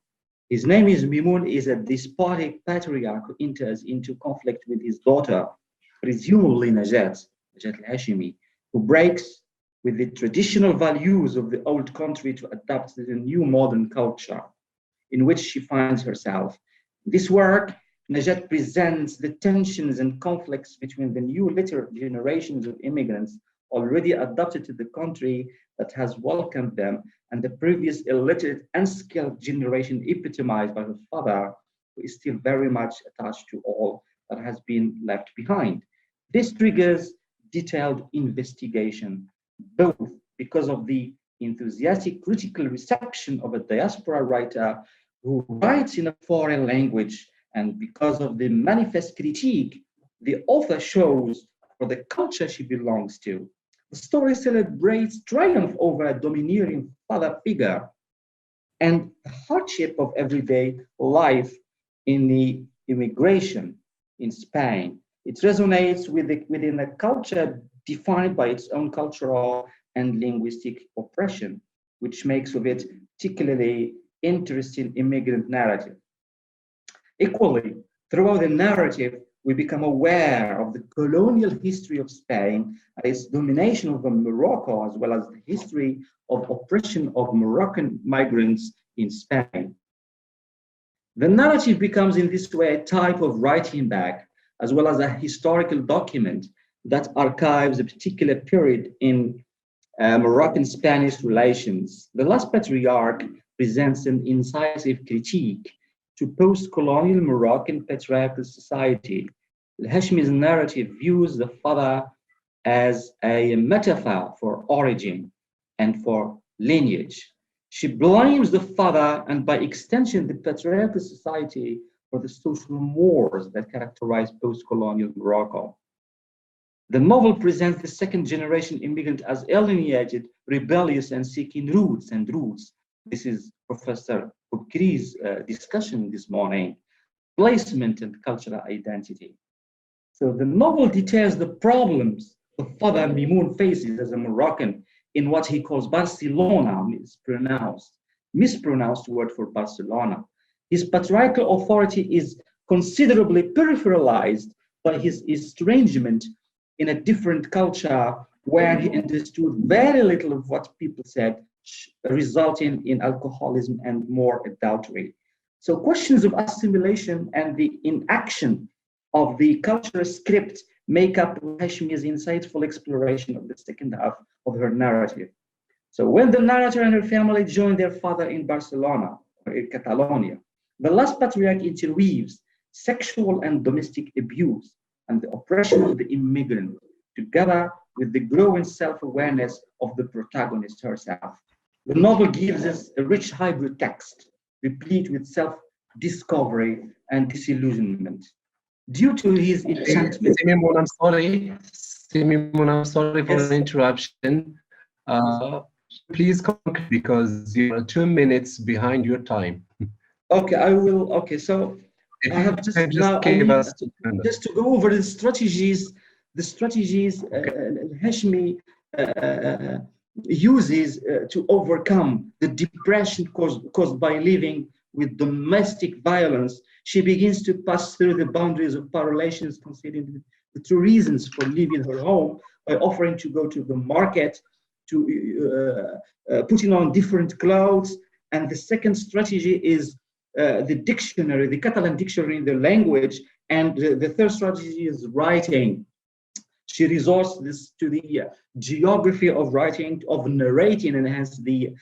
His name is Mimoun, is a despotic patriarch who enters into conflict with his daughter, presumably Najat al-Hashimi, who breaks with the traditional values of the old country to adapt to the new modern culture in which she finds herself. This work, Najat presents the tensions and conflicts between the new literate generations of immigrants already adapted to the country that has welcomed them and the previous illiterate, unskilled generation epitomized by her father, who is still very much attached to all that has been left behind. This triggers detailed investigation, both because of the enthusiastic critical reception of a diaspora writer who writes in a foreign language, and because of the manifest critique the author shows for the culture she belongs to. The story celebrates triumph over a domineering father figure and the hardship of everyday life in the immigration in Spain. It resonates within a culture defined by its own cultural and linguistic oppression, which makes of it particularly interesting immigrant narrative. Equally, throughout the narrative, we become aware of the colonial history of Spain and its domination over Morocco, as well as the history of oppression of Moroccan migrants in Spain. The narrative becomes in this way a type of writing back, as well as a historical document that archives a particular period in Moroccan-Spanish relations. The Last Patriarch presents an incisive critique to post-colonial Moroccan patriarchal society. Al-Hashmi's narrative views the father as a metaphor for origin and for lineage. She blames the father and by extension the patriarchal society for the social mores that characterize post-colonial Morocco. The novel presents the second generation immigrant as alienated, rebellious, and seeking roots. This is Professor Boukri's discussion this morning, placement and cultural identity. So the novel details the problems the father Mimoun faces as a Moroccan in what he calls Barcelona, mispronounced word for Barcelona. His patriarchal authority is considerably peripheralized by his estrangement in a different culture where he understood very little of what people said, resulting in alcoholism and more adultery. So questions of assimilation and the inaction of the cultural script make up Hashmi's insightful exploration of the second half of her narrative. So when the narrator and her family join their father in Barcelona, or in Catalonia, the Last Patriarch interweaves sexual and domestic abuse and the oppression of the immigrant, together with the growing self-awareness of the protagonist herself. The novel gives us a rich hybrid text, replete with self-discovery and disillusionment. Due to his enchantment. Simon, I'm sorry for the interruption. Please conclude because you are 2 minutes behind your time. Okay, I will. Okay, so I have just Just now, I give need us just to go over the strategies Hashmi uses to overcome the depression caused by living with domestic violence. She begins to pass through the boundaries of power relations, considering the true reasons for leaving her home by offering to go to the market, to putting on different clothes. And the second strategy is the dictionary, the Catalan dictionary in the language. And the third strategy is writing. She resorts to the geography of writing, of narrating, and hence the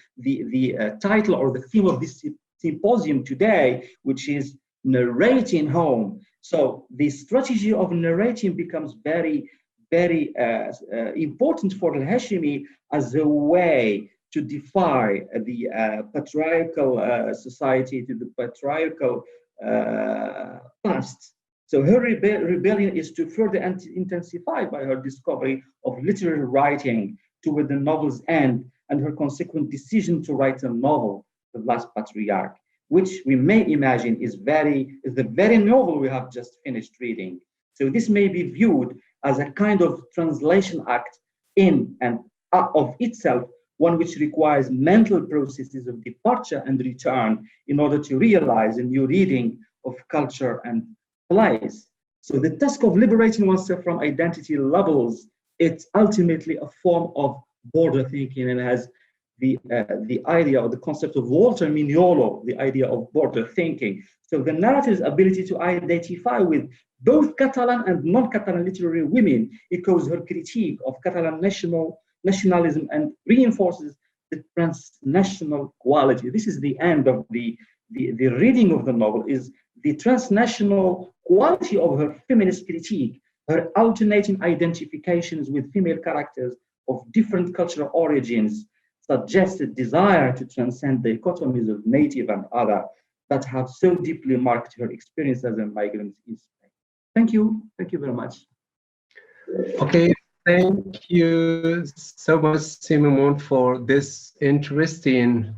title or the theme of this symposium today, which is narrating home. So the strategy of narrating becomes very, very important for Al-Hashimi as a way to defy the patriarchal society, to the patriarchal past. So her rebellion is to further intensify by her discovery of literary writing toward the novel's end and her consequent decision to write a novel, The Last Patriarch, which we may imagine is the very novel we have just finished reading. So this may be viewed as a kind of translation act in and of itself, one which requires mental processes of departure and return in order to realize a new reading of culture and place. So the task of liberating oneself from identity labels, it's ultimately a form of border thinking, and has the idea or the concept of Walter Mignolo, the idea of border thinking. So the narrative's ability to identify with both Catalan and non-Catalan literary women echoes her critique of Catalan nationalism and reinforces the transnational quality. This is the end of the reading of the novel, is the transnational quality of her feminist critique, her alternating identifications with female characters of different cultural origins, suggests a desire to transcend the dichotomies of native and other that have so deeply marked her experience as a migrant in Spain. Thank you. Thank you very much. Okay, thank you so much, Simon, for this interesting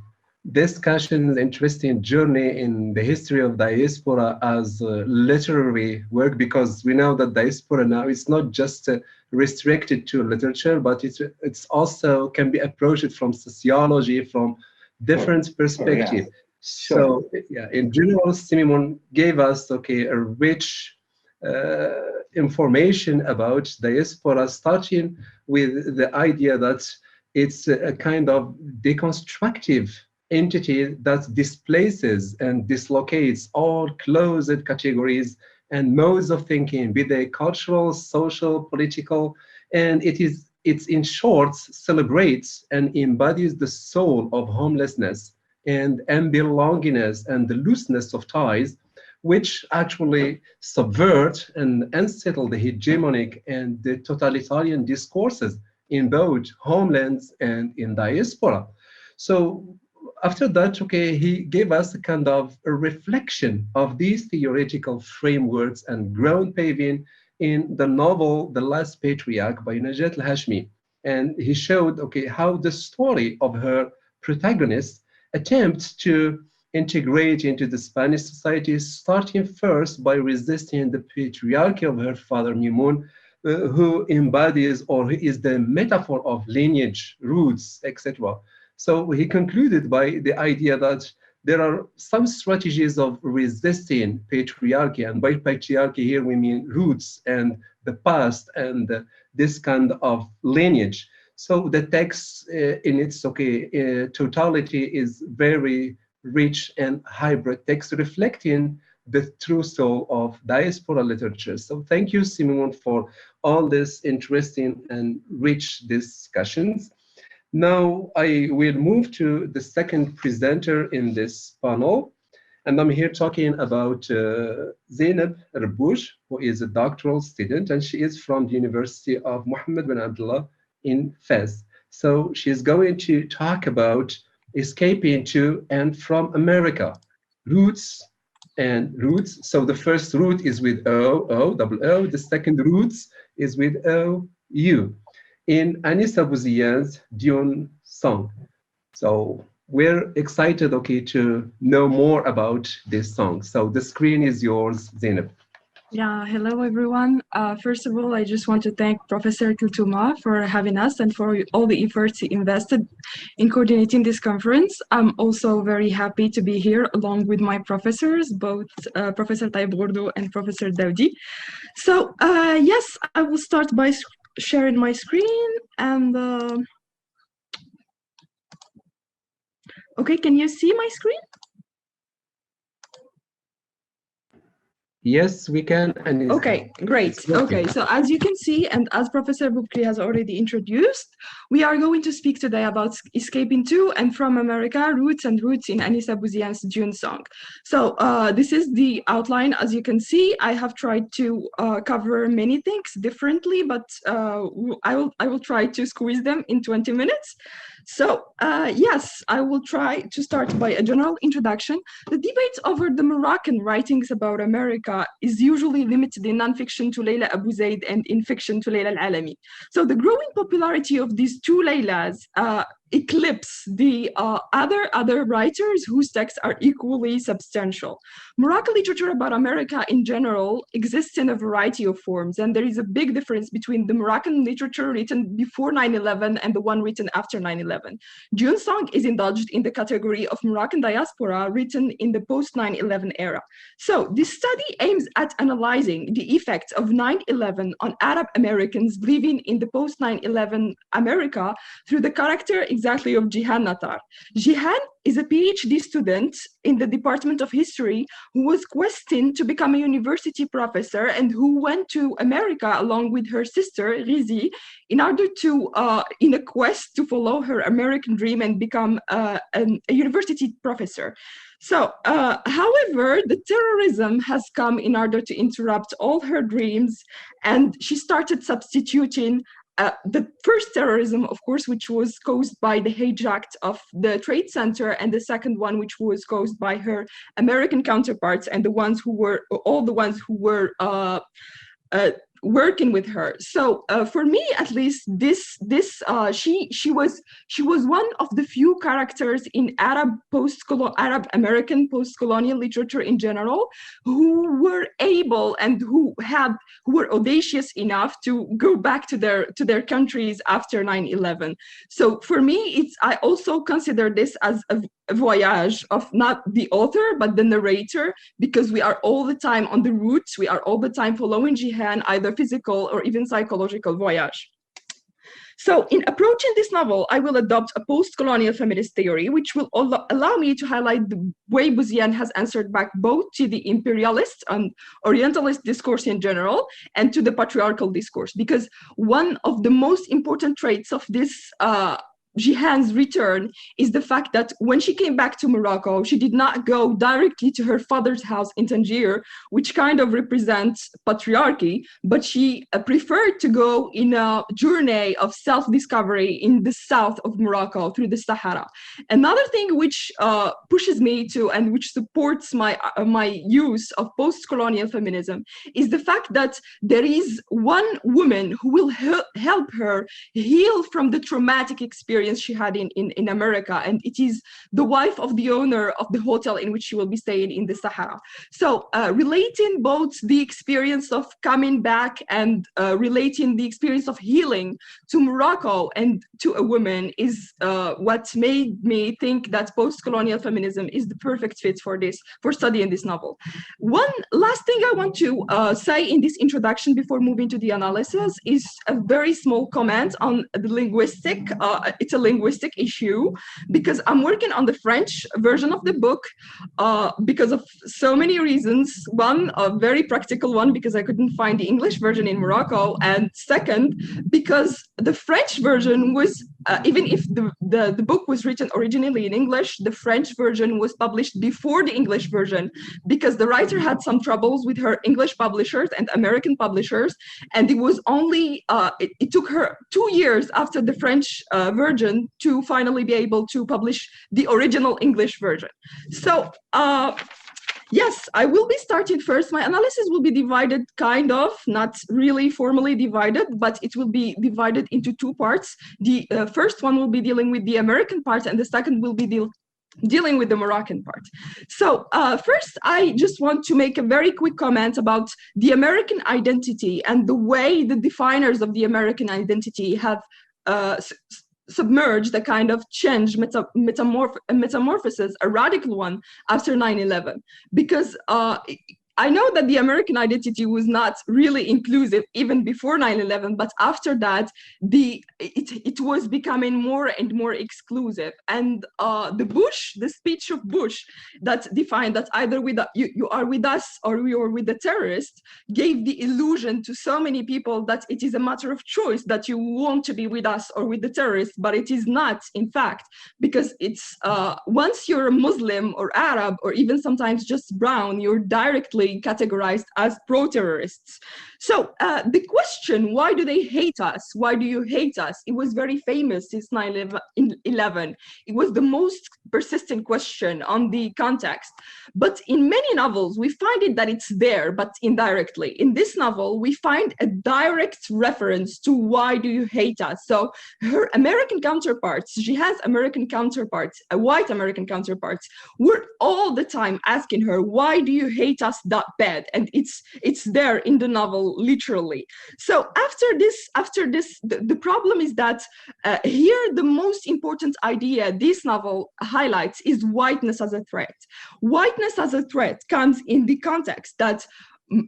discussion, interesting journey in the history of diaspora as literary work, because we know that diaspora now is not just restricted to literature, but it's also can be approached from sociology, from different perspectives. So yeah, in general, Simon gave us a rich information about diaspora, starting with the idea that it's a kind of deconstructive entity that displaces and dislocates all closed categories and modes of thinking, be they cultural, social, political, and it's in short celebrates and embodies the soul of homelessness and unbelongingness and the looseness of ties, which actually subvert and unsettle the hegemonic and the totalitarian discourses in both homelands and in diaspora. So after that, he gave us a kind of a reflection of these theoretical frameworks and ground paving in the novel The Last Patriarch by Najat Al-Hashmi. And he showed, how the story of her protagonist attempts to integrate into the Spanish society, starting first by resisting the patriarchy of her father, Mimoun, who embodies or who is the metaphor of lineage, roots, etc. So he concluded by the idea that there are some strategies of resisting patriarchy, and by patriarchy here we mean roots and the past and this kind of lineage. So the text in its totality is very rich and hybrid text reflecting the true soul of diaspora literature. So thank you, Simon, for all this interesting and rich discussions. Now I will move to the second presenter in this panel. And I'm here talking about Zainab Rabouch, who is a doctoral student, and she is from the University of Mohammed bin Abdullah in Fez. So she's going to talk about escaping to and from America, roots and roots. So the first root is with double O. The second roots is with O-U in Anissa Bouzian's Dune song. So we're excited, okay, to know more about this song. So the screen is yours, Zainab. Yeah, hello everyone. First of all, I just want to thank Professor Kiltuma for having us and for all the efforts he invested in coordinating this conference. I'm also very happy to be here along with my professors, both Professor Taib Gordo and Professor Daudi. So yes, I will start by sharing my screen and okay, can you see my screen? Yes, we can. And okay, great. Okay, so as you can see, and as Professor Boukri has already introduced, we are going to speak today about Escaping to and from America, Roots in Anissa Bouziane's Dune song. So this is the outline. As you can see, I have tried to cover many things differently, but I will try to squeeze them in 20 minutes. So yes, I will try to start by a general introduction. The debate over the Moroccan writings about America is usually limited in nonfiction to Layla Abu Zaid and in fiction to Layla Al-Alami. So the growing popularity of these two Laylas eclipse the other writers whose texts are equally substantial. Moroccan literature about America in general exists in a variety of forms, and there is a big difference between the Moroccan literature written before 9/11 and the one written after 9/11. Dune song is indulged in the category of Moroccan diaspora written in the post-9/11 era. So this study aims at analyzing the effects of 9/11 on Arab Americans living in the post-9/11 America through the character exactly of Jihan Natar. Jihan is a PhD student in the Department of History who was questioned to become a university professor and who went to America along with her sister, Rizi, in order to, in a quest to follow her American dream and become a university professor. So, however, the terrorism has come in order to interrupt all her dreams, and she started substituting the first terrorism, of course, which was caused by the hijack of the Trade Center, and the second one, which was caused by her American counterparts and all the ones who were working with her. So for me, at least, she was one of the few characters in Arab American post-colonial literature in general who were able and who were audacious enough to go back to their countries after 9/11. So for me, I also consider this as a voyage of not the author but the narrator, because we are all the time on the route, we are all the time following Jihan, either physical or even psychological voyage. So in approaching this novel, I will adopt a post-colonial feminist theory, which will allow me to highlight the way Bouziane has answered back both to the imperialist and Orientalist discourse in general and to the patriarchal discourse, because one of the most important traits of this Jihan's return is the fact that when she came back to Morocco, she did not go directly to her father's house in Tangier, which kind of represents patriarchy, but she preferred to go in a journey of self-discovery in the south of Morocco through the Sahara. Another thing which pushes me to and which supports my use of post-colonial feminism is the fact that there is one woman who will help her heal from the traumatic experience she had in America, and it is the wife of the owner of the hotel in which she will be staying in the Sahara. So relating both the experience of coming back and relating the experience of healing to Morocco and to a woman is what made me think that post-colonial feminism is the perfect fit for studying this novel. One last thing I want to say in this introduction before moving to the analysis is a very small comment on the linguistic. It's a linguistic issue because I'm working on the French version of the book because of so many reasons. One, a very practical one, because I couldn't find the English version in Morocco, and second, because the French version was, even if the book was written originally in English, the French version was published before the English version because the writer had some troubles with her English publishers and American publishers, and it was only, it took her 2 years after the French version to finally be able to publish the original English version. So Yes, I will be starting first. My analysis will be divided kind of, not really formally divided, but it will be divided into two parts. The first one will be dealing with the American part, and the second will be dealing with the Moroccan part. So first, I just want to make a very quick comment about the American identity and the way the definers of the American identity have submerged a kind of change, metamorphosis, a radical one after 9/11. Because I know that the American identity was not really inclusive even before 9/11, but after that, it was becoming more and more exclusive. And the speech of Bush that defined that either you are with us or we are with the terrorists, gave the illusion to so many people that it is a matter of choice that you want to be with us or with the terrorists, but it is not, in fact, because it's once you're a Muslim or Arab or even sometimes just brown, you're directly categorized as pro-terrorists. So the question, why do they hate us? Why do you hate us? It was very famous since 9/11. It was the most persistent question on the context. But in many novels, we find it that it's there, but indirectly. In this novel, we find a direct reference to why do you hate us? So her American counterparts, she has American counterparts, white American counterparts, were all the time asking her, why do you hate us that bad? And it's there in the novel, literally. So after this, the problem is that here the most important idea this novel highlights is whiteness as a threat. Whiteness as a threat comes in the context that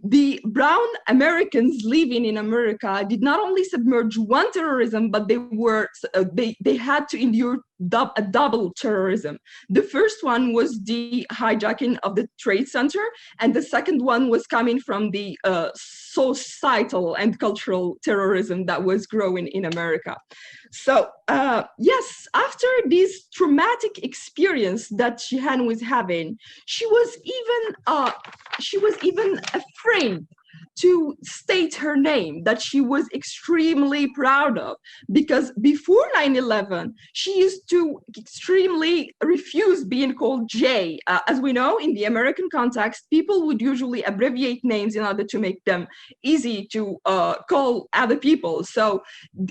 the brown Americans living in America did not only submerge one terrorism, but they had to endure a double terrorism. The first one was the hijacking of the Trade Center, and the second one was coming from the societal and cultural terrorism that was growing in America. So yes, after this traumatic experience that Shihan was having, she was even afraid to state her name that she was extremely proud of, because before 9/11, she used to extremely refuse being called Jay. As we know, in the American context, people would usually abbreviate names in order to make them easy to call other people. So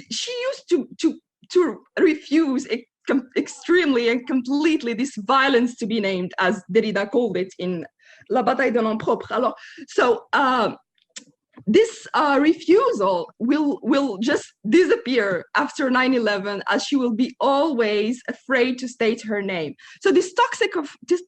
she used to refuse extremely and completely this violence to be named, as Derrida called it in La Bataille de Nom Propre. Alors, so this refusal will just disappear after 9/11, as she will be always afraid to state her name. So this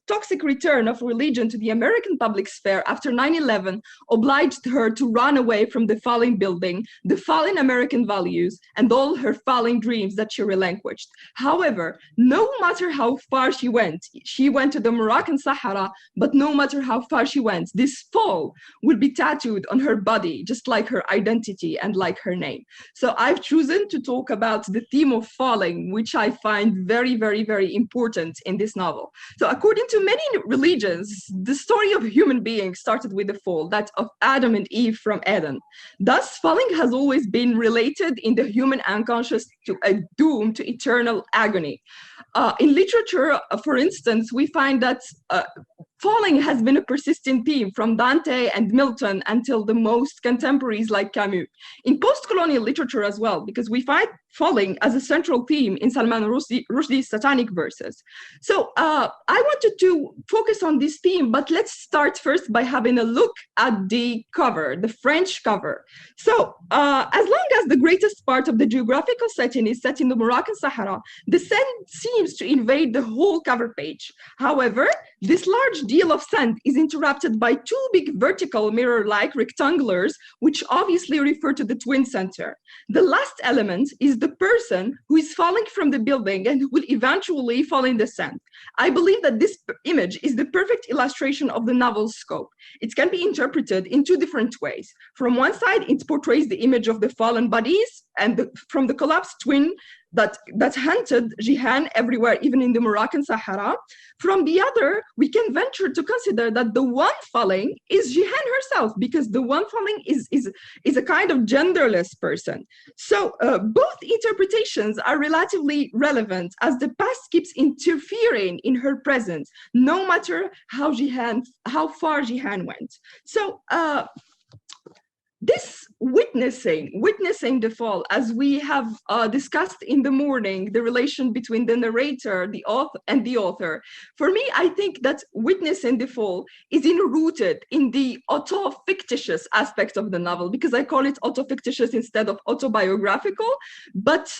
toxic return of religion to the American public sphere after 9/11 obliged her to run away from the falling building, the falling American values, and all her falling dreams that she relinquished. However, no matter how far she went to the Moroccan Sahara, but no matter how far she went, this fall will be tattooed on her body, just like her identity and like her name. So I've chosen to talk about the theme of falling, which I find very, very, very important in this novel. So according to many religions, the story of human beings started with the fall, that of Adam and Eve from Eden. Thus, falling has always been related in the human unconscious to a doom to eternal agony. In literature, for instance, we find that falling has been a persistent theme from Dante and Milton until the most contemporaries like Camus. In post-colonial literature as well, because we find falling as a central theme in Salman Rushdie's satanic verses. So I wanted to focus on this theme, but let's start first by having a look at the cover, the French cover. So as long as the greatest part of the geographical setting is set in the Moroccan Sahara, the sand seems to invade the whole cover page. However, this large deal of sand is interrupted by two big vertical mirror-like rectangulars, which obviously refer to the twin center. The last element is the person who is falling from the building and who will eventually fall in the sand. I believe that this image is the perfect illustration of the novel's scope. It can be interpreted in two different ways. From one side, it portrays the image of the fallen bodies, and from the collapsed twin that hunted Jihan everywhere, even in the Moroccan Sahara. From the other, we can venture to consider that the one falling is Jihan herself, because the one falling is a kind of genderless person. So both interpretations are relatively relevant, as the past keeps interfering in her present, no matter how far Jihan went. So this witnessing the fall, as we have discussed in the morning, the relation between the narrator, the author, for me, I think that witnessing the fall is rooted in the auto-fictitious aspect of the novel, because I call it auto-fictitious instead of autobiographical, but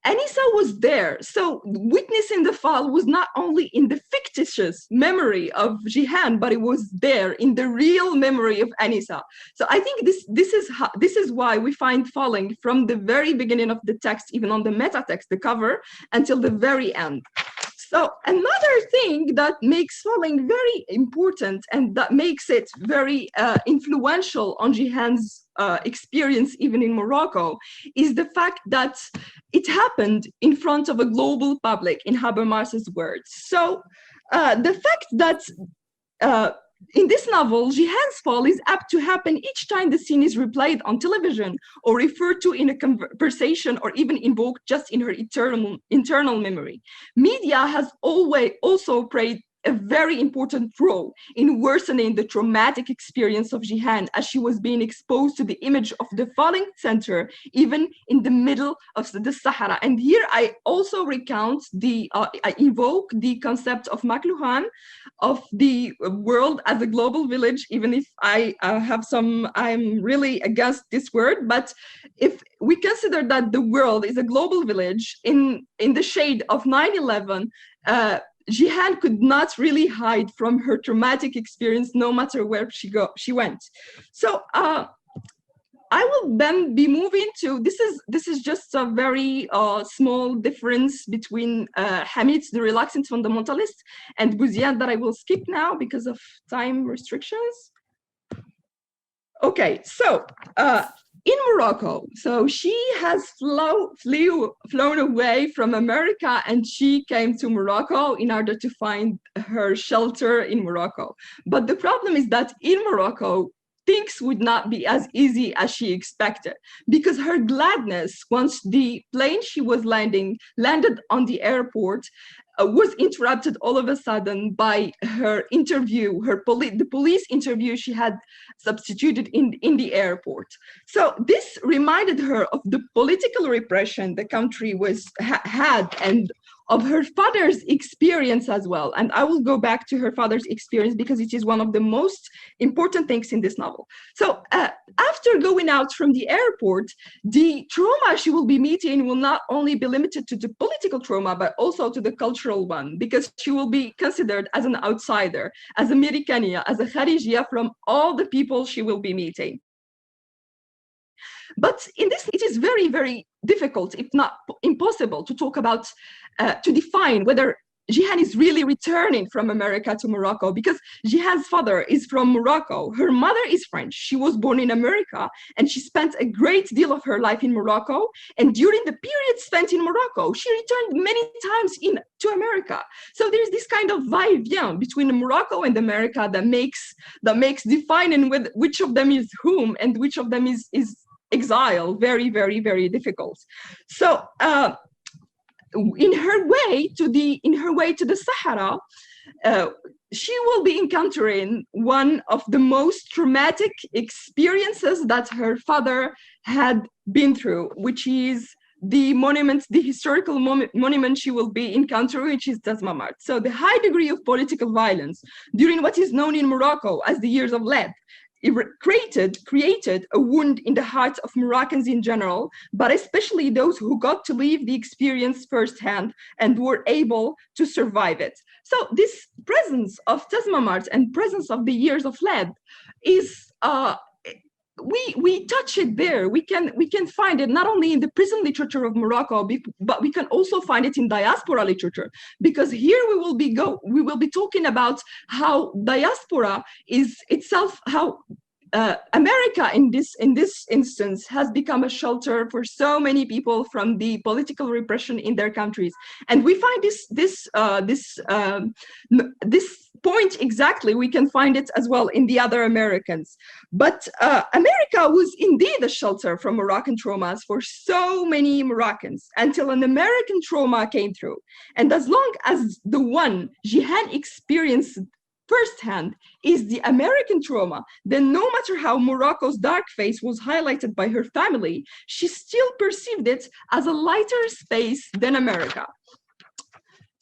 Anissa was there. So witnessing the fall was not only in the fictitious memory of Jihan, but it was there in the real memory of Anissa. So I think this is why we find falling from the very beginning of the text, even on the meta text, the cover, until the very end. So another thing that makes falling very important and that makes it very influential on Jihan's experience even in Morocco is the fact that it happened in front of a global public, in Habermas's words. So the fact that in this novel, Jihan's fall is apt to happen each time the scene is replayed on television or referred to in a conversation or even invoked just in her internal memory. Media has always also played a very important role in worsening the traumatic experience of Jihan, as she was being exposed to the image of the falling center, even in the middle of the Sahara. And here I also recount I invoke the concept of McLuhan, of the world as a global village, even if I'm really against this word, but if we consider that the world is a global village in the shade of 9/11, Jihan could not really hide from her traumatic experience, no matter where she went. So I will then be moving to, this is just a very small difference between Hamid, the relaxant fundamentalist, and Bouziane that I will skip now because of time restrictions. Okay, so in Morocco, so she has flown away from America, and she came to Morocco in order to find her shelter in Morocco. But the problem is that in Morocco, things would not be as easy as she expected, because her gladness once the plane she was landed on the airport was interrupted all of a sudden by her interview, the police interview she had substituted in the airport. So this reminded her of the political repression the country had, and of her father's experience as well. And I will go back to her father's experience because it is one of the most important things in this novel. So after going out from the airport, the trauma she will be meeting will not only be limited to the political trauma, but also to the cultural one, because she will be considered as an outsider, as a Americania, as a Kharijia from all the people she will be meeting. But in this, it is very, very difficult, if not impossible, to talk about, to define whether Jihan is really returning from America to Morocco, because Jihan's father is from Morocco. Her mother is French. She was born in America, and she spent a great deal of her life in Morocco. And during the period spent in Morocco, she returned many times to America. So there's this kind of va-et-vient between Morocco and America that makes defining which of them is whom and which of them is exile very, very, very difficult. So in her way to the Sahara, she will be encountering one of the most traumatic experiences that her father had been through, which is the historical monument she will be encountering, which is Tazmamart. So the high degree of political violence during what is known in Morocco as the Years of Lead, it created a wound in the hearts of Moroccans in general, but especially those who got to live the experience firsthand and were able to survive it. So this presence of Tazmamart and presence of the Years of Lead is we touch it there. We can find it not only in the prison literature of Morocco, but we can also find it in diaspora literature, because here we will be talking about how diaspora is itself, how America in this instance has become a shelter for so many people from the political repression in their countries, and we find this point exactly. We can find it as well in the other Americans, but America was indeed a shelter from Moroccan traumas for so many Moroccans until an American trauma came through, and as long as the one Jihan experienced firsthand is the American trauma, then no matter how Morocco's dark face was highlighted by her family, she still perceived it as a lighter space than America.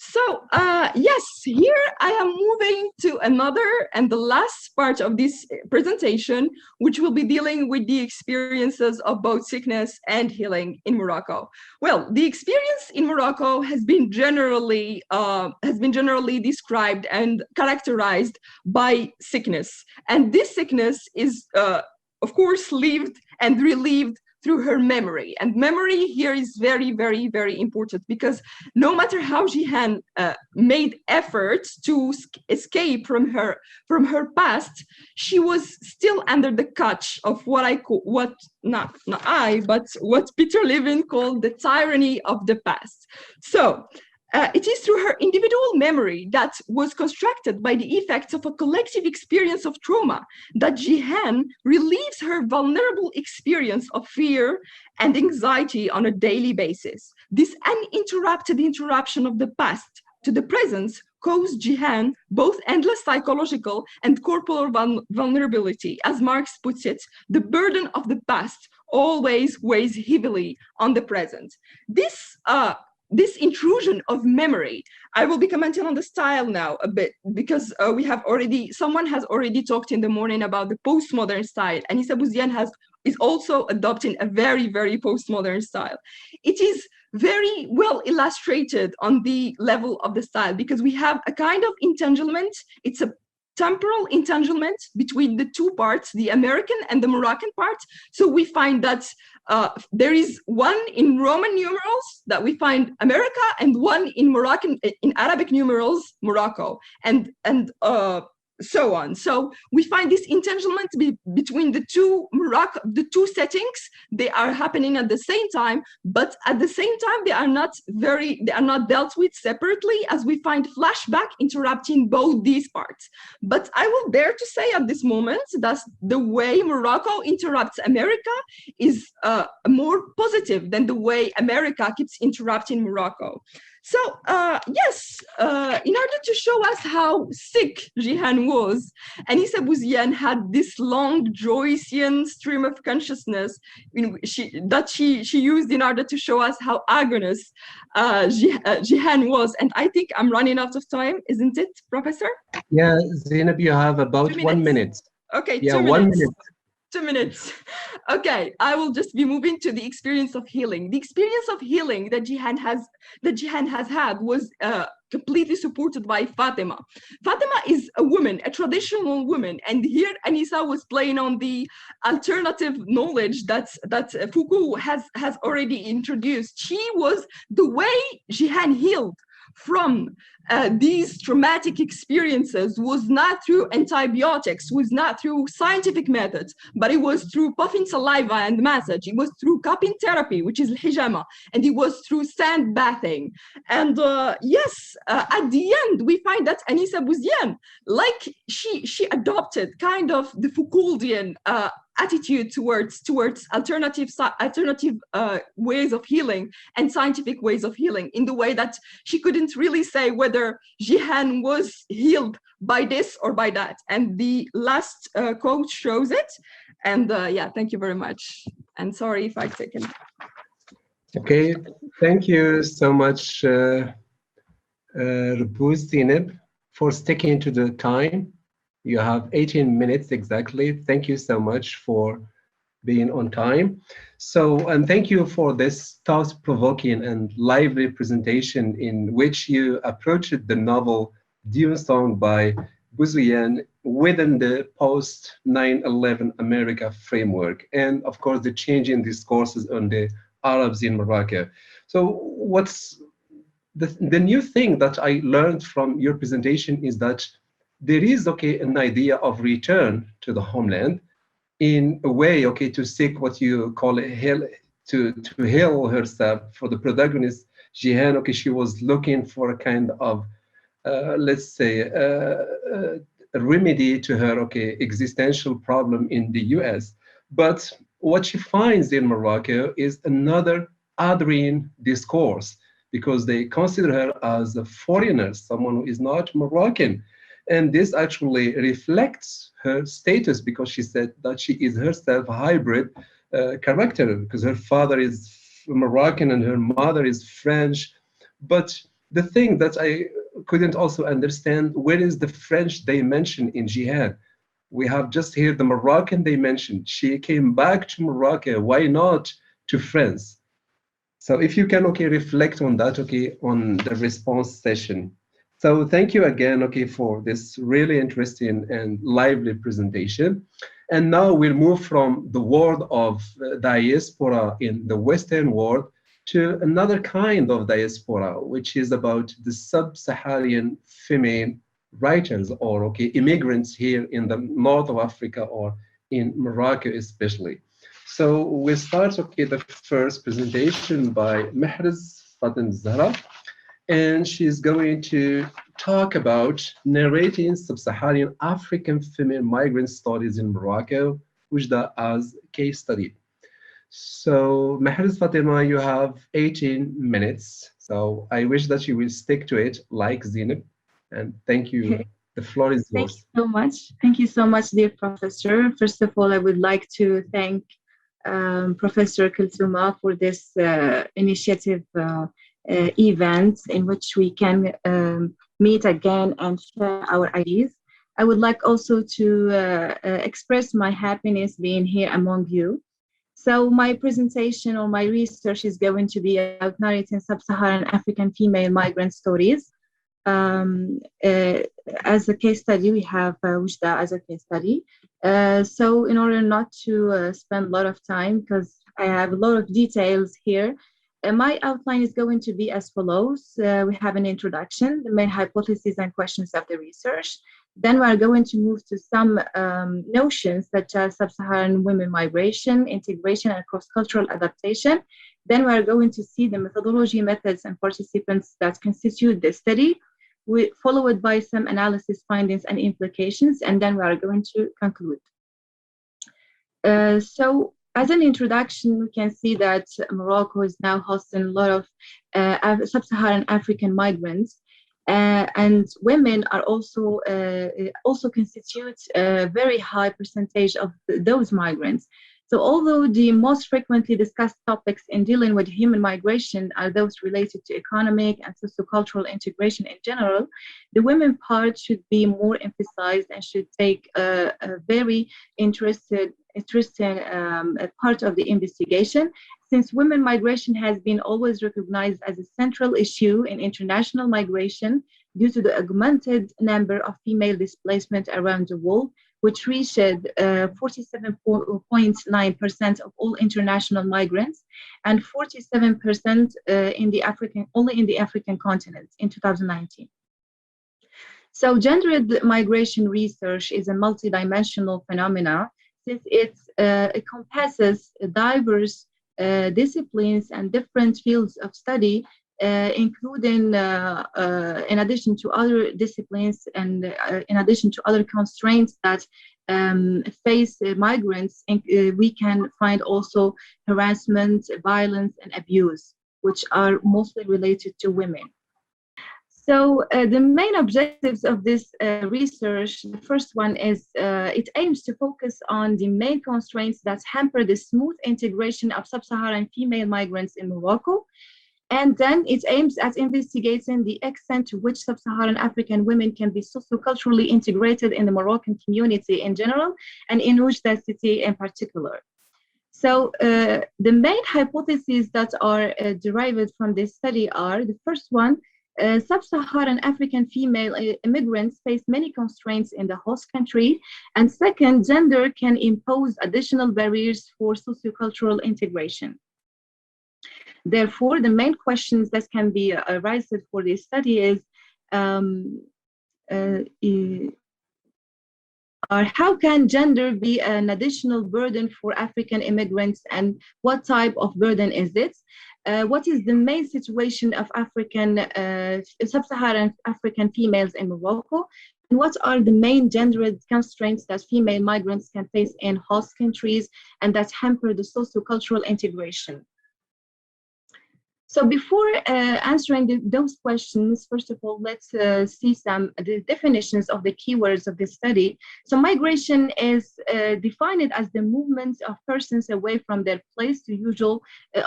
So yes, here I am moving to another and the last part of this presentation, which will be dealing with the experiences of both sickness and healing in Morocco. Well, the experience in Morocco has been generally described and characterized by sickness, and this sickness is, of course, lived and relived through her memory. And memory here is very, very, very important, because no matter how Jihan made efforts to escape from her past, she was still under the clutch of what Peter Levin called the tyranny of the past. So it is through her individual memory that was constructed by the effects of a collective experience of trauma that Jihan relieves her vulnerable experience of fear and anxiety on a daily basis. This uninterrupted interruption of the past to the present caused Jihan both endless psychological and corporal vulnerability. As Marx puts it, the burden of the past always weighs heavily on the present. This intrusion of memory, I will be commenting on the style now a bit, because someone has already talked in the morning about the postmodern style, and Issa Bouziane is also adopting a very, very postmodern style. It is very well illustrated on the level of the style, because we have a kind of entanglement. It's a temporal entanglement between the two parts, the American and the Moroccan part. So we find that there is one in Roman numerals that we find America, and one in Arabic numerals, Morocco, and so on. So we find this entanglement between the two settings. They are happening at the same time, but at the same time they are not dealt with separately, as we find flashback interrupting both these parts. But I will dare to say at this moment that the way Morocco interrupts America is more positive than the way America keeps interrupting Morocco. So yes, in order to show us how sick Jihan was, Anissa Bouziane had this long Joycean stream of consciousness that she used in order to show us how agonist Jihan was. And I think I'm running out of time, isn't it, Professor? Yeah, Zainab, you have about 1 minute. Okay, yeah, 2 minutes. 1 minute. 2 minutes. Okay, I will just be moving to the experience of healing. The experience of healing that Jihan has had was completely supported by Fatima. Fatima is a woman, a traditional woman, and here Anissa was playing on the alternative knowledge that Foucault has already introduced. She was the way Jihan healed from these traumatic experiences was not through antibiotics, was not through scientific methods, but it was through puffing saliva and massage. It was through cupping therapy, which is hijama, and it was through sand bathing. And yes, at the end, we find that Anissa Bouziane, like she adopted kind of the Foucauldian attitude towards alternative ways of healing and scientific ways of healing, in the way that she couldn't really say whether Jihan was healed by this or by that. And the last quote shows it. And yeah, thank you very much. And sorry if I've taken. Okay, thank you so much, Rupuz Zainab, for sticking to the time. You have 18 minutes exactly. Thank you so much for being on time. So, and thank you for this thought-provoking and lively presentation in which you approached the novel Dune Song by Bouziane within the post-9/11 America framework, and of course the change in discourses on the Arabs in Morocco. So what's the new thing that I learned from your presentation is that there is an idea of return to the homeland, in a way, okay, to seek what you call a heal, to heal herself. For the protagonist, Jihan, okay, she was looking for a kind of, let's say, a remedy to her, okay, existential problem in the US. But what she finds in Morocco is another othering discourse, because they consider her as a foreigner, someone who is not Moroccan. And this actually reflects her status, because she said that she is herself a hybrid character, because her father is Moroccan and her mother is French. But the thing that I couldn't also understand, where is the French dimension in Jihad? We have just here the Moroccan dimension. She came back to Morocco. Why not to France? So if you can, okay, reflect on that, okay, on the response session. So thank you again, okay, for this really interesting and lively presentation. And now we'll move from the world of diaspora in the Western world to another kind of diaspora, which is about the sub-Saharan female writers, or okay, immigrants here in the north of Africa or in Morocco especially. So we'll start, okay, the first presentation by Mahraz Fatem Zahra, and she's going to talk about narrating sub-Saharan African female migrant stories in Morocco, Ujda as case study. So Mahraz Fatima, you have 18 minutes. So I wish that you will stick to it like Zineb. And thank you. Okay. The floor is Thank yours. you so much. Thank you so much, dear professor. First of all, I would like to thank Professor Kulthuma for this initiative event in which we can meet again and share our ideas. I would like also to express my happiness being here among you. So my presentation or my research is going to be about narrating sub-Saharan African female migrant stories. As a case study, we have Ujda as a case study. So in order not to spend a lot of time, because I have a lot of details here, my outline is going to be as follows. We have an introduction, the main hypotheses and questions of the research. Then we are going to move to some notions such as sub-Saharan women migration, integration, and cross-cultural adaptation. Then we are going to see the methodology, methods, and participants that constitute the study, followed by some analysis findings and implications, and then we are going to conclude. So as an introduction, we can see that Morocco is now hosting a lot of sub-Saharan African migrants, and women are also constitute a very high percentage of those migrants. So although the most frequently discussed topics in dealing with human migration are those related to economic and sociocultural integration in general, the women part should be more emphasized and should take a very interesting part of the investigation, since women migration has been always recognized as a central issue in international migration due to the augmented number of female displacement around the world, which reached 47.9% of all international migrants and 47% only in the African continent in 2019. So gendered migration research is a multidimensional phenomena, since it encompasses diverse disciplines and different fields of study, including in addition to other disciplines and in addition to other constraints that face migrants, we can find also harassment, violence, and abuse, which are mostly related to women. So the main objectives of this research, the first one is it aims to focus on the main constraints that hamper the smooth integration of sub-Saharan female migrants in Morocco. And then it aims at investigating the extent to which sub-Saharan African women can be socioculturally integrated in the Moroccan community in general, and in Oujda city in particular. So the main hypotheses that are derived from this study are, the first one, sub-Saharan African female immigrants face many constraints in the host country, and second, gender can impose additional barriers for sociocultural integration. Therefore, the main questions that can be raised for this study is are how can gender be an additional burden for African immigrants, and what type of burden is it? What is the main situation of sub-Saharan African females in Morocco? And what are the main gendered constraints that female migrants can face in host countries and that hamper the sociocultural integration? So before answering those questions, first of all, let's see the definitions of the keywords of this study. So migration is defined as the movement of persons away from their place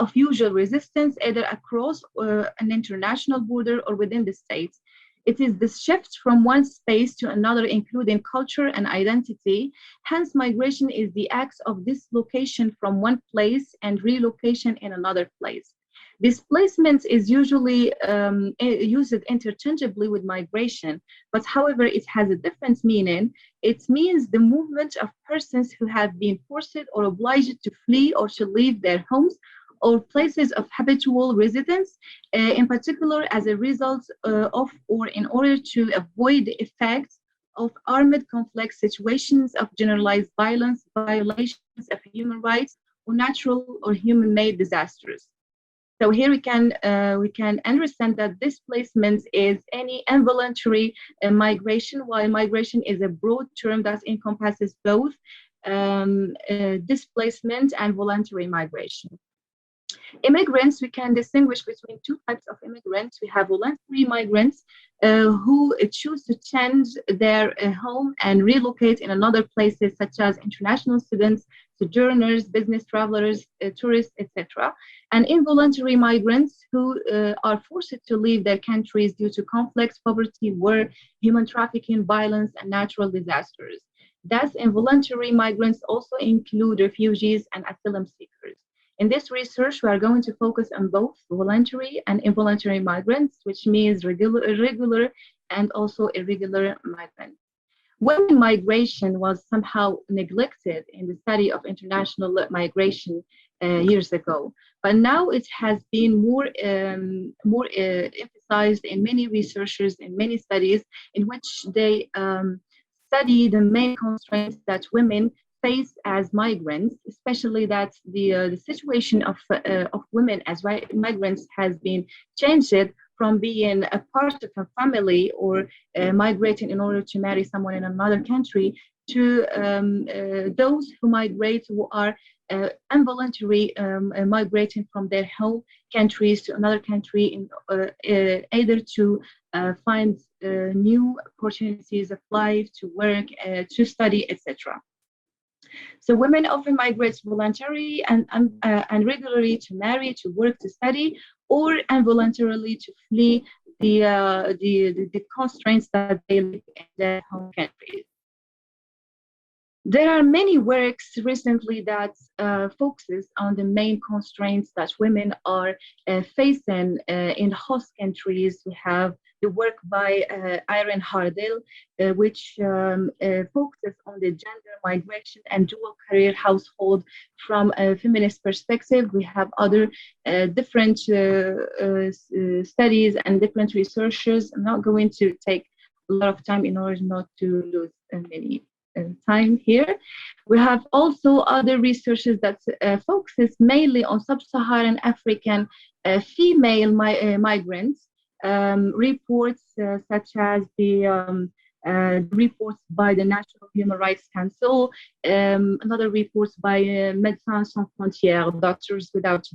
of usual resistance, either across an international border or within the states. It is the shift from one space to another, including culture and identity. Hence, migration is the act of dislocation from one place and relocation in another place. Displacement is usually used interchangeably with migration, but however, it has a different meaning. It means the movement of persons who have been forced or obliged to flee or to leave their homes or places of habitual residence, in particular as a result of or in order to avoid the effects of armed conflict, situations of generalized violence, violations of human rights, or natural or human-made disasters. So here we can understand that displacement is any involuntary migration, while migration is a broad term that encompasses both displacement and voluntary migration. Immigrants, we can distinguish between two types of immigrants. We have voluntary migrants who choose to change their home and relocate in another places, such as international students, sojourners, business travelers, tourists, etc. And involuntary migrants who are forced to leave their countries due to conflicts, poverty, war, human trafficking, violence, and natural disasters. Thus, involuntary migrants also include refugees and asylum seekers. In this research, we are going to focus on both voluntary and involuntary migrants, which means regular and also irregular migrants. Women migration was somehow neglected in the study of international migration years ago, but now it has been more emphasized in many researchers in many studies in which they study the main constraints that women face as migrants, especially that the situation of women as migrants has been changed from being a part of a family or migrating in order to marry someone in another country to those who migrate who are involuntary migrating from their home countries to another country in either to find new opportunities of life, to work, to study, etc. So women often migrate voluntarily and regularly to marry, to work, to study, or involuntarily to flee the constraints that they live in their home countries. There are many works recently that focuses on the main constraints that women are facing in host countries. We have the work by Irene Hardell, which focuses on the gender migration and dual career household from a feminist perspective. We have other different studies and different researchers. I'm not going to take a lot of time in order not to lose many time here. We have also other researchers that focuses mainly on sub-Saharan African female migrants. Reports such as the reports by the National Human Rights Council, another reports by Médecins Sans Frontières, Doctors Without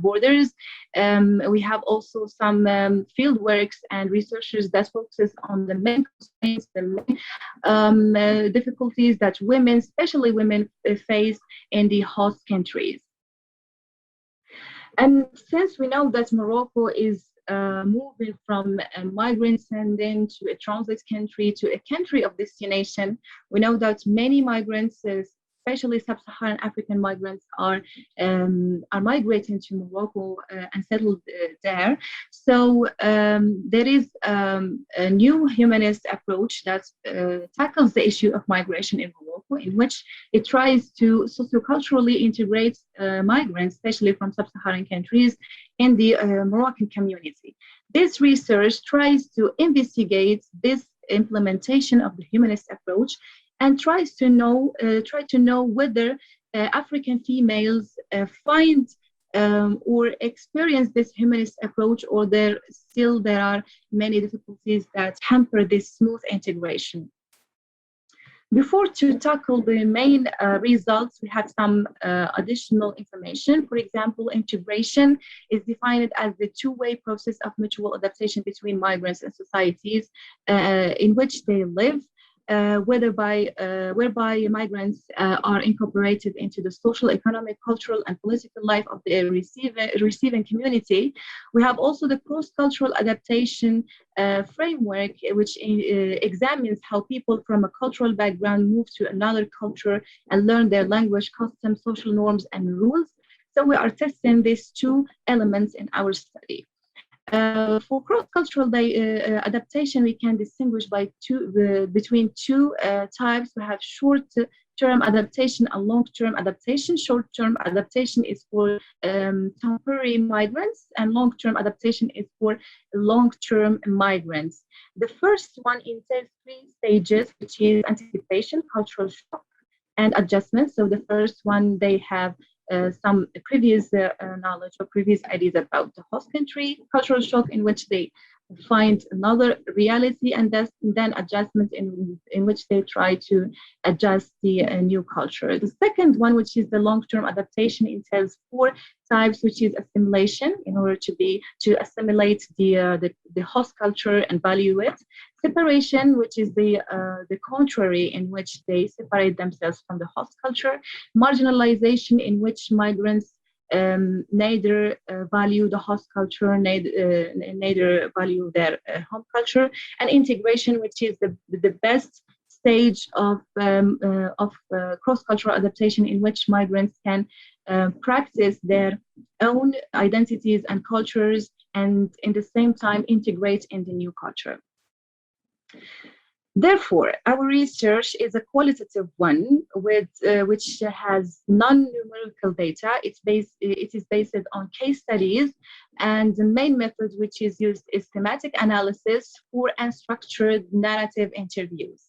Borders. We have also some field works and researchers that focuses on the main constraints, the main difficulties that women, especially women, face in the host countries. And since we know that Morocco is moving from a migrant sending to a transit country to a country of destination, we know that many migrants, especially sub-Saharan African migrants, are migrating to Morocco and settled there. So there is a new humanist approach that tackles the issue of migration in Morocco, in which it tries to socioculturally integrate migrants, especially from sub-Saharan countries, in the Moroccan community. This research tries to investigate this implementation of the humanist approach and try to know whether African females find or experience this humanist approach, or there are many difficulties that hamper this smooth integration. Before to tackle the main results, we have some additional information. For example, integration is defined as the two-way process of mutual adaptation between migrants and societies in which they live, whereby migrants are incorporated into the social, economic, cultural, and political life of the receiving community. We have also the cross-cultural adaptation framework, which examines how people from a cultural background move to another culture and learn their language, customs, social norms, and rules. So we are testing these two elements in our study. For cross-cultural adaptation, we can distinguish between two types. We have short-term adaptation and long-term adaptation. Short-term adaptation is for temporary migrants, and long-term adaptation is for long-term migrants. The first one entails 3 stages, which is anticipation, cultural shock, and adjustment. So the first one, they have some previous knowledge or previous ideas about the host country, cultural shock in which they find another reality, and then adjustment in which they try to adjust the new culture. The second one, which is the long-term adaptation, entails 4 types, which is assimilation, in order to assimilate the host culture and value it. Separation, which is the contrary, in which they separate themselves from the host culture. Marginalization, in which migrants neither value the host culture, neither value their home culture. And integration, which is the best stage of cross-cultural adaptation, in which migrants can practice their own identities and cultures, and in the same time integrate in the new culture. Therefore, our research is a qualitative one which has non-numerical data. It is based on case studies, and the main method which is used is thematic analysis for unstructured narrative interviews.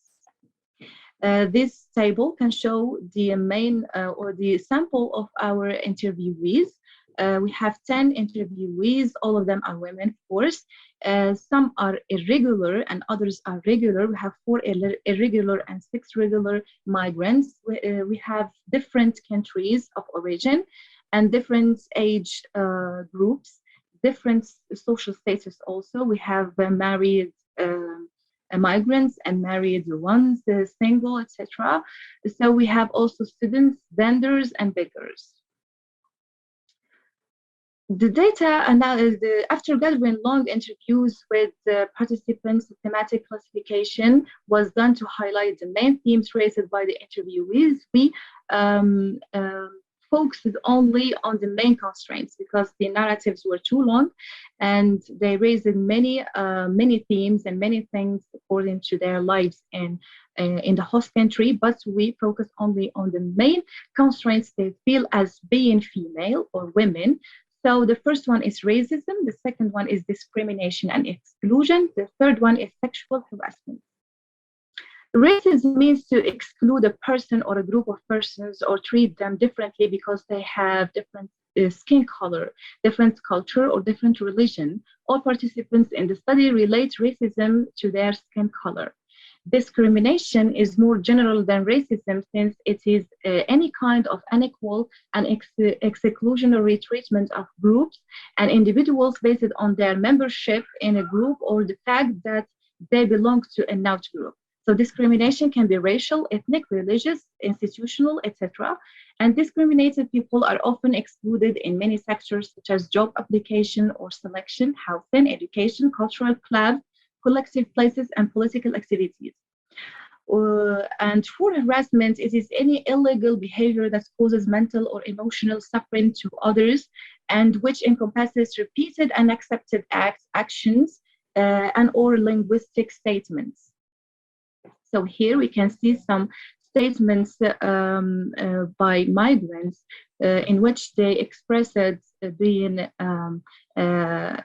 This table can show the main or the sample of our interviewees. We have 10 interviewees, all of them are women, of course. Some are irregular and others are regular. We have 4 irregular and 6 regular migrants. We have different countries of origin and different age groups, different social status also. We have married migrants and married ones, single, etc. So we have also students, vendors, and beggars. The data analysis, after gathering long interviews with participants, thematic classification was done to highlight the main themes raised by the interviewees. We focused only on the main constraints because the narratives were too long, and they raised many themes and many things according to their lives in the host country. But we focus only on the main constraints they feel as being female or women. So the first one is racism, the second one is discrimination and exclusion, the third one is sexual harassment. Racism means to exclude a person or a group of persons or treat them differently because they have different skin color, different culture, or different religion. All participants in the study relate racism to their skin color. Discrimination is more general than racism, since it is any kind of unequal and exclusionary treatment of groups and individuals based on their membership in a group or the fact that they belong to an out group. So discrimination can be racial, ethnic, religious, institutional, etc. And discriminated people are often excluded in many sectors such as job application or selection, housing, education, cultural clubs, collective places, and political activities. And for harassment, it is any illegal behavior that causes mental or emotional suffering to others, and which encompasses repeated unaccepted acts, actions, and or linguistic statements. So here we can see some statements by migrants in which they expressed being that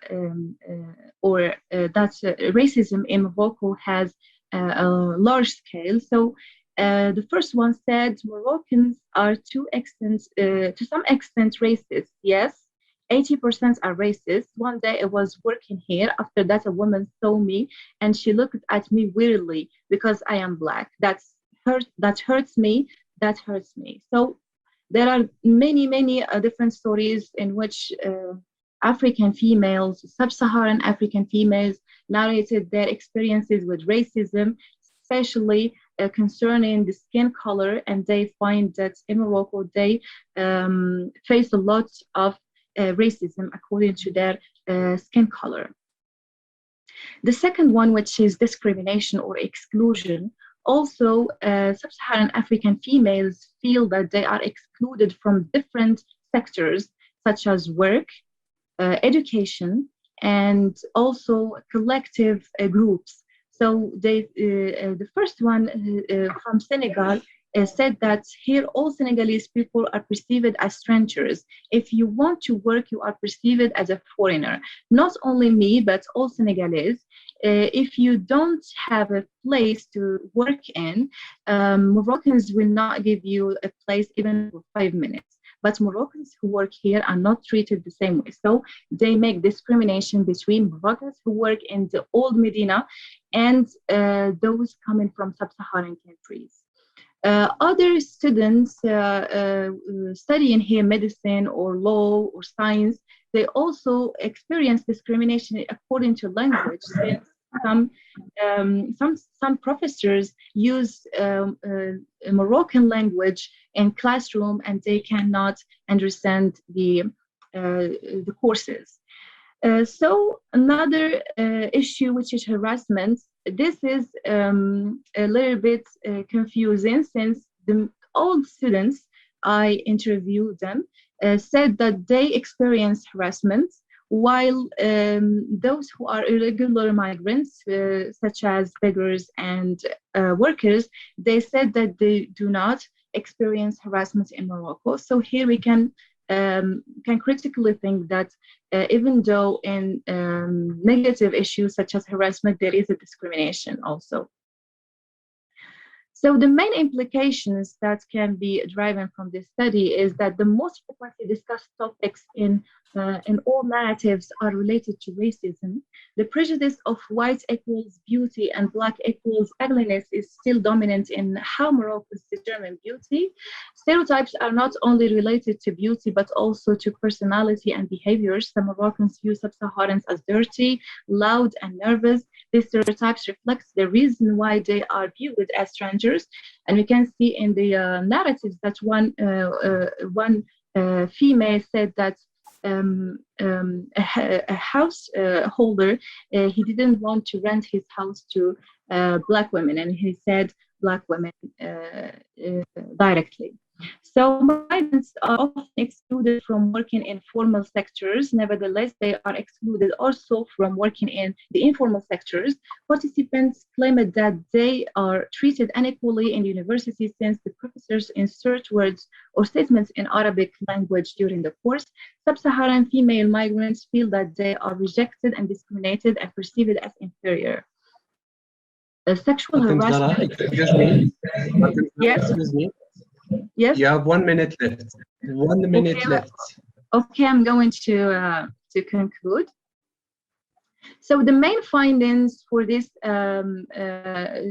racism in Morocco has a large scale. So The first one said Moroccans are to some extent racist. Yes, 80% are racist. One day I was working here. After that, a woman saw me and she looked at me weirdly because I am black. That hurts me. That hurts me. So there are many different stories in which African females, sub-Saharan African females, narrated their experiences with racism, especially concerning the skin color, and they find that in Morocco they face a lot of racism according to their skin color. The second one, which is discrimination or exclusion, also sub-Saharan African females feel that they are excluded from different sectors such as work, education, and also collective groups. So the first one from Senegal said that here all Senegalese people are perceived as strangers. If you want to work, you are perceived as a foreigner. Not only me, but all Senegalese. If you don't have a place to work in, Moroccans will not give you a place even for 5 minutes. But Moroccans who work here are not treated the same way. So they make discrimination between Moroccans who work in the old Medina and those coming from sub-Saharan countries. Other students studying here medicine or law or science, they also experience discrimination according to language. Since some professors use Moroccan language in classroom and they cannot understand the courses. So another issue, which is harassment. This is a little bit confusing since all students I interviewed them said that they experience harassment, while those who are irregular migrants, such as beggars and workers, they said that they do not experience harassment in Morocco. So here we can critically think that even though in negative issues such as harassment, there is a discrimination also. So the main implications that can be driven from this study is that the most frequently discussed topics in all narratives are related to racism. The prejudice of white equals beauty and black equals ugliness is still dominant in how Moroccans determine beauty. Stereotypes are not only related to beauty, but also to personality and behaviors. Some Moroccans view sub-Saharans as dirty, loud, and nervous. These stereotypes reflect the reason why they are viewed as strangers. And we can see in the narratives that one female said that a householder, he didn't want to rent his house to Black women, and he said Black women directly. So migrants are often excluded from working in formal sectors. Nevertheless, they are excluded also from working in the informal sectors. Participants claimed that they are treated unequally in the university since the professors insert words or statements in Arabic language during the course. Sub-Saharan female migrants feel that they are rejected and discriminated and perceived as inferior. Sexual harassment. Excuse me. Yes. Excuse me. Yes. You have 1 minute left. 1 minute left. Okay, I'm going to conclude. So the main findings for this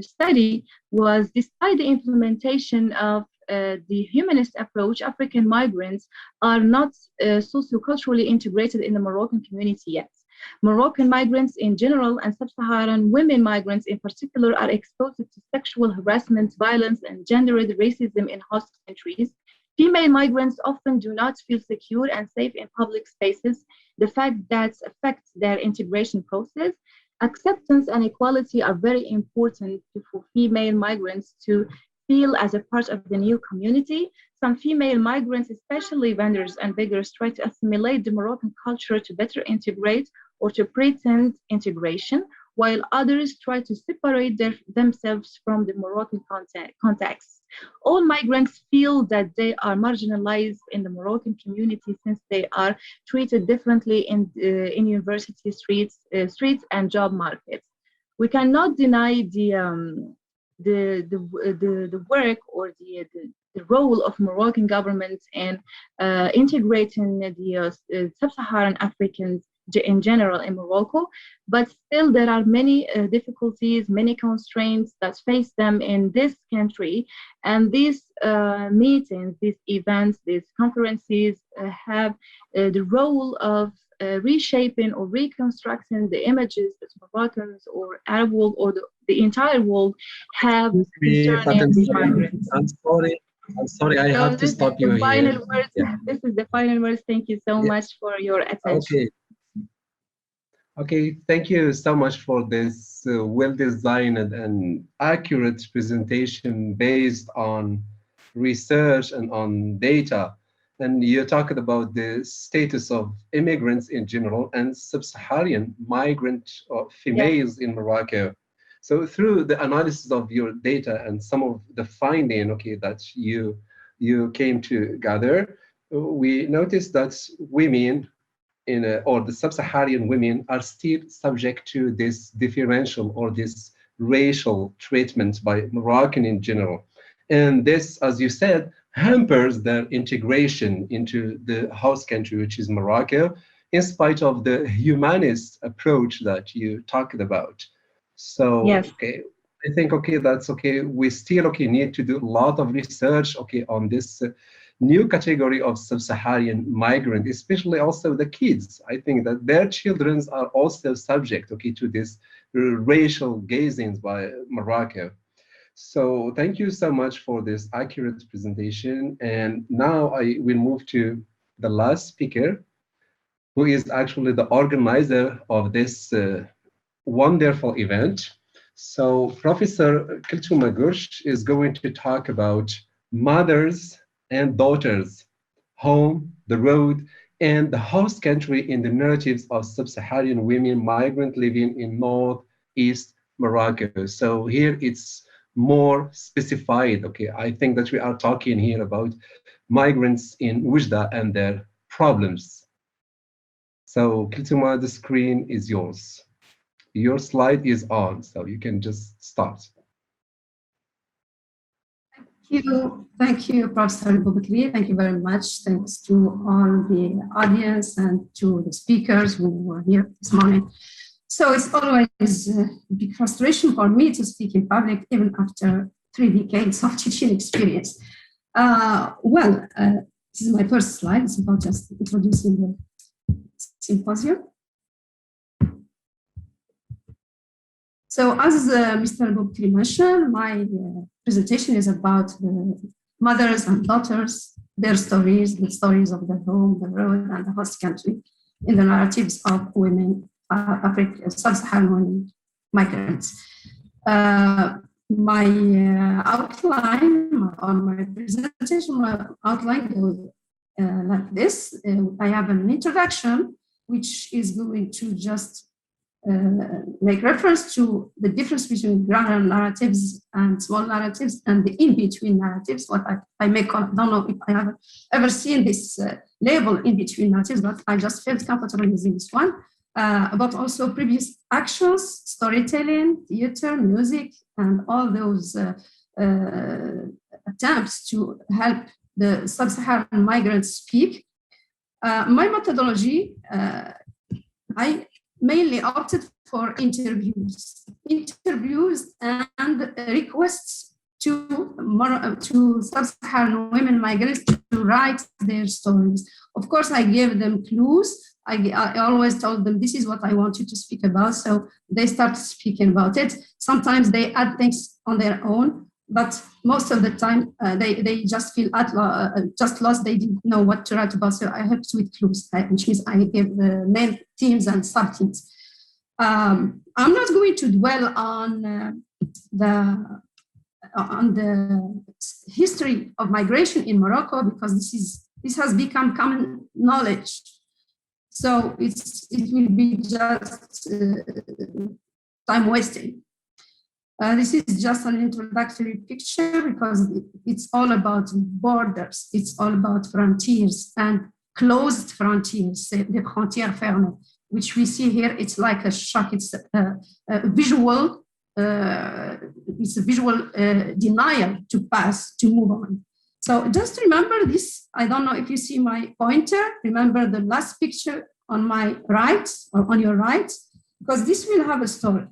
study was, despite the implementation of the humanist approach, African migrants are not socioculturally integrated in the Moroccan community yet. Moroccan migrants in general and sub-Saharan women migrants in particular are exposed to sexual harassment, violence, and gendered racism in host countries. Female migrants often do not feel secure and safe in public spaces, the fact that affects their integration process. Acceptance and equality are very important for female migrants to feel as a part of the new community. Some female migrants, especially vendors and beggars, try to assimilate the Moroccan culture to better integrate or to pretend integration, while others try to separate themselves from the Moroccan context. All migrants feel that they are marginalized in the Moroccan community since they are treated differently in university streets and job markets. We cannot deny the work or the role of Moroccan government in integrating the sub-Saharan Africans in general in Morocco, but still there are many difficulties, many constraints that face them in this country. And these meetings, these events, these conferences have the role of reshaping or reconstructing the images that Moroccans or Arab world or the entire world have concerning the migrants. I'm sorry, I have to stop you here. This is the final words. Thank you so much for your attention. Okay, thank you so much for this well-designed and accurate presentation based on research and on data. And you talked about the status of immigrants in general and sub-Saharan migrant or females in Morocco. So through the analysis of your data and some of the finding, that you came to gather, we noticed that women or the sub-Saharan women are still subject to this differential or this racial treatment by Moroccan in general. And this, as you said, hampers their integration into the host country, which is Morocco, in spite of the humanist approach that you talked about. So, I think, that's okay. We still, need to do a lot of research, on this new category of sub-Saharan migrant, especially also the kids. I think that their children are also subject, to this racial gazing by Morocco. So thank you so much for this accurate presentation. And now I will move to the last speaker, who is actually the organizer of this wonderful event. So Professor Kulthuma Gursh is going to talk about mothers and daughters, home, the road, and the host country in the narratives of sub-Saharan women migrant living in northeast Morocco. So here it's more specified. I think that we are talking here about migrants in Oujda and their problems. So Kulthuma, the screen is yours. Your slide is on, so you can just start. Thank you, Professor Boubakri. Thank you very much. Thanks to all the audience and to the speakers who were here this morning. So it's always a big frustration for me to speak in public, even after 3 decades of teaching experience. This is my first slide. It's about just introducing the symposium. So as Mr. Boubakri mentioned, my presentation is about the mothers and daughters, their stories, the stories of the home, the road, and the host country in the narratives of women, sub-Saharan women migrants. My outline on my presentation outline goes like this. I have an introduction, which is going to just make reference to the difference between grander narratives and small narratives and the in-between narratives. What I don't know if I have ever seen this label in-between narratives, but I just felt comfortable using this one. But also previous actions, storytelling, theater, music, and all those attempts to help the sub-Saharan migrants speak. My methodology, I mainly opted for interviews and requests to sub-Saharan women migrants to write their stories. Of course, I gave them clues. I always told them, this is what I want you to speak about. So they start speaking about it. Sometimes they add things on their own, but most of the time they just feel just lost. They didn't know what to write about. So I helped with clues, which means I gave the main themes and sub-themes. I'm not going to dwell on the history of migration in Morocco, because this has become common knowledge. So it will be just time wasting. This is just an introductory picture because it's all about borders. It's all about frontiers and closed frontiers, the frontières fermées, which we see here. It's like a shock. It's a visual it's a visual denial to pass, to move on. So just remember this. I don't know if you see my pointer. Remember the last picture on my right, or on your right, because this will have a story.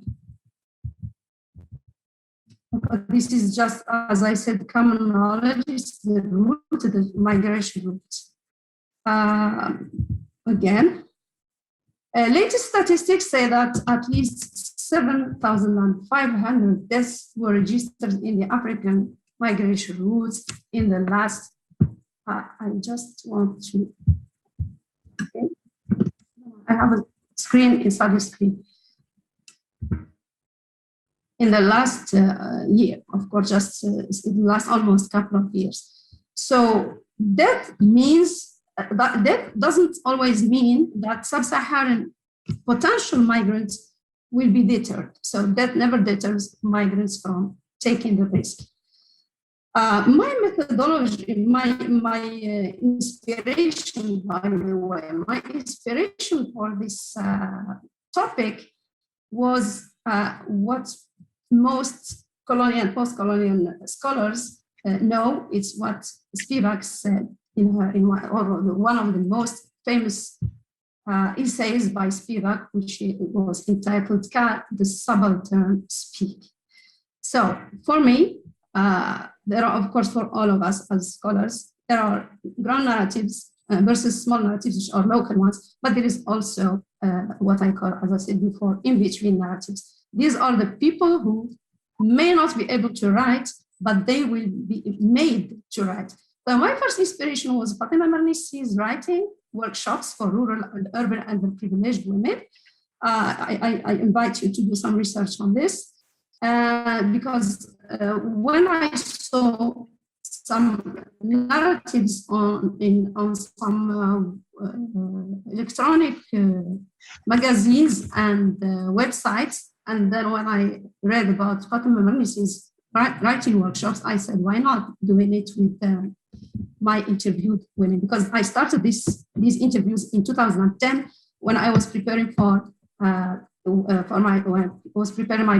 This is just, as I said, common knowledge is the route, the migration route. Again, latest statistics say that at least 7,500 deaths were registered in the African migration routes in the last, I just want to, okay. I have a screen inside the screen. In the last year, of course, just in the last almost couple of years. So that means, that doesn't always mean that sub-Saharan potential migrants will be deterred. So that never deters migrants from taking the risk. My methodology, my inspiration, by the way, my inspiration for this topic was what most colonial, post-colonial scholars know. It's what Spivak said in one of the most famous essays by Spivak, which was entitled "Can the Subaltern Speak?" So for me, there are, of course, for all of us as scholars, there are grand narratives versus small narratives, which are local ones, but there is also what I call, as I said before, in-between narratives. These are the people who may not be able to write, but they will be made to write. So my first inspiration was Fatima Mernissy's writing workshops for rural and urban underprivileged women. I invite you to do some research on this because when I saw some narratives on some electronic magazines and websites, and then when I read about Fatima Mernissy's writing workshops, I said, why not doing it with my interviewed women? Because I started these interviews in 2010 when I was preparing for my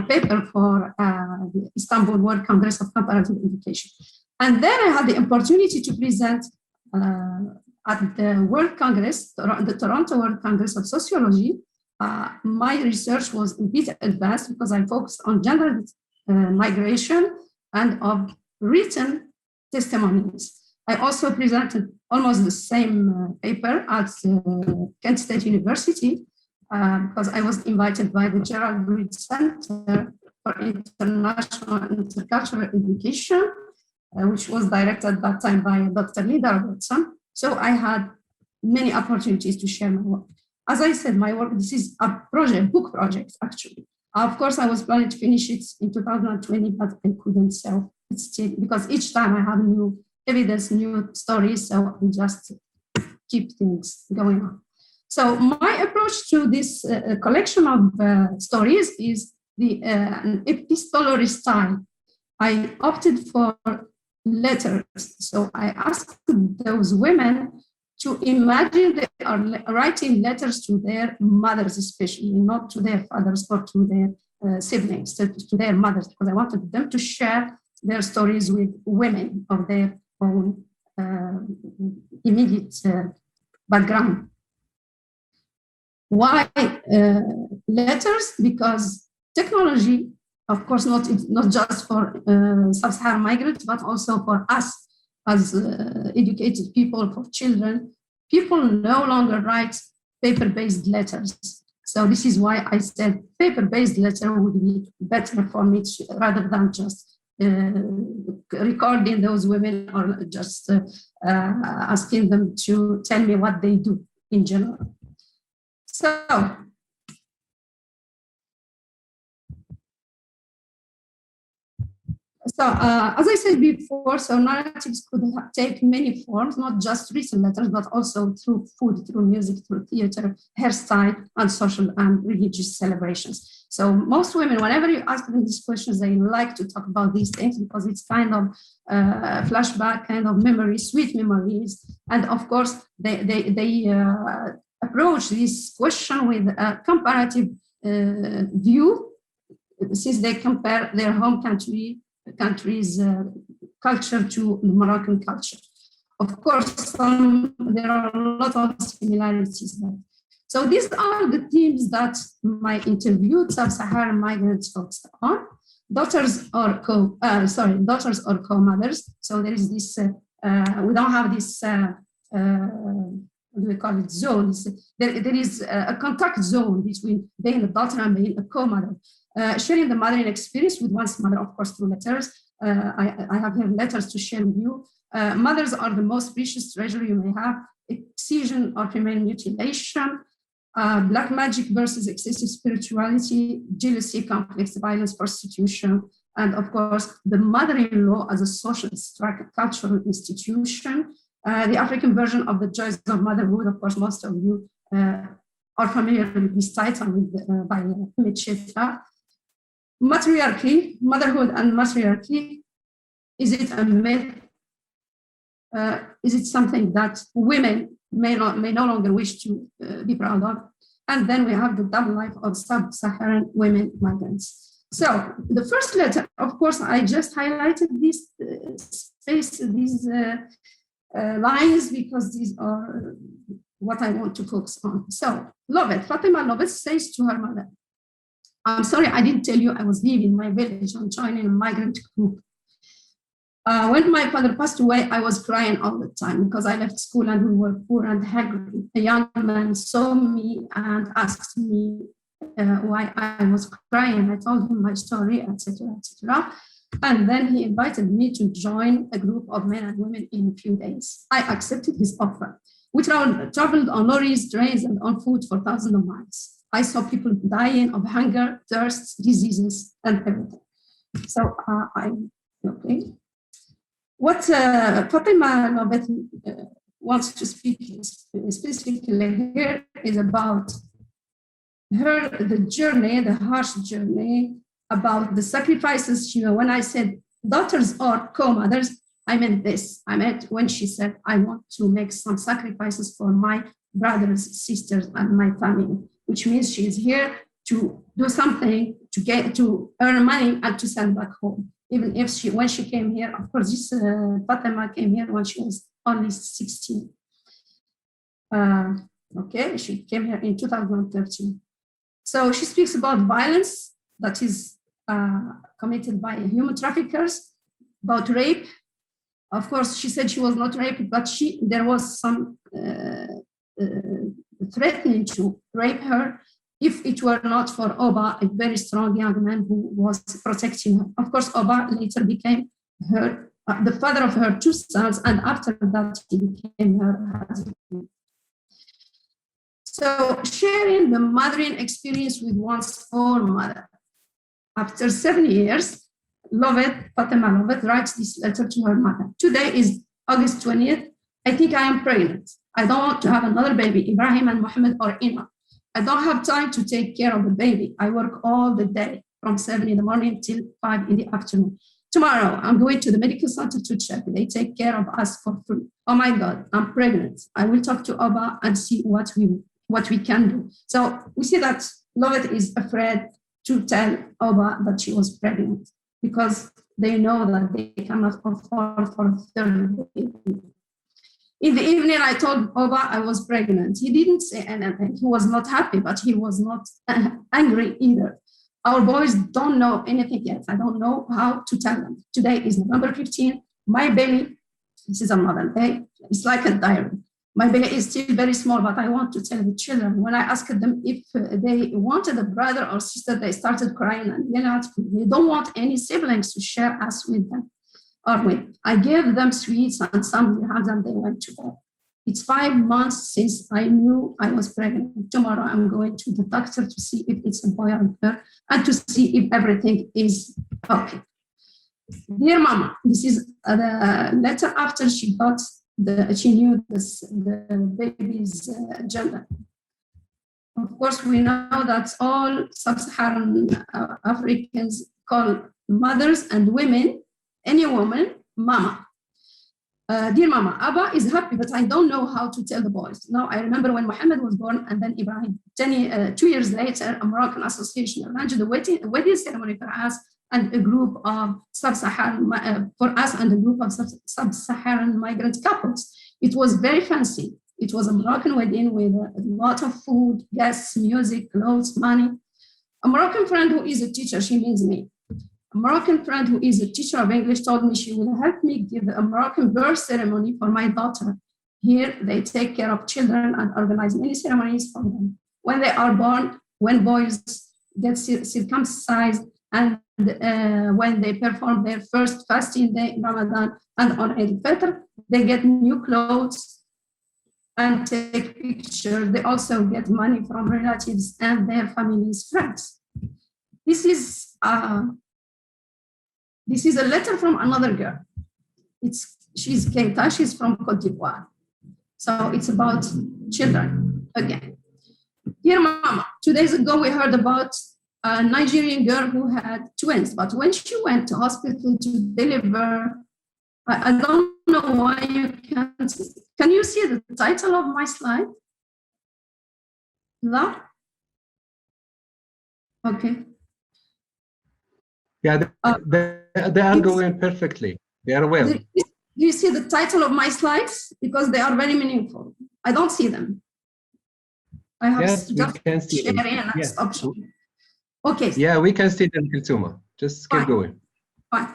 paper for the Istanbul World Congress of Comparative Education. And then I had the opportunity to present at the World Congress, the Toronto World Congress of Sociology. My research was a bit advanced because I focused on gender migration and of written testimonies. I also presented almost the same paper at Kent State University because I was invited by the Gerald Reed Center for International and Intercultural Education, which was directed at that time by Dr. Lida Robertson. So I had many opportunities to share my work. As I said, my work, this is a book project, actually. Of course, I was planning to finish it in 2020, but I couldn't. So it's still, because each time I have new evidence, new stories, so I just keep things going on. So my approach to this collection of stories is an epistolary style. I opted for letters. So I asked those women to imagine they are writing letters to their mothers, especially, not to their fathers or to their siblings, to their mothers, because I wanted them to share their stories with women of their own immediate background. Why letters? Because technology, of course, not just for sub-Saharan migrants, but also for us as educated people, for children. People no longer write paper-based letters. So this is why I said paper-based letter would be better for me rather than just recording those women or just asking them to tell me what they do in general. So, as I said before, so narratives could take many forms, not just written letters, but also through food, through music, through theater, hairstyle, and social and religious celebrations. So most women, whenever you ask them these questions, they like to talk about these things because it's kind of flashback, kind of memories, sweet memories. And of course, they approach this question with a comparative view, since they compare their home country's culture to the Moroccan culture. Of course, there are a lot of similarities there. So these are the themes that my interviewed sub-Saharan migrants focused on. Daughters or co-mothers. So there is this, we don't have this, what do we call it, zones. There is a contact zone between being a daughter and being a co-mother. Sharing the mothering experience with one's mother, of course, through letters. I have here letters to share with you. Mothers are the most precious treasure you may have. Excision or female mutilation, black magic versus excessive spirituality, jealousy, conflicts, violence, prostitution, and of course, the mother-in-law as a social cultural institution. The African version of the joys of motherhood. Of course, most of you are familiar with this title by Mitchell. Matriarchy, motherhood and matriarchy. Is it a myth? Is it something that women may no longer wish to be proud of? And then we have the double life of sub-Saharan women migrants. So the first letter, of course, I just highlighted this space, these lines, because these are what I want to focus on. So Fatima Lovett says to her mother, I'm sorry, I didn't tell you I was leaving my village and joining a migrant group. When my father passed away, I was crying all the time because I left school and we were poor and hungry. A young man saw me and asked me why I was crying. I told him my story, etc., etc. And then he invited me to join a group of men and women in a few days. I accepted his offer. We traveled on lorries, trains, and on foot for thousands of miles. I saw people dying of hunger, thirst, diseases, and everything. So okay. What Fatima Lovett wants to speak specifically here is about the journey, the harsh journey, about the sacrifices she made. When I said daughters or co-mothers, I meant this. I meant when she said, I want to make some sacrifices for my brothers, sisters, and my family, which means she is here to do something, to earn money and to send back home. Even if when she came here, of course, this Fatima came here when she was only 16. Okay, she came here in 2013. So she speaks about violence that is committed by human traffickers, about rape. Of course, she said she was not raped, but there was some threatening to rape her if it were not for Oba, a very strong young man who was protecting her. Of course, Oba later became the father of her two sons, and after that, he became her husband. So sharing the mothering experience with one's own mother. After 7 years, Fatima Lovett writes this letter to her mother. Today is August 20th. I think I am pregnant. I don't want to have another baby, Ibrahim and Mohammed or Ima. I don't have time to take care of the baby. I work all the day from 7 in the morning till 5 in the afternoon. Tomorrow, I'm going to the medical center to check. They take care of us for free. Oh my God, I'm pregnant. I will talk to Oba and see what we can do. So we see that Lovett is afraid to tell Oba that she was pregnant because they know that they cannot afford for a third baby. In the evening, I told Oba I was pregnant. He didn't say anything. He was not happy, but he was not angry either. Our boys don't know anything yet. I don't know how to tell them. Today is November 15. My belly, this is another day, it's like a diary. My belly is still very small, but I want to tell the children. When I asked them if they wanted a brother or sister, they started crying and yelling at me. They don't want any siblings to share us with them. I gave them sweets and some hugs and they went to bed. It's 5 months since I knew I was pregnant. Tomorrow I'm going to the doctor to see if it's a boy or a girl and to see if everything is okay. Dear Mama, this is the letter after she knew the baby's gender. Of course, we know that all sub-Saharan Africans call mothers and women, any woman, Mama. Dear Mama, Abba is happy, but I don't know how to tell the boys. Now, I remember when Muhammad was born and then Ibrahim. 2 years later, a Moroccan association arranged a wedding ceremony for us and a group of sub-Saharan migrant couples. It was very fancy. It was a Moroccan wedding with a lot of food, guests, music, clothes, money. A Moroccan friend who is a teacher, she means me. A Moroccan friend who is a teacher of English told me she will help me give a Moroccan birth ceremony for my daughter. Here, they take care of children and organize many ceremonies for them. When they are born, when boys get circumcised, and when they perform their first fasting day in Ramadan and on Eid al-Fitr, they get new clothes and take pictures. They also get money from relatives and their families, friends. This is a letter from another girl. She's Keita, she's from Côte d'Ivoire. So it's about children again. Dear Mama, 2 days ago we heard about a Nigerian girl who had twins, but when she went to hospital to deliver, I don't know why you can't see. Can you see the title of my slide? No? Okay. Yeah, they are going perfectly. They are well. Do you see the title of my slides? Because they are very meaningful. I don't see them. I have Yes, we can see them. Yes. Option. Okay. Yeah, we can see them, Kulthuma. Just keep going. Fine.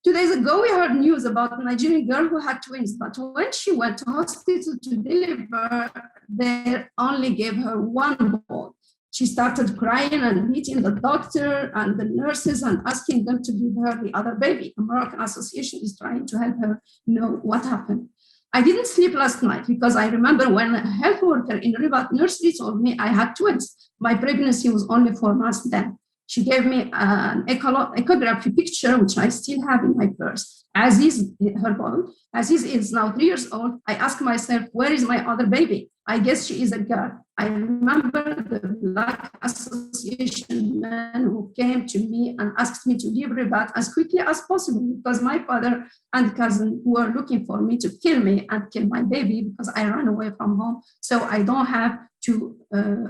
2 days ago, we heard news about a Nigerian girl who had twins, but when she went to hospital to deliver, they only gave her one boy. She started crying and meeting the doctor and the nurses and asking them to give her the other baby. A Moroccan association is trying to help her know what happened. I didn't sleep last night because I remember when a health worker in Ribat nursery told me I had twins. My pregnancy was only 4 months then. She gave me an echography picture, which I still have in my purse. Aziz, her boy, Aziz is now 3 years old. I ask myself, where is my other baby? I guess she is a girl. I remember the Black Association man who came to me and asked me to leave Ribat as quickly as possible because my father and cousin were looking for me to kill me and kill my baby because I ran away from home. So I don't have to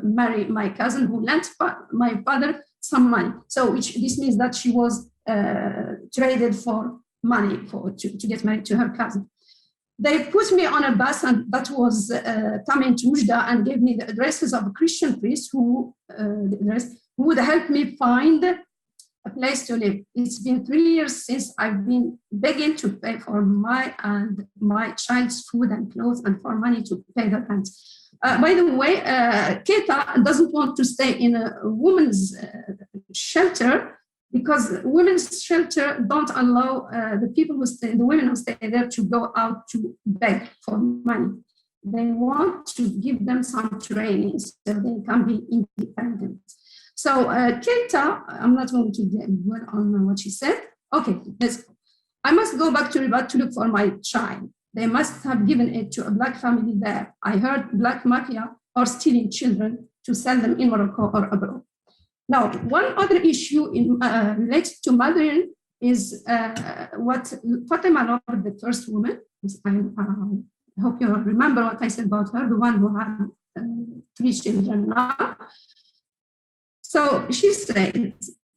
marry my cousin who lent my father some money. So this means that she was traded for money to get married to her cousin. They put me on a bus and that was coming to Mujda and gave me the addresses of a Christian priest who would help me find a place to live. It's been 3 years since I've been begging to pay for my and my child's food and clothes and for money to pay the rent. By the way, Keita doesn't want to stay in a women's shelter because women's shelter don't allow the women who stay there to go out to beg for money. They want to give them some training so they can be independent. So Keita, I'm not going to get on what she said. Okay, let's go. I must go back to Ribat to look for my child. They must have given it to a black family there. I heard black mafia are stealing children to sell them in Morocco or abroad. Now, one other issue related to mothering is what Fatima Lord, the first woman, I hope you remember what I said about her, the one who had 3 children now. So she said,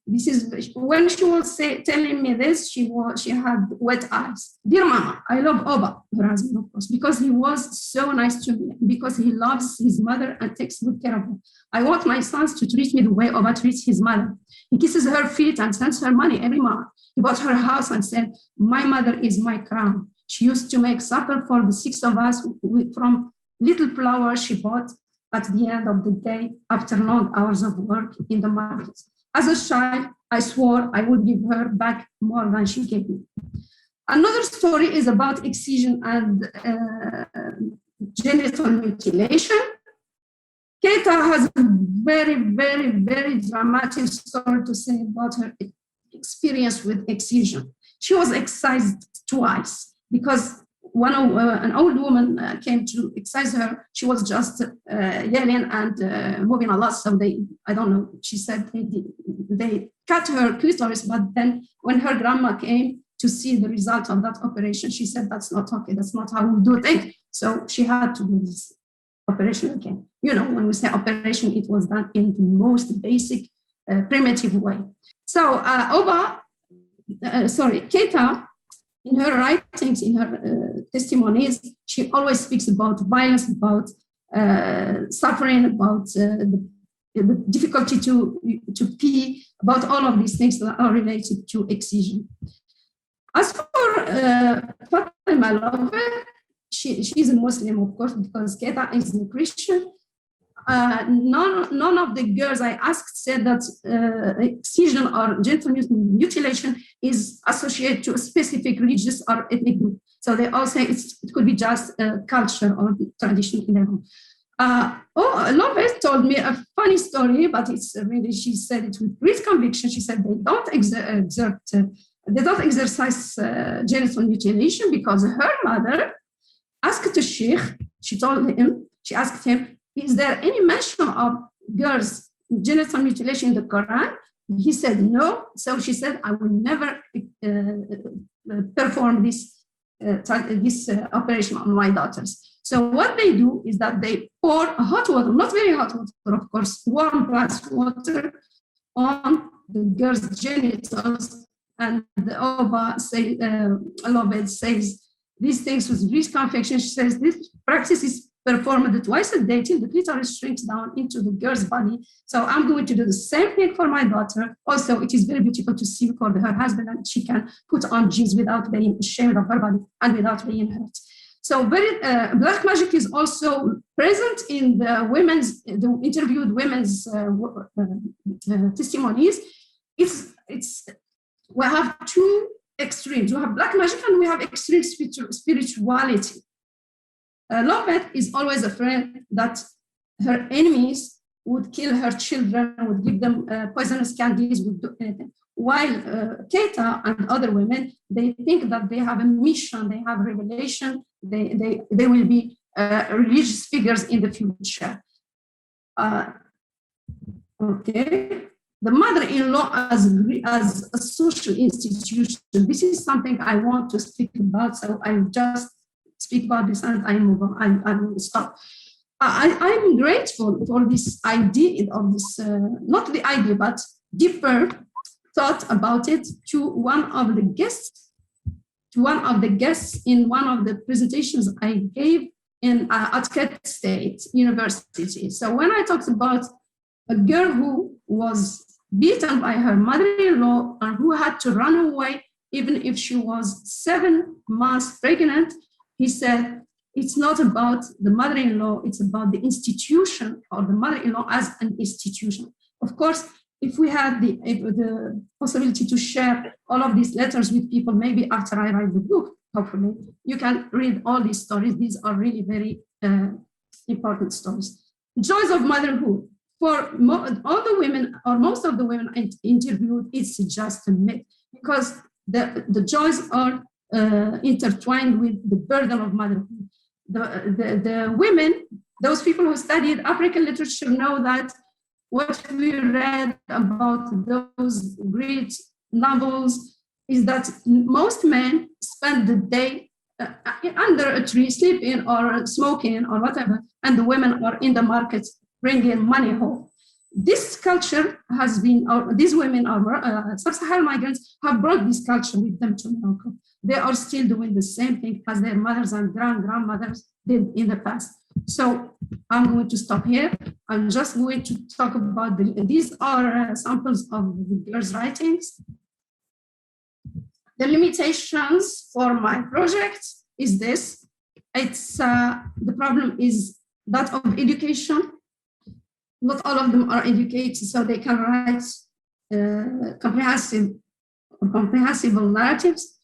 this is when she was telling me this, she had wet eyes. Dear Mama, I love Oba, her husband, of course, because he was so nice to me, because he loves his mother and takes good care of her. I want my sons to treat me the way Oba treats his mother. He kisses her feet and sends her money every month. He bought her a house and said, my mother is my crown. She used to make supper for the 6 of us from little flowers she bought at the end of the day after long hours of work in the market. As a child, I swore I would give her back more than she gave me. Another story is about excision and genital mutilation. Keita has a very, very, very dramatic story to say about her experience with excision. She was excised twice because an old woman came to excise her. She was just yelling and moving a lot. So I don't know, she said they cut her clitoris, but then when her grandma came, to see the result of that operation. She said, that's not okay, that's not how we do things. So she had to do this operation again. You know, when we say operation, it was done in the most basic, primitive way. So Keita, in her writings, in her testimonies, she always speaks about violence, about suffering, about the difficulty to pee, about all of these things that are related to excision. As for Fatima Love, she's a Muslim, of course, because Keita is a Christian. None of the girls I asked said that excision or genital mutilation is associated to a specific religious or ethnic group. So they all say it could be just culture or tradition in their home. Lopez told me a funny story, but it's really, she said it with great conviction. She said they don't exercise genital mutilation because her mother asked the sheikh, she asked him, is there any mention of girls' genital mutilation in the Quran? He said no. So she said, I will never perform this operation on my daughters. So what they do is that they pour hot water, not very hot water, of course, warm plus water on the girl's genitals. And the Oba says these things with risk confection. She says this practice is performed twice a day till the clitoris shrinks down into the girl's body. So I'm going to do the same thing for my daughter. Also, it is very beautiful to see for her husband, and she can put on jeans without being ashamed of her body and without being hurt. So black magic is also present in the interviewed women's testimonies. We have two extremes. We have black magic and we have extreme spirituality. Lovett is always afraid that her enemies would kill her children, would give them poisonous candies, would do anything. While Keita and other women, they think that they have a mission, they have revelation, they will be religious figures in the future. Okay. The mother-in-law as a social institution, this is something I want to speak about, so I just speak about this and I move on, I will stop. I'm grateful for this idea of this, not the idea, but deeper thought about it to one of the guests in one of the presentations I gave at Kent State University. So when I talked about a girl who was beaten by her mother-in-law and who had to run away even if she was 7 months pregnant, he said, it's not about the mother-in-law, it's about the institution or the mother-in-law as an institution. Of course, if we had the possibility to share all of these letters with people, maybe after I write the book, hopefully, you can read all these stories. These are really very important stories. Joys of motherhood. For all the women, or most of the women interviewed, it's just a myth because the joys are intertwined with the burden of motherhood. The women, those people who studied African literature know that what we read about those great novels is that most men spend the day under a tree, sleeping or smoking or whatever, and the women are in the market bringing money home. This culture has been, these women are sub-Saharan migrants have brought this culture with them to Morocco. They are still doing the same thing as their mothers and grandmothers did in the past. So I'm going to stop here. I'm just going to talk about these are samples of the girls' writings. The limitations for my project is this. It's the problem is that of education. Not all of them are educated, so they can write comprehensible narratives.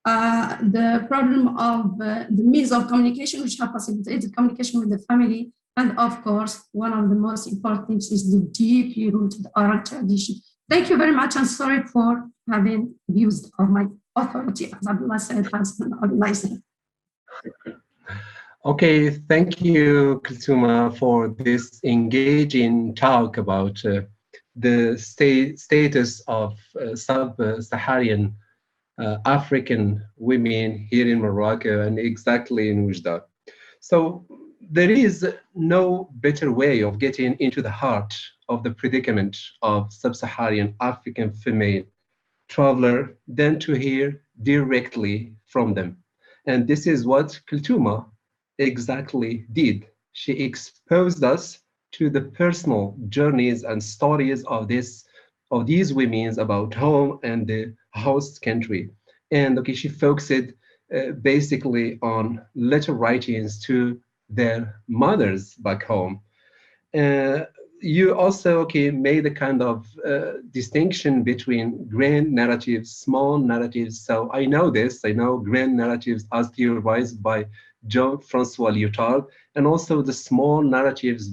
The problem of the means of communication, which have facilitated communication with the family. And of course, one of the most important things is the deeply rooted oral tradition. Thank you very much, and sorry for having abused of my authority, as Abdullah said, as an organizer. Okay, thank you, Kulthuma, for this engaging talk about the status of sub-Saharan African women here in Morocco and exactly in Oujda. So there is no better way of getting into the heart of the predicament of sub-Saharan African female traveler than to hear directly from them. And this is what Kultuma exactly did. She exposed us to the personal journeys and stories of these women about home and the host country. And okay, she focused basically on letter writings to their mothers back home. Uh, you also made a kind of distinction between grand narratives, small narratives. So I know this. I know grand narratives as theorized by Jean-Francois Lyotard, and also the small narratives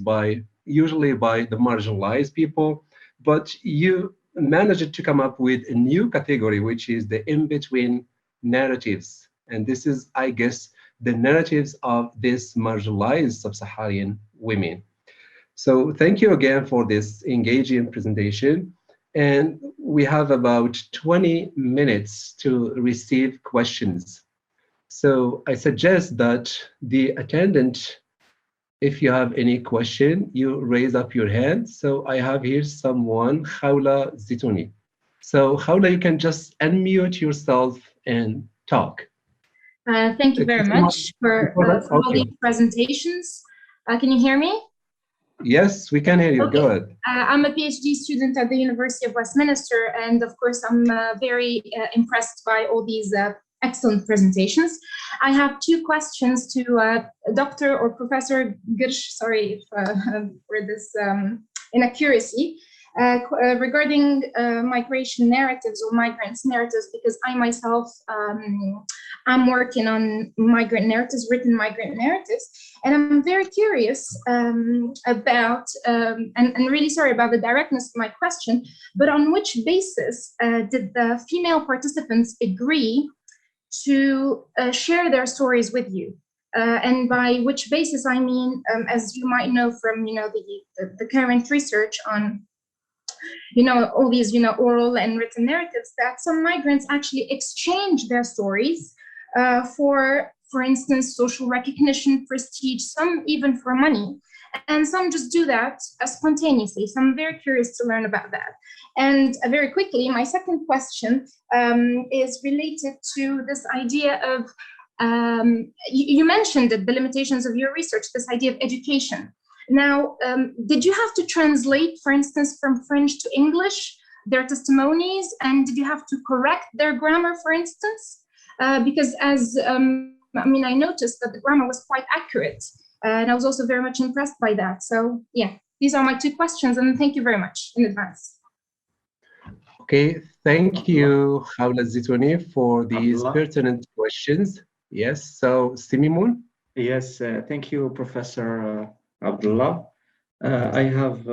usually by the marginalized people. But you managed to come up with a new category, which is the in-between narratives. And this is, I guess, the narratives of these marginalized sub-Saharan women. So thank you again for this engaging presentation. And we have about 20 minutes to receive questions. So I suggest that the attendant, if you have any question, you raise up your hand. So I have here someone, Khawla Zitouni. So Khawla, you can just unmute yourself and talk. Thank you very much for all these presentations. Can you hear me? Yes, we can hear you. Okay. Go ahead. I'm a PhD student at the University of Westminster, and of course, I'm very impressed by all these excellent presentations. I have two questions to Dr. or Professor Girsh, sorry for this inaccuracy, regarding migration narratives or migrants narratives, because I myself I'm working on migrant narratives, written migrant narratives, and I'm very curious about, and really sorry about the directness of my question, but on which basis did the female participants agree to share their stories with you? And by which basis, I mean, as you might know from, the current research on, all these, oral and written narratives, that some migrants actually exchange their stories for instance, social recognition, prestige, some even for money. And some just do that spontaneously. So I'm very curious to learn about that. And very quickly, my second question is related to this idea of, you mentioned the limitations of your research, this idea of education. Now, did you have to translate, for instance, from French to English, their testimonies, and did you have to correct their grammar, for instance? Because as, I noticed that the grammar was quite accurate, and I was also very much impressed by that. So yeah, these are my two questions, and thank you very much in advance. Okay, thank you, Khawla Zitouni, for these pertinent questions. Yes, so Simimun? Yes, thank you, Professor Abdullah. I have,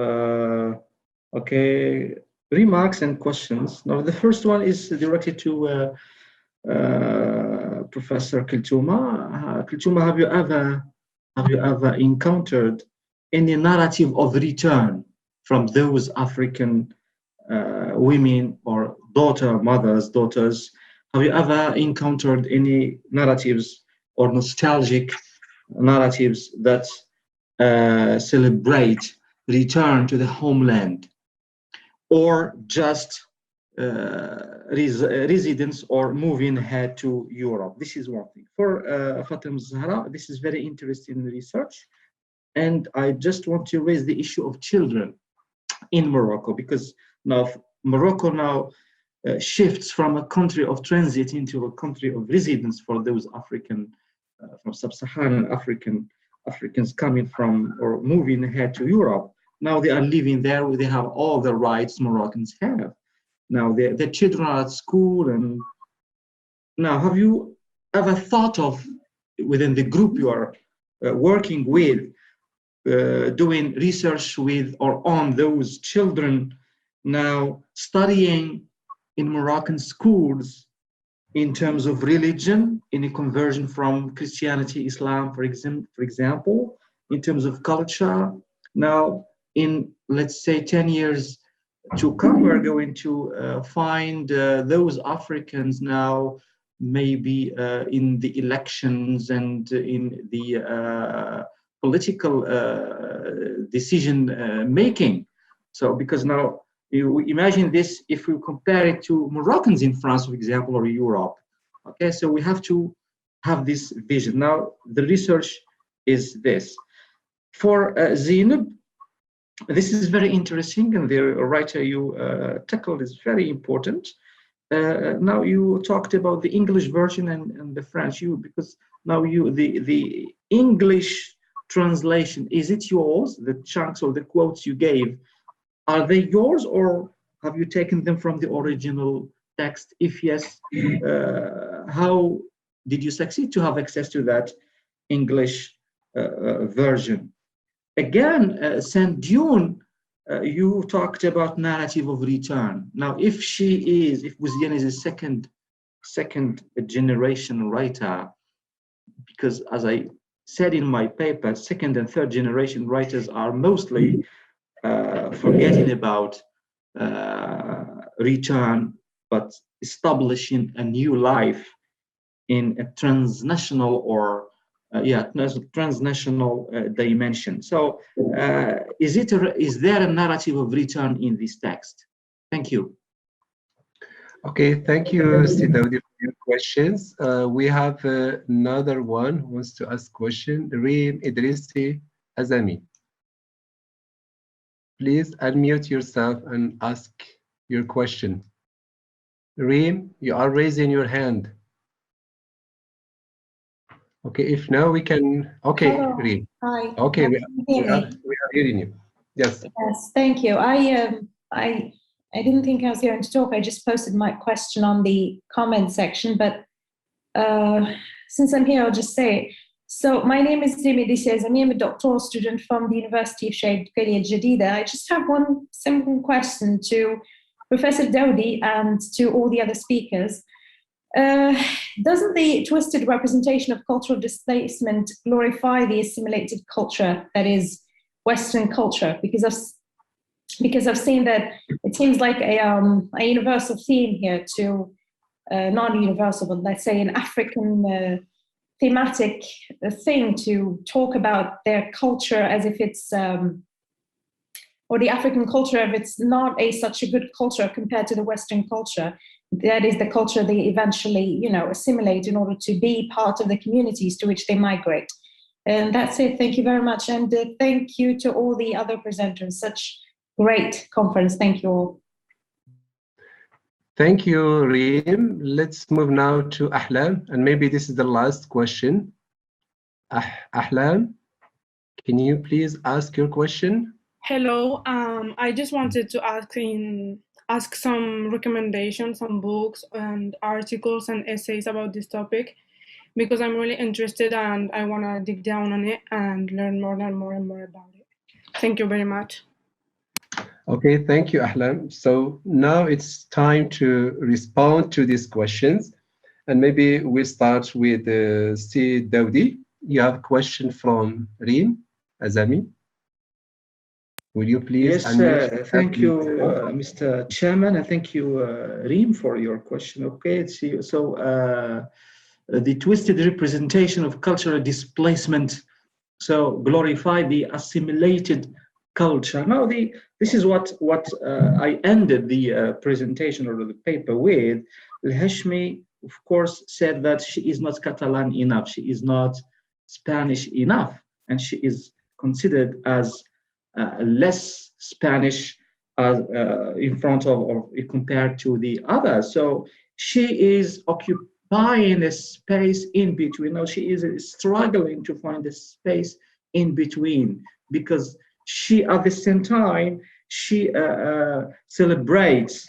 remarks and questions. Now, the first one is directed to Professor Kultuma. Kultuma, have you ever encountered any narrative of return from those African women or daughters? Have you ever encountered any narratives or nostalgic narratives that celebrate return to the homeland, or just residence or moving ahead to Europe? This is one thing. For Fatima Zahra, this is very interesting research. And I just want to raise the issue of children in Morocco, because now Morocco now shifts from a country of transit into a country of residence for those African, from sub-Saharan Africans coming from or moving ahead to Europe. Now they are living there, they have all the rights Moroccans have. Now their children are at school. And now, have you ever thought of, within the group you are working with, doing research with or on those children now studying in Moroccan schools in terms of religion, in a conversion from Christianity, Islam, for example, in terms of culture? Now, in, let's say, 10 years to come, we're going to find those Africans now maybe in the elections and in the political decision making. So because now you imagine this, if we compare it to Moroccans in France, for example, or Europe. Okay, so we have to have this vision. Now the research is this. For Zainab, this is very interesting, and the writer you tackled is very important. Now you talked about the English version and the French, because now the English translation, is it yours? The chunks or the quotes you gave, are they yours, or have you taken them from the original text? If yes, how did you succeed to have access to that English version? Again, Sandune, you talked about narrative of return. Now, if Bouziane is a second generation writer, because as I said in my paper, second and third generation writers are mostly forgetting about return, but establishing a new life in a transnational or transnational dimension. So is there a narrative of return in this text? Thank you. Okay, thank you, Sidi Daoudi, for your questions. We have another one who wants to ask question, Reem Idrissi Azami. Please unmute yourself and ask your question. Reem, you are raising your hand. Okay, if now we can, okay, Hello. Reem. Hi. Okay, we are hearing you. Yes. Yes, thank you. I didn't think I was going to talk. I just posted my question on the comment section, but since I'm here, I'll just say, so my name is Reem Idrissi Azami. I'm a doctoral student from the University of Sheikh Al Jadida. I just have one simple question to Professor Daoudi and to all the other speakers. Doesn't the twisted representation of cultural displacement glorify the assimilated culture that is Western culture? Because I've seen that it seems like a universal theme here to non-universal, but let's say an African thematic thing to talk about their culture as if it's or the African culture if it's not such a good culture compared to the Western culture. That is the culture they eventually, assimilate in order to be part of the communities to which they migrate. And that's it. Thank you very much. And thank you to all the other presenters. Such great conference. Thank you all. Thank you, Reem. Let's move now to Ahlam. And maybe this is the last question. Ahlam, can you please ask your question? Hello. I just wanted to ask some recommendations, some books and articles and essays about this topic, because I'm really interested and I want to dig down on it and learn more and more about it. Thank you very much. Okay, thank you, Ahlam. So now it's time to respond to these questions. And maybe we'll start with Sidi Daoudi. You have a question from Reem Azami. Will you please? Yes, thank you, Mr. Chairman, and thank you, Reem, for your question. Okay, so the twisted representation of cultural displacement, so glorify the assimilated culture. Now, this is what I ended the presentation or the paper with. Al-Hashmi, of course, said that she is not Catalan enough, she is not Spanish enough, and she is considered as less Spanish in front of or compared to the others. So she is occupying a space in between. Now she is struggling to find a space in between, because she, at the same time, she celebrates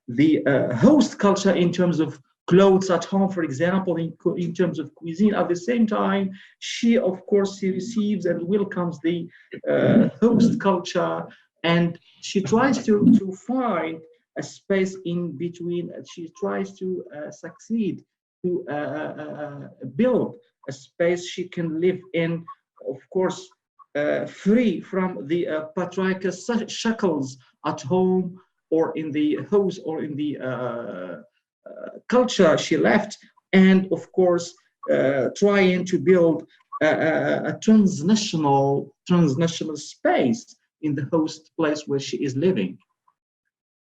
the host culture in terms of clothes at home, for example, in terms of cuisine. At the same time, she, of course, she receives and welcomes the host culture, and she tries to find a space in between. She tries to succeed to build a space she can live in, of course, free from the patriarchal shackles at home, or in the house or in the culture she left, and of course trying to build a transnational space in the host place where she is living.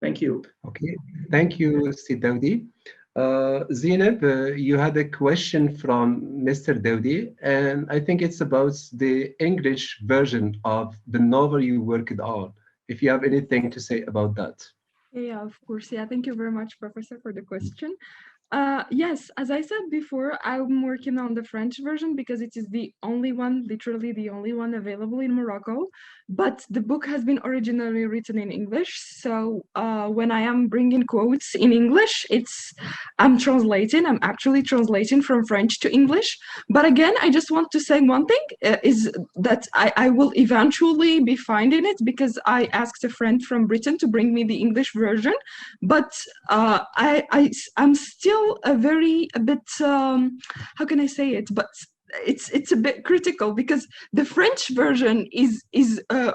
Thank you. Okay, thank you, Daudi. Zainab, you had a question from Mr. Daudi, and I think it's about the English version of the novel you worked on. If you have anything to say about that. Yeah, of course. Yeah, thank you very much, Professor, for the question. Yes, as I said before, I'm working on the French version because it is the only one, literally the only one available in Morocco. But the book has been originally written in English. So when I am bringing quotes in English, I'm actually translating from French to English. But again, I just want to say one thing is that I will eventually be finding it because I asked a friend from Britain to bring me the English version. But I'm still a bit how can I say it, but it's a bit critical because the French version is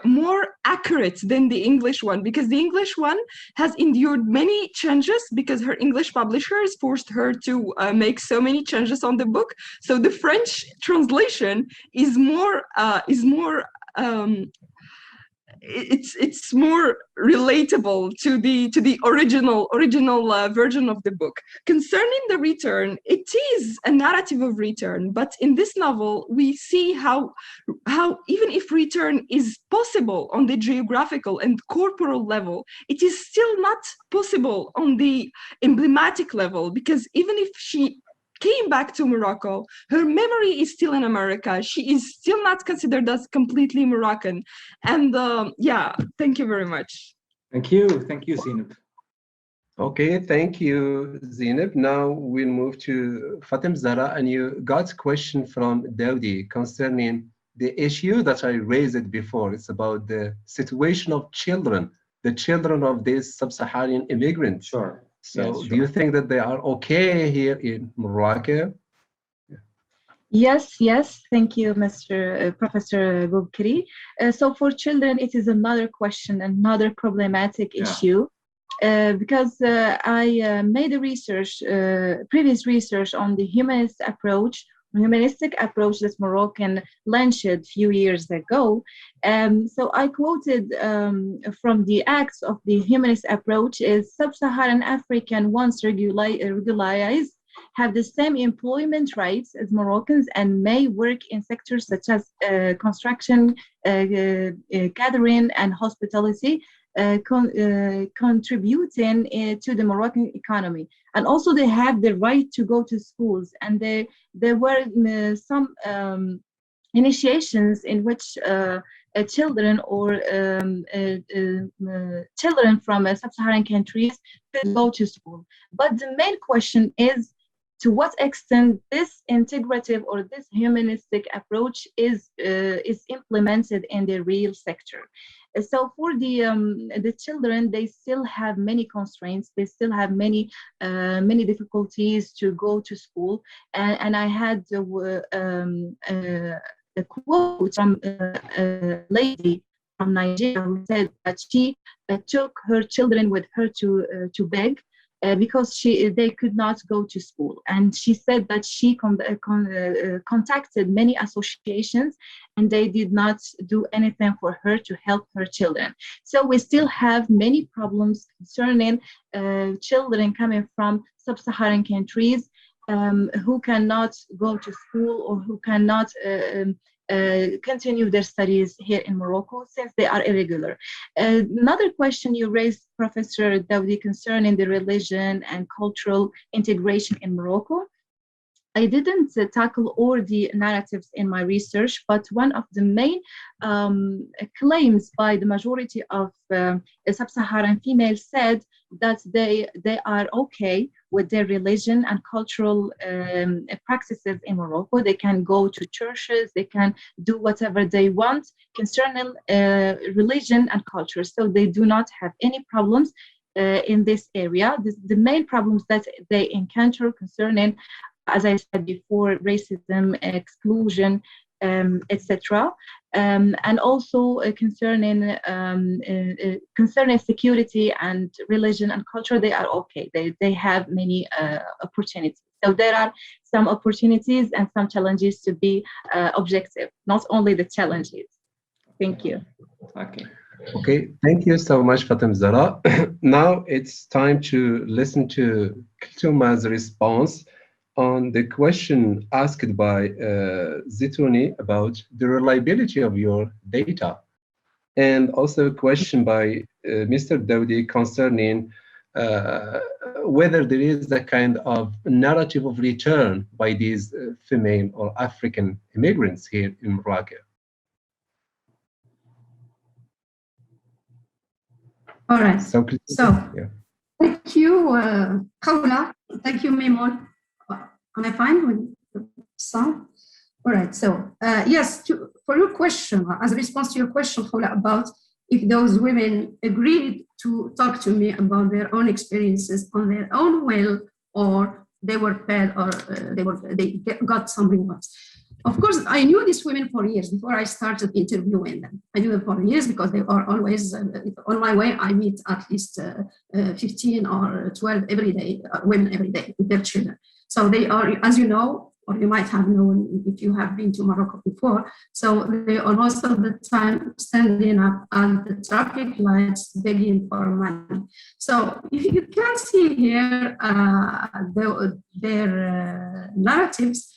more accurate than the English one, because the English one has endured many changes because her English publishers forced her to make so many changes on the book. So the French translation is more it's more relatable to the original version of the book. Concerning the return, it is a narrative of return, but in this novel we see how even if return is possible on the geographical and corporal level, it is still not possible on the emblematic level, because even if she came back to Morocco, her memory is still in America. She is still not considered as completely Moroccan. And yeah, thank you very much. Thank you, Zainab. Okay, thank you, Zainab. Now we'll move to Fatem Zara, and you got a question from Daudi concerning the issue that I raised before. It's about the situation of children, the children of these sub-Saharan immigrants. Sure. So Yes, do sure. you think that they are okay here in Morocco? Yes, thank you, Mr. Professor Boubkri. So for children, it is another question, another problematic issue, because I made a previous research on the humanistic approach that Moroccan launched a few years ago. So I quoted from the acts of the humanist approach is sub-Saharan African once regularized have the same employment rights as Moroccans and may work in sectors such as construction, catering, and hospitality, contributing to the Moroccan economy. And also they have the right to go to schools. And there were some initiations in which children or children from sub-Saharan countries could go to school. But the main question is, to what extent this integrative or this humanistic approach is implemented in the real sector. So for the children, they still have many constraints. They still have many difficulties to go to school. And I had a quote from a lady from Nigeria who said that she took her children with her to beg. Because they could not go to school. And she said that she contacted many associations and they did not do anything for her to help her children. So we still have many problems concerning children coming from sub-Saharan countries who cannot go to school or who cannot continue their studies here in Morocco since they are irregular. Another question you raised, Professor Daudi, concerning the religion and cultural integration in Morocco. I didn't tackle all the narratives in my research, but one of the main claims by the majority of sub-Saharan females said that they are okay with their religion and cultural practices in Morocco. They can go to churches, they can do whatever they want concerning religion and culture. So they do not have any problems in this area. The main problems that they encounter concerning, as I said before, racism, exclusion, etc. And also concerning security and religion and culture, they are okay. They have many opportunities. So there are some opportunities and some challenges to be objective, not only the challenges. Thank you. Okay. Okay, thank you so much, Fatem Zara. Now it's time to listen to Kultuma's response on the question asked by Zitouni about the reliability of your data, and also a question by Mr. Daoudi concerning whether there is a kind of narrative of return by these female or African immigrants here in Morocco. All right. So yeah. Thank you, Khawla. Thank you, Mimon. Am I fine with the sound? All right. So yes, for your question, as a response to your question, Khawla, about if those women agreed to talk to me about their own experiences on their own will, or they were paid, or they got some rewards. Of course, I knew these women for years before I started interviewing them. I knew them for years because they are always on my way. I meet at least 15 or 12 every day, women every day with their children. So they are, as you know, or you might have known if you have been to Morocco before. So they are most of the time standing up at the traffic lights begging for money. So if you can see here their narratives.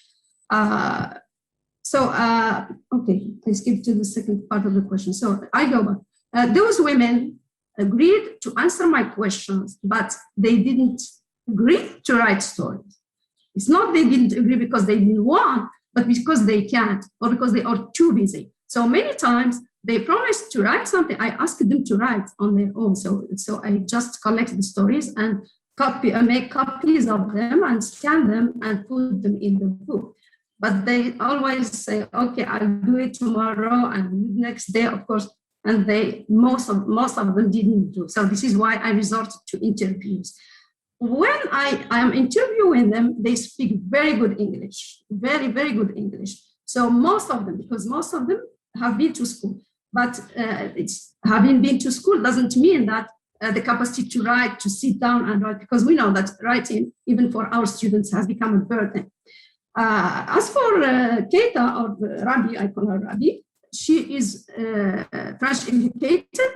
Okay, I skip to the second part of the question. So I go back. Those women agreed to answer my questions, but they didn't agree to write stories. It's not they didn't agree because they didn't want, but because they can't, or because they are too busy. So many times they promised to write something. I asked them to write on their own. So I just collect the stories and make copies of them and scan them and put them in the book. But they always say, okay, I'll do it tomorrow and next day, of course, and most of them didn't do. So this is why I resorted to interviews. When I am interviewing them, they speak very good English, very, very good English. So most of them, because most of them have been to school, but having been to school doesn't mean that the capacity to write, to sit down and write, because we know that writing, even for our students, has become a burden. As for Keita, or Rabi, I call her Rabi, she is French educated.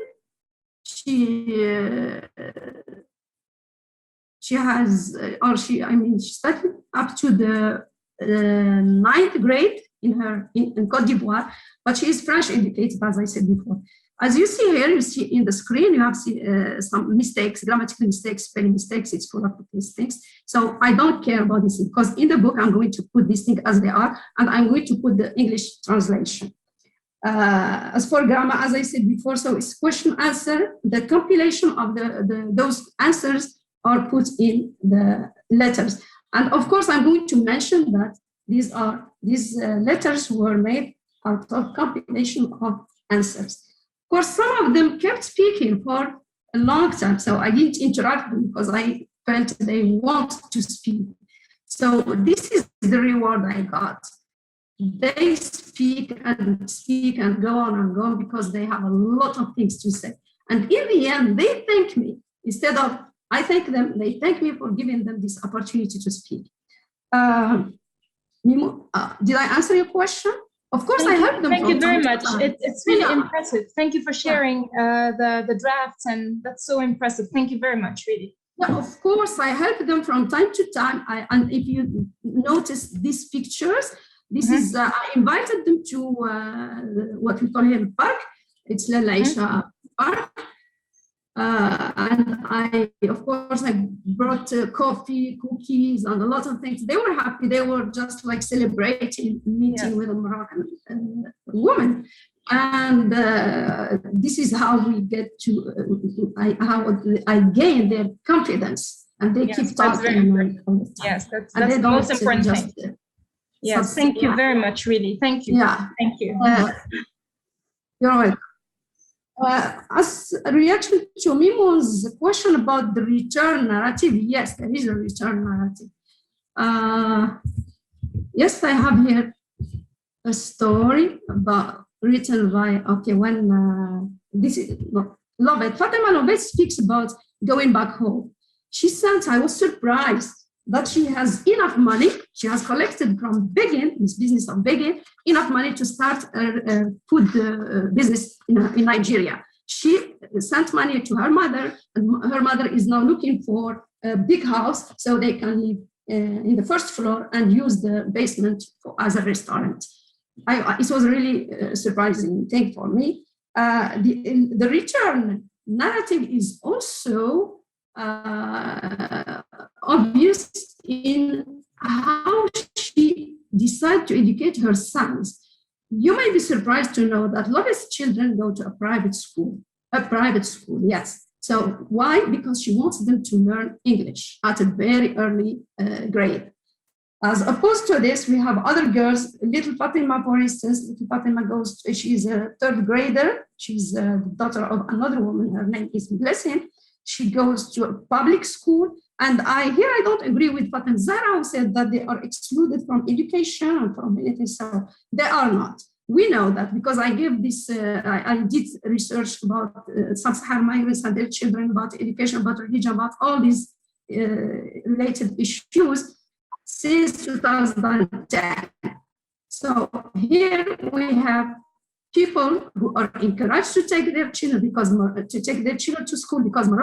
She studied up to the 9th grade in Côte d'Ivoire, but she is French educated, as I said before. As you see here, you see in the screen, you have some mistakes, grammatical mistakes, spelling mistakes. It's full of these things. So I don't care about this because in the book, I'm going to put these things as they are, and I'm going to put the English translation. As for grammar, as I said before, so it's question answer. The compilation of those answers are put in the letters. And of course, I'm going to mention that these letters were made out of compilation of answers. Of course, some of them kept speaking for a long time, so I didn't interrupt them because I felt they want to speak. So this is the reward I got. They speak and go on because they have a lot of things to say. And in the end, they thank me. Instead of I thank them, they thank me for giving them this opportunity to speak. Did I answer your question? Of course, I helped them. Thank you very much. It's really impressive. Thank you for sharing the drafts, and that's so impressive. Thank you very much, really. Yeah, of course, I help them from time to time. And if you notice these pictures, this is I invited them to what we call here the park. It's Lalaisha Park. And of course, I brought coffee, cookies, and a lot of things. They were happy. They were just like celebrating meeting with a Moroccan woman. And this is how we get to, how I gain their confidence. And they keep talking. Yes, that's the most important thing. Yes, thank you very much, really. Thank you. Yeah. Thank you. You're welcome. As a reaction to Mimo's question about the return narrative, yes, there is a return narrative. Yes, I have here a story written by, this is, Lovett. Fatima Lovett speaks about going back home. She said, I was surprised that she has enough money. She has collected from Begin, this business of Begin, enough money to start a food business in Nigeria. She sent money to her mother, and her mother is now looking for a big house so they can live in the first floor and use the basement as a restaurant. It was really a surprising thing for me. The return narrative is also obvious in how she decided to educate her sons. You may be surprised to know that Lovett's children go to a private school, yes. So why? Because she wants them to learn English at a very early grade. As opposed to this, we have other girls. Little Fatima, for instance, little Fatima she's a third grader. She's the daughter of another woman. Her name is Blessing. She goes to a public school. And I don't agree with Fatima Zahra, who said that they are excluded from education and from anything. So they are not. We know that because I gave this, I did research about sub-Saharan migrants and their children, about education, about religion, about all these related issues since 2010. So here we have people who are encouraged to take their children to school because the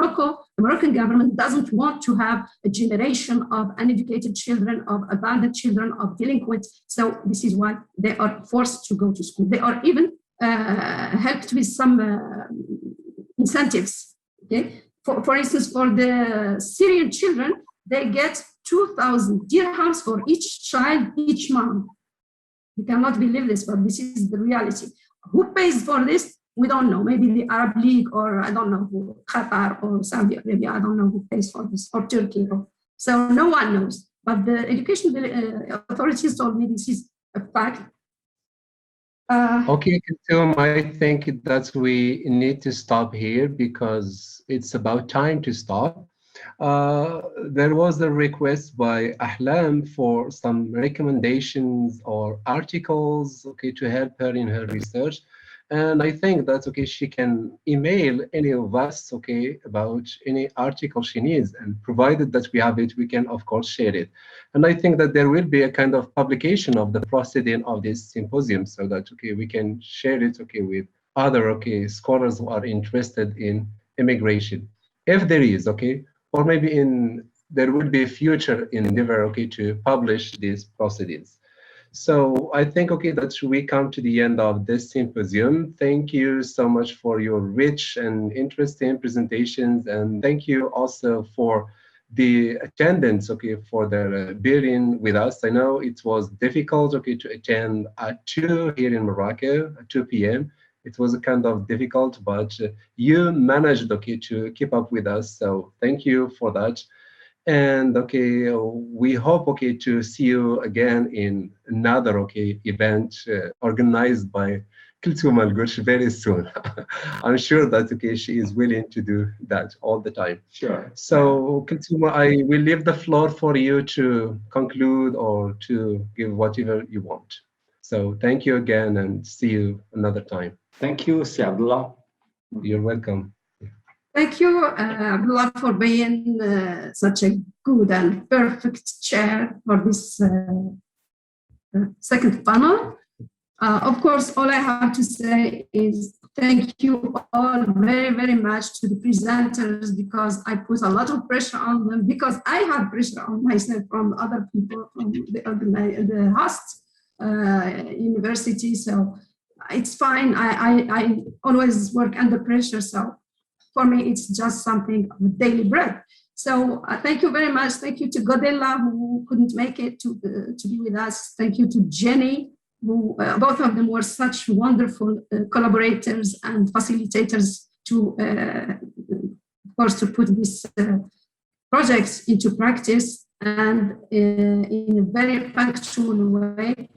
Moroccan government doesn't want to have a generation of uneducated children, of abandoned children, of delinquents. So this is why they are forced to go to school. They are even helped with some incentives. Okay, for instance, for the Syrian children, they get 2,000 dirhams for each child each month. You cannot believe this, but this is the reality. Who pays for this? We don't know. Maybe the Arab League, or I don't know who, Qatar or Saudi Arabia. I don't know who pays for this, or Turkey. So no one knows. But the education authorities told me this is a fact. Okay, Kulthum, I think that we need to stop here because it's about time to stop. There was a request by Ahlam for some recommendations or articles, okay, to help her in her research. And I think that's okay, she can email any of us, okay, about any article she needs, and provided that we have it, we can of course share it. And I think that there will be a kind of publication of the proceeding of this symposium so that, okay, we can share it, okay, with other, okay, scholars who are interested in immigration. If there is, okay, or maybe there will be a future endeavor, okay, to publish these proceedings. So I think, okay, that we come to the end of this symposium. Thank you so much for your rich and interesting presentations. And thank you also for the attendance, okay, for the bearing with us. I know it was difficult, okay, to attend at 2 here in Morocco, at 2 p.m. It was kind of difficult, but you managed, okay, to keep up with us. So thank you for that. And okay, we hope, okay, to see you again in another, okay, event organized by Kulthum Al-Gush very soon. I'm sure that, okay, she is willing to do that all the time. Sure. So Kulthum, I will leave the floor for you to conclude or to give whatever you want. So thank you again and see you another time. Thank you, Si Abdullah. You're welcome. Thank you, Abdullah, for being such a good and perfect chair for this second panel. Of course, all I have to say is thank you all very, very much to the presenters, because I put a lot of pressure on them, because I have pressure on myself from other people, from the host university. So it's fine. I always work under pressure. So for me, it's just something of daily bread. So thank you very much. Thank you to Godella, who couldn't make it to be with us. Thank you to Jenny, who both of them were such wonderful collaborators and facilitators to, of course, to put these projects into practice and in a very functional way.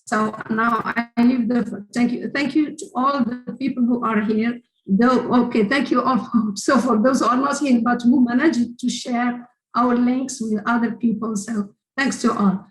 So now I leave the thank you to all the people who are here. Thank you all. So for those who are not here, but who managed to share our links with other people. So thanks to all.